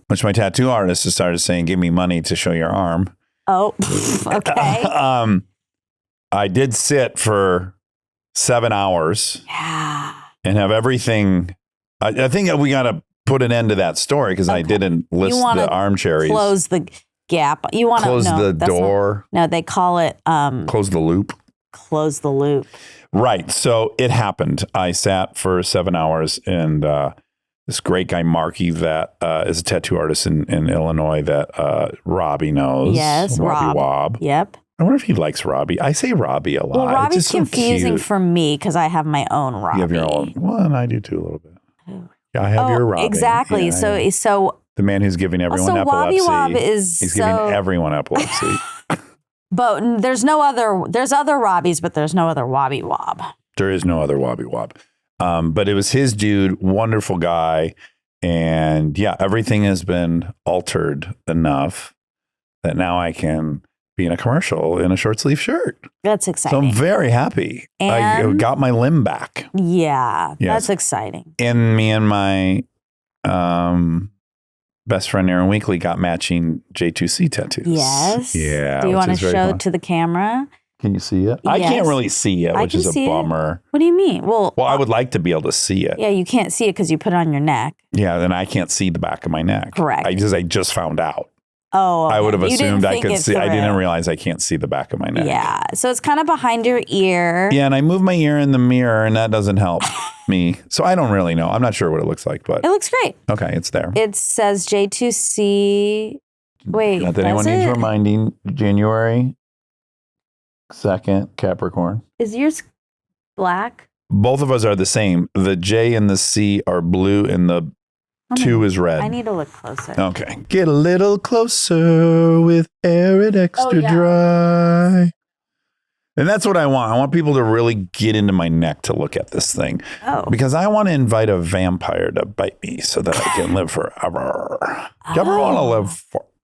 which my tattoo artist has started saying, give me money to show your arm. Oh, okay. I did sit for 7 hours Yeah. and have everything. I think we got to put an end to that story because I didn't list wanna the armchairs. Close the gap. You want to Close the door. No, they call it Close the loop. close the loop. Right. So it happened. I sat for 7 hours and this great guy, Marky, that is a tattoo artist in Illinois that Robbie knows. Yes, Robbie Wob. Yep. I wonder if he likes Robbie. I say Robbie a lot. Well, It's Robbie's just so confusing cute. for me because I have my own Robbie. You have your own. Well, and I do too a little bit. Yeah, I have your Robbie. Exactly. Yeah, so yeah. so The man who's giving everyone also epilepsy. Wobby Wob is He's giving so. everyone epilepsy. But there's no other. There's other Robbies, but there's no other Wobby Wob. There is no other Wobby Wob. But it was his dude, wonderful guy. And yeah, everything has been altered enough that now I can be in a commercial in a short sleeve shirt. That's So exciting. I'm very happy. I And- got my limb back. Yeah, Yes. that's exciting. And me and my best friend Aaron Weekly got matching J2C tattoos. Yes. Yeah. Do you which want to is very show fun. to the camera? Can you see it? I Yes. can't really see it, I which can is a see it. bummer. What do you mean? Well, Well, I would like to be able to see it. yeah, you can't see it because you put it on your neck. Yeah, then I can't see the back of my neck. Correct. I just found out. Oh, I would have okay. You didn't assumed I think could it see. I didn't through. realize I can't see the back of my neck. Yeah, so it's kind of behind your ear. Yeah, and I move my ear in the mirror, and that doesn't help me. So I don't really know. I'm not sure what it looks like, but It looks great. okay, it's there. It says J2C. Wait, Not that anyone does needs it? reminding. January 2nd, Capricorn. Is yours black? Both of us are the same. The J and the C are blue, and the Oh my- 2 is red. I need to look closer. Okay. Get a little closer with Air It Extra yeah. Dry. And that's what I want. I want people to really get into my neck to look at this thing. Oh. Because I want to invite a vampire to bite me so that I can live forever. Do you ever want to live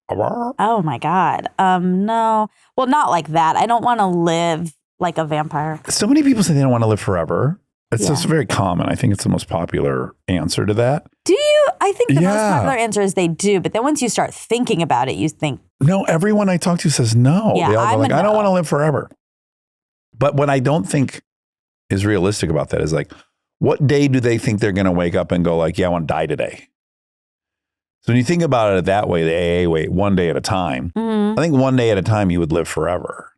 forever? Oh my God. No. Well, not like that. I don't want to live like a vampire. So many people say they don't want to live forever. It's just very common. I think it's the most popular answer to that. Do you? I think the most popular answer is they do. But then once you start thinking about it, you think. No, everyone I talk to says no. Yeah, they all go like, I don't no. want to live forever. But what I don't think is realistic about that is like, what day do they think they're going to wake up and go like, yeah, I want to die today? So when you think about it that way, the AA way, one day at a time, I think one day at a time you would live forever.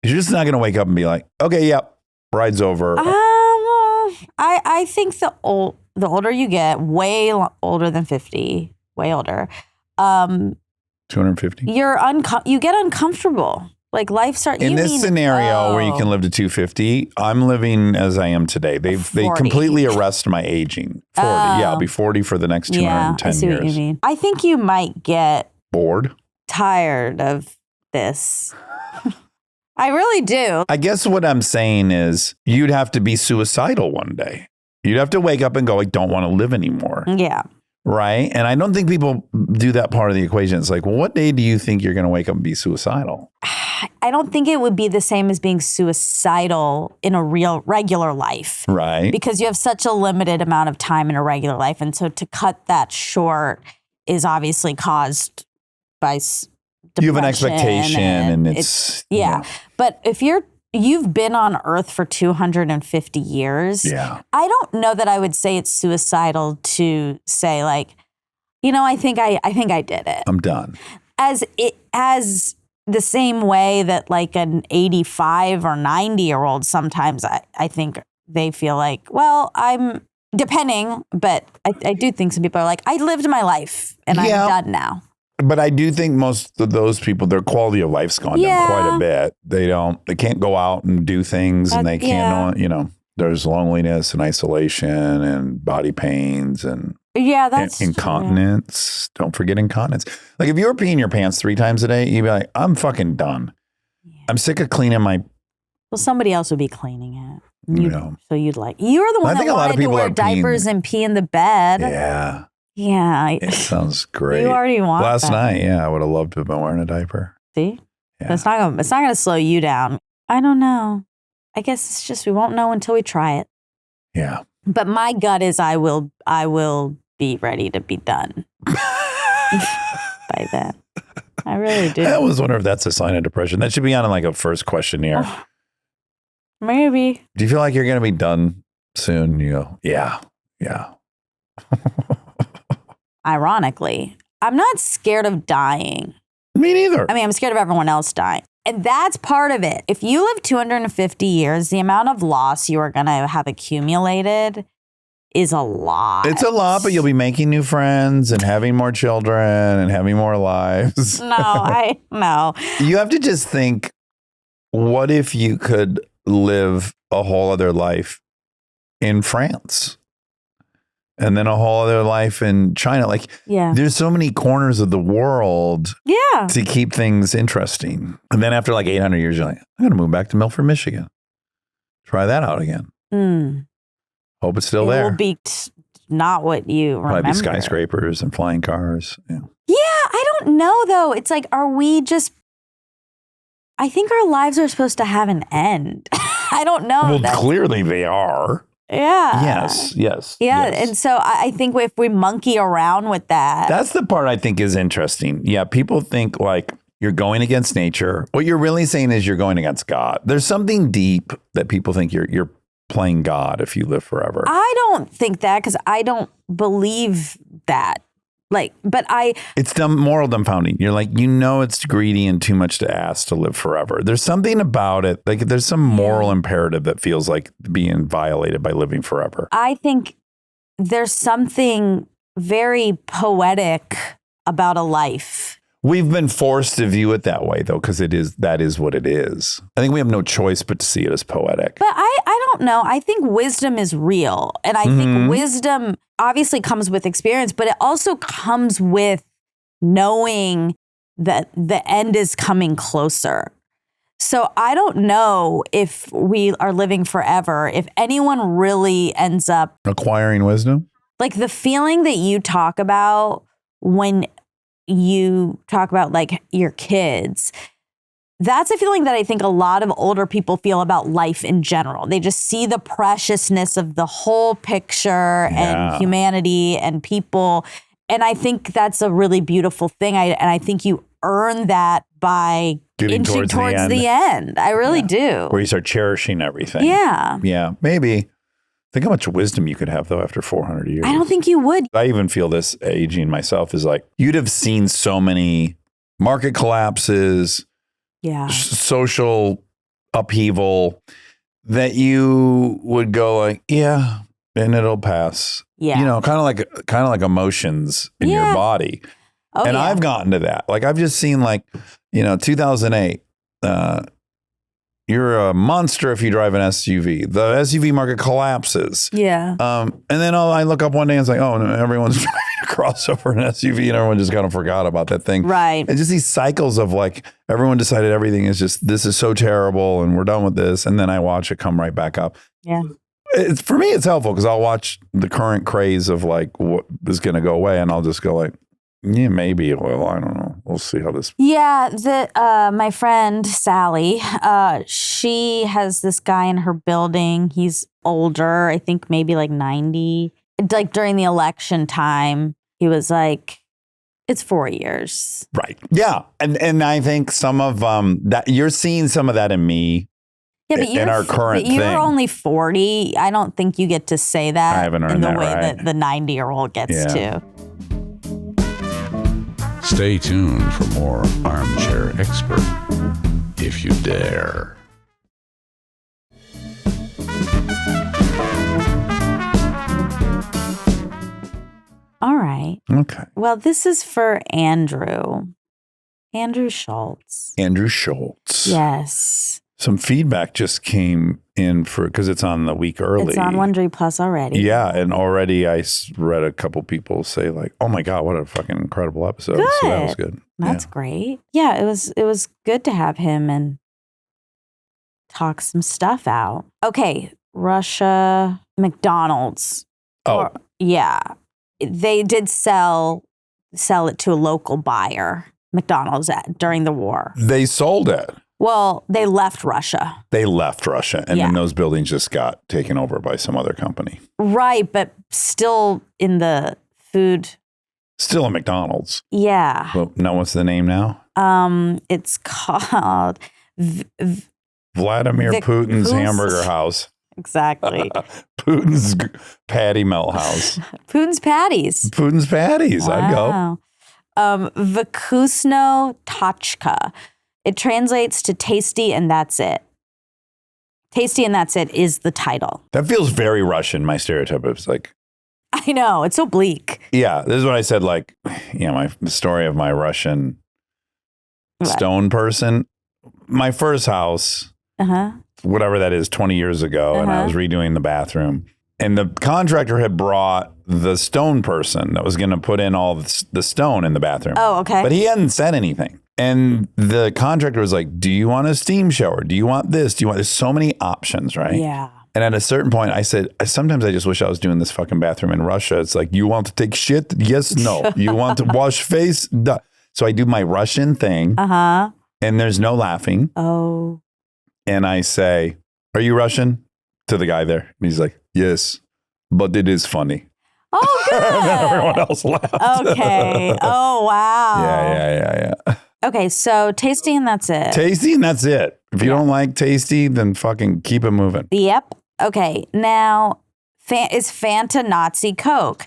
You're just not going to wake up and be like, okay, yep, ride's over. I think the older you get, way older than 50, way older. 250. You get uncomfortable. Like life starts. In this scenario where you can live to 250, I'm living as I am today. They completely arrest my aging. 40. Yeah, I'll be 40 for the next 210 I see years. What you mean. I think you might get bored, tired of this. I really do. I guess what I'm saying is you'd have to be suicidal one day. You'd have to wake up and go, I don't want to live anymore. Yeah. Right? And I don't think people do that part of the equation. It's like, well, what day do you think you're going to wake up and be suicidal? I don't think it would be the same as being suicidal in a regular life. Right. Because you have such a limited amount of time in a regular life. And so to cut that short is obviously caused by you have an expectation and it's yeah. But if you've been on Earth for 250 years, I don't know that I would say it's suicidal to say like, I think I did it. I'm done. As the same way that like an 85 or 90-year-old, sometimes I think they feel like, well, I'm depending, but I do think some people are like, I lived my life and I'm done now. But I do think most of those people, their quality of life's gone down quite a bit. They can't go out and do things and they can't, there's loneliness and isolation and body pains and that's incontinence. True. Don't forget incontinence. Like if you were peeing your pants 3 times a day, you'd be like, I'm fucking done. Yeah. I'm sick of cleaning my. Well, somebody else would be cleaning it. So you'd like, you're the one that wanted to wear diapers and pee in the bed. Yeah. Yeah. It sounds great. You already want Last night, I would have loved to have been wearing a diaper. See? Yeah. It's not gonna slow you down. I don't know. I guess it's just we won't know until we try it. Yeah. But my gut is I will be ready to be done by then. I really do. I always wonder if that's a sign of depression. That should be on like a first questionnaire. Maybe. Do you feel like you're gonna be done soon? You go, yeah. Ironically, I'm not scared of dying. Me neither. I mean, I'm scared of everyone else dying. And that's part of it. If you live 250 years, the amount of loss you are going to have accumulated is a lot. It's a lot, but you'll be making new friends and having more children and having more lives. No. You have to just think, what if you could live a whole other life in France? And then a whole other life in China. Like, there's so many corners of the world to keep things interesting. And then after like 800 years, you're like, I'm going to move back to Milford, Michigan. Try that out again. Hope it's still there. It will be not what you remember. Probably be skyscrapers and flying cars. Yeah, I don't know, though. It's like, are we just... I think our lives are supposed to have an end. I don't know. Well, clearly they are. Yeah. Yes. Yeah. And so I think if we monkey around with that. That's the part I think is interesting. Yeah. People think like you're going against nature. What you're really saying is you're going against God. There's something deep that people think you're playing God if you live forever. I don't think that because I don't believe that. It's moral dumbfounding. You're like, it's greedy and too much to ask to live forever. There's something about it. Like there's some moral imperative that feels like being violated by living forever. I think there's something very poetic about a life. We've been forced to view it that way though, because that is what it is. I think we have no choice but to see it as poetic. But I don't know. I think wisdom is real. And I think wisdom obviously comes with experience, but it also comes with knowing that the end is coming closer. So I don't know if we are living forever, if anyone really ends up acquiring wisdom. Like the feeling that you talk about when you talk about like your kids, That's a feeling that I think a lot of older people feel about life in general. They just see the preciousness of the whole picture and humanity and people. And I think that's a really beautiful thing. And I think you earn that by Getting inching towards the end. I really do. Where you start cherishing everything. Yeah. Yeah. Maybe. Think how much wisdom you could have, though, after 400 years. I don't think you would. I even feel this aging myself is like, you'd have seen so many market collapses, social upheaval, that you would go like, yeah, and it'll pass. Yeah. You know, kind of like emotions in your body. Oh, and I've gotten to that. Like, I've just seen, like, 2008, you're a monster if you drive an SUV. The SUV market collapses. Yeah. And then I look up one day and it's like, oh, no, everyone's driving a crossover in an SUV and everyone just kind of forgot about that thing. Right. And just these cycles of like, everyone decided everything is just, this is so terrible and we're done with this. And then I watch it come right back up. Yeah. For me, it's helpful because I'll watch the current craze of like what is going to go away and I'll just go like, yeah, maybe. Well, I don't know. We'll see how this. Yeah, my friend Sally, she has this guy in her building. He's older, I think maybe like 90. Like during the election time, he was like, "It's 4 years." Right. Yeah, and I think some of that you're seeing some of that in me. Yeah, but in our current you're thing. only 40. I don't think you get to say that I haven't earned in the that way right. that the 90-year-old gets to. Stay tuned for more Armchair Expert, if you dare. All right. Okay. Well, this is for Andrew Schulz. Andrew Schulz. Yes. Some feedback just came in because it's on the week early. It's on Wondery Plus already. Yeah, and already I read a couple people say like, "Oh my God, what a fucking incredible episode!" Good. So that was good. That's great. Yeah, it was good to have him and talk some stuff out. Okay, Russia, McDonald's. Oh, yeah, they did sell it to a local buyer. McDonald's during the war. they sold it. Well, they left Russia. They left Russia, and then those buildings just got taken over by some other company. Right, but still in the food. Still a McDonald's. Yeah. Well, know what's the name now? It's called Vladimir Putin's Hamburger House. Exactly. Putin's Patty Melt House. Putin's Patties. Putin's Patties. I'd go. Vkusno Tachka. It translates to tasty and that's it. Tasty and that's it is the title. That feels very Russian. My stereotype is like, I know, it's so bleak. yeah, this is what I said. Like, the story of my Russian stone person. My first house, whatever that is, 20 years ago, and I was redoing the bathroom. And the contractor had brought the stone person that was going to put in all the stone in the bathroom. Oh, okay. But he hadn't said anything. And the contractor was like, do you want a steam shower? Do you want this? There's so many options, right? Yeah. And at a certain point, I said, sometimes I just wish I was doing this fucking bathroom in Russia. It's like, you want to take shit? Yes, no. You want to wash face? Duh. So I do my Russian thing. And there's no laughing. Oh. And I say, are you Russian? To the guy there. And he's like, yes, but it is funny. Oh, good. And then everyone else laughed. Okay. Oh, wow. Yeah. Okay, so tasty and that's it. Tasty and that's it. If you don't like tasty, then fucking keep it moving. Yep. Okay, now is Fanta Nazi Coke?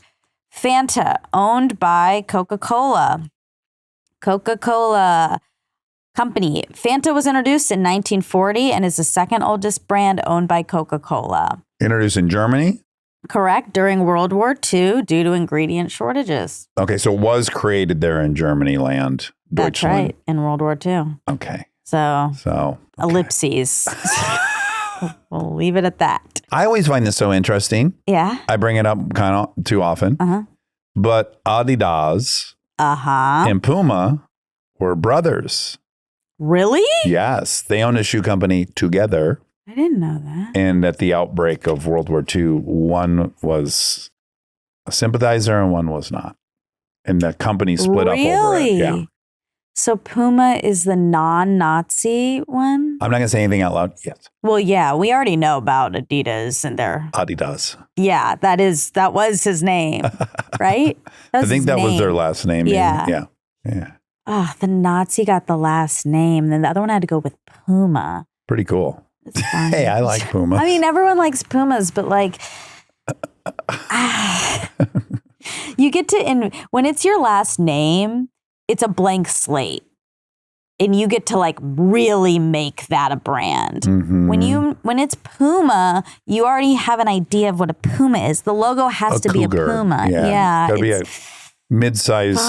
Fanta, owned by Coca-Cola. Coca-Cola Company. Fanta was introduced in 1940 and is the second oldest brand owned by Coca-Cola. Introduced in Germany? Correct, during World War II due to ingredient shortages. Okay, so it was created there in Germany land. That's right, in World War II. Okay. So okay. Ellipses. We'll leave it at that. I always find this so interesting. Yeah. I bring it up kind of too often. But Adidas and Puma were brothers. Really? Yes. They owned a shoe company together. I didn't know that. And at the outbreak of World War II, one was a sympathizer and one was not. And the company split up over it. Yeah. So Puma is the non-Nazi one? I'm not going to say anything out loud yet. Well, yeah, we already know about Adidas and their... Adidas. Yeah, that was his name, right? I think that was their last name. Yeah. Yeah. Oh, the Nazi got the last name. Then the other one had to go with Puma. Pretty cool. It's fun. Hey, I like Puma. I mean, everyone likes Pumas, but like... you get to... when it's your last name... It's a blank slate. And you get to like really make that a brand. Mm-hmm. When it's Puma, you already have an idea of what a Puma is. The logo has to be a Puma. Yeah. Gotta be a mid-sized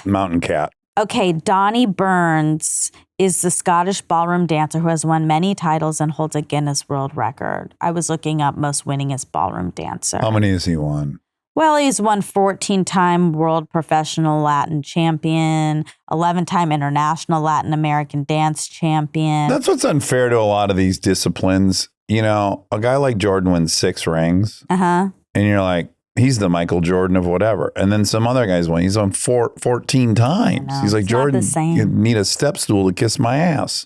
mountain cat. Okay, Donnie Burns is the Scottish ballroom dancer who has won many titles and holds a Guinness World Record. I was looking up most winningest ballroom dancer. How many has he won? Well, he's won 14-time World Professional Latin Champion, 11-time International Latin American Dance Champion. That's what's unfair to a lot of these disciplines. You know, a guy like Jordan wins 6 rings. Uh-huh. And you're like, he's the Michael Jordan of whatever. And then some other guys win. He's on 14 times. He's like, Jordan, you need a step stool to kiss my ass.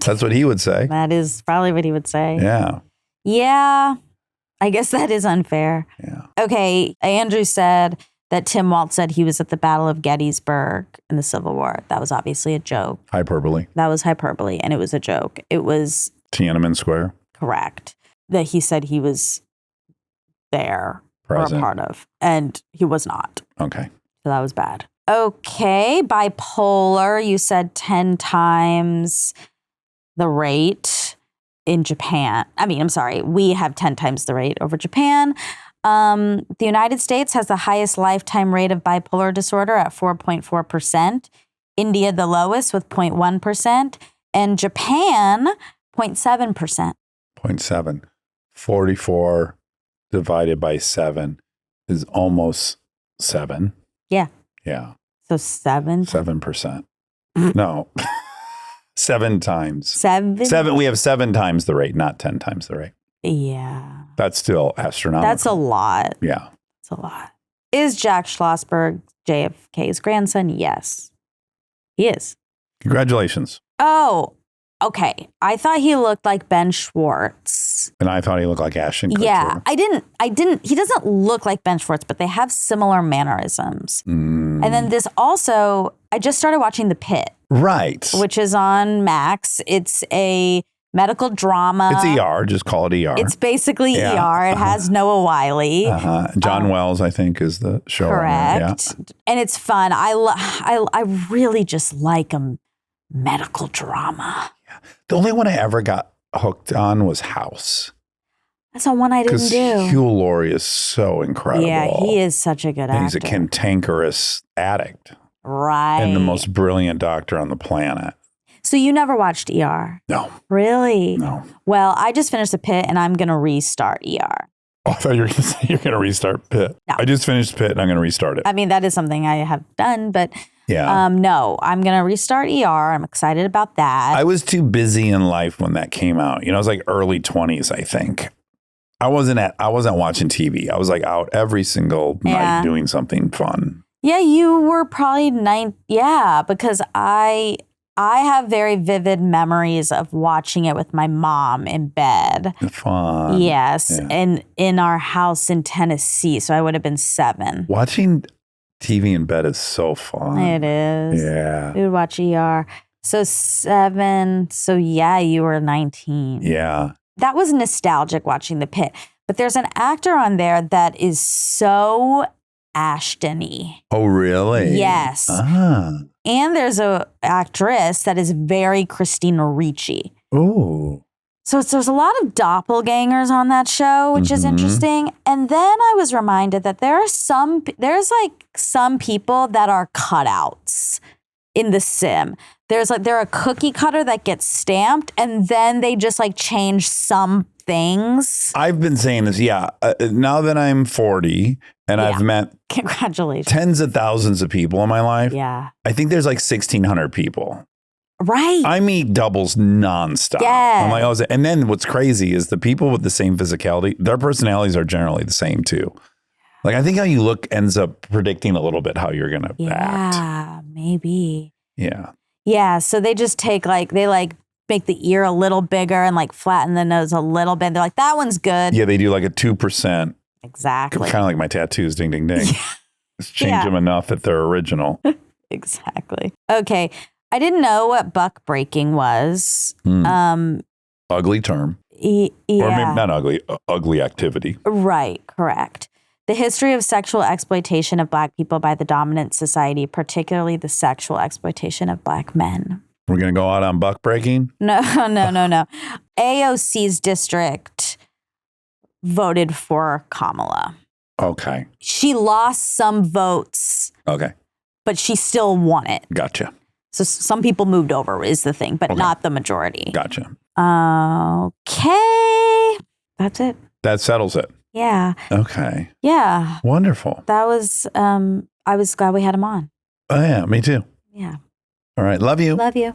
That's what he would say. That is probably what he would say. Yeah. Yeah. I guess that is unfair. Yeah. Okay. Andrew said that Tim Waltz said he was at the Battle of Gettysburg in the Civil War. That was obviously a joke. Hyperbole. That was hyperbole, and it was a joke. It was Tiananmen Square. Correct. That he said he was there Present. or a part of, and he was not. Okay. So that was bad. Okay. Bipolar, you said 10 times the rate. In Japan. We have 10 times the rate over Japan. The United States has the highest lifetime rate of bipolar disorder at 4.4%. India, the lowest with 0.1%. And Japan, 0.7%. 0.7. 44 divided by 7 is almost 7. Yeah. Yeah. So 7. 7%. No. 7 times. 7? We have 7 times the rate, not 10 times the rate. Yeah. That's still astronomical. That's a lot. Yeah. It's a lot. Is Jack Schlossberg JFK's grandson? Yes. He is. Congratulations. Oh, okay. I thought he looked like Ben Schwartz. And I thought he looked like Ashton Kutcher. Yeah, I didn't. He doesn't look like Ben Schwartz, but they have similar mannerisms. And then this also, I just started watching The Pit. Right. Which is on Max. It's a medical drama. It's ER. Just call it ER. It's basically ER. It has Noah Wyle. John Wells, I think, is the show. Correct. Yeah. And it's fun. I really just like a medical drama. Yeah. The only one I ever got hooked on was House. That's the one I didn't do. Because Hugh Laurie is so incredible. Yeah, he is such a good actor. And he's a cantankerous addict. Right. And the most brilliant doctor on the planet. So you never watched ER? No. Really? No. Well, I just finished The Pit and I'm going to restart ER. Oh, I thought you were going to say you're going to restart Pit. No. I just finished Pit and I'm going to restart it. I mean, that is something I have done, but yeah. No, I'm going to restart ER. I'm excited about that. I was too busy in life when that came out. You know, I was like early 20s, I think. I wasn't watching TV. I was like out every single night doing something fun. Yeah, you were probably 9. Yeah, because I have very vivid memories of watching it with my mom in bed. Fun. Yes, and in our house in Tennessee. So I would have been 7. Watching TV in bed is so fun. It is. Yeah. We would watch ER. So 7. So yeah, you were 19. Yeah. That was nostalgic watching The Pit. But there's an actor on there that is so Ashton-y. Oh, really? Yes. And there's a actress that is very Christina Ricci. Oh. So there's a lot of doppelgangers on that show, which is interesting. And then I was reminded that there's some people that are cutouts in The Sim. They're a cookie cutter that gets stamped and then they just like change some things. I've been saying this, now that I'm 40 and I've met congratulations tens of thousands of people in my life. Yeah. I think there's like 1,600 people. Right. I meet doubles nonstop. Yeah. I'm like, and then what's crazy is the people with the same physicality, their personalities are generally the same too. Like I think how you look ends up predicting a little bit how you're going to act. Yeah, maybe. Yeah. Yeah. So they just take they make the ear a little bigger and like flatten the nose a little bit. They're like, that one's good. Yeah, they do like a 2%. Exactly. Kind of like my tattoos, ding, ding, ding. Just change them enough that they're original. Exactly. Okay. I didn't know what buck breaking was. Ugly term. Yeah. Or maybe not ugly, ugly activity. Right. Correct. The history of sexual exploitation of Black people by the dominant society, particularly the sexual exploitation of Black men. We're going to go out on buck breaking? No. AOC's district voted for Kamala. Okay. She lost some votes, Okay. but she still won it. Gotcha. So some people moved over is the thing, but not the majority. Gotcha. Okay. That's it. That settles it. Yeah. Okay. Yeah. Wonderful. That was, I was glad we had him on. Oh, yeah, me too. Yeah. All right. Love you. Love you.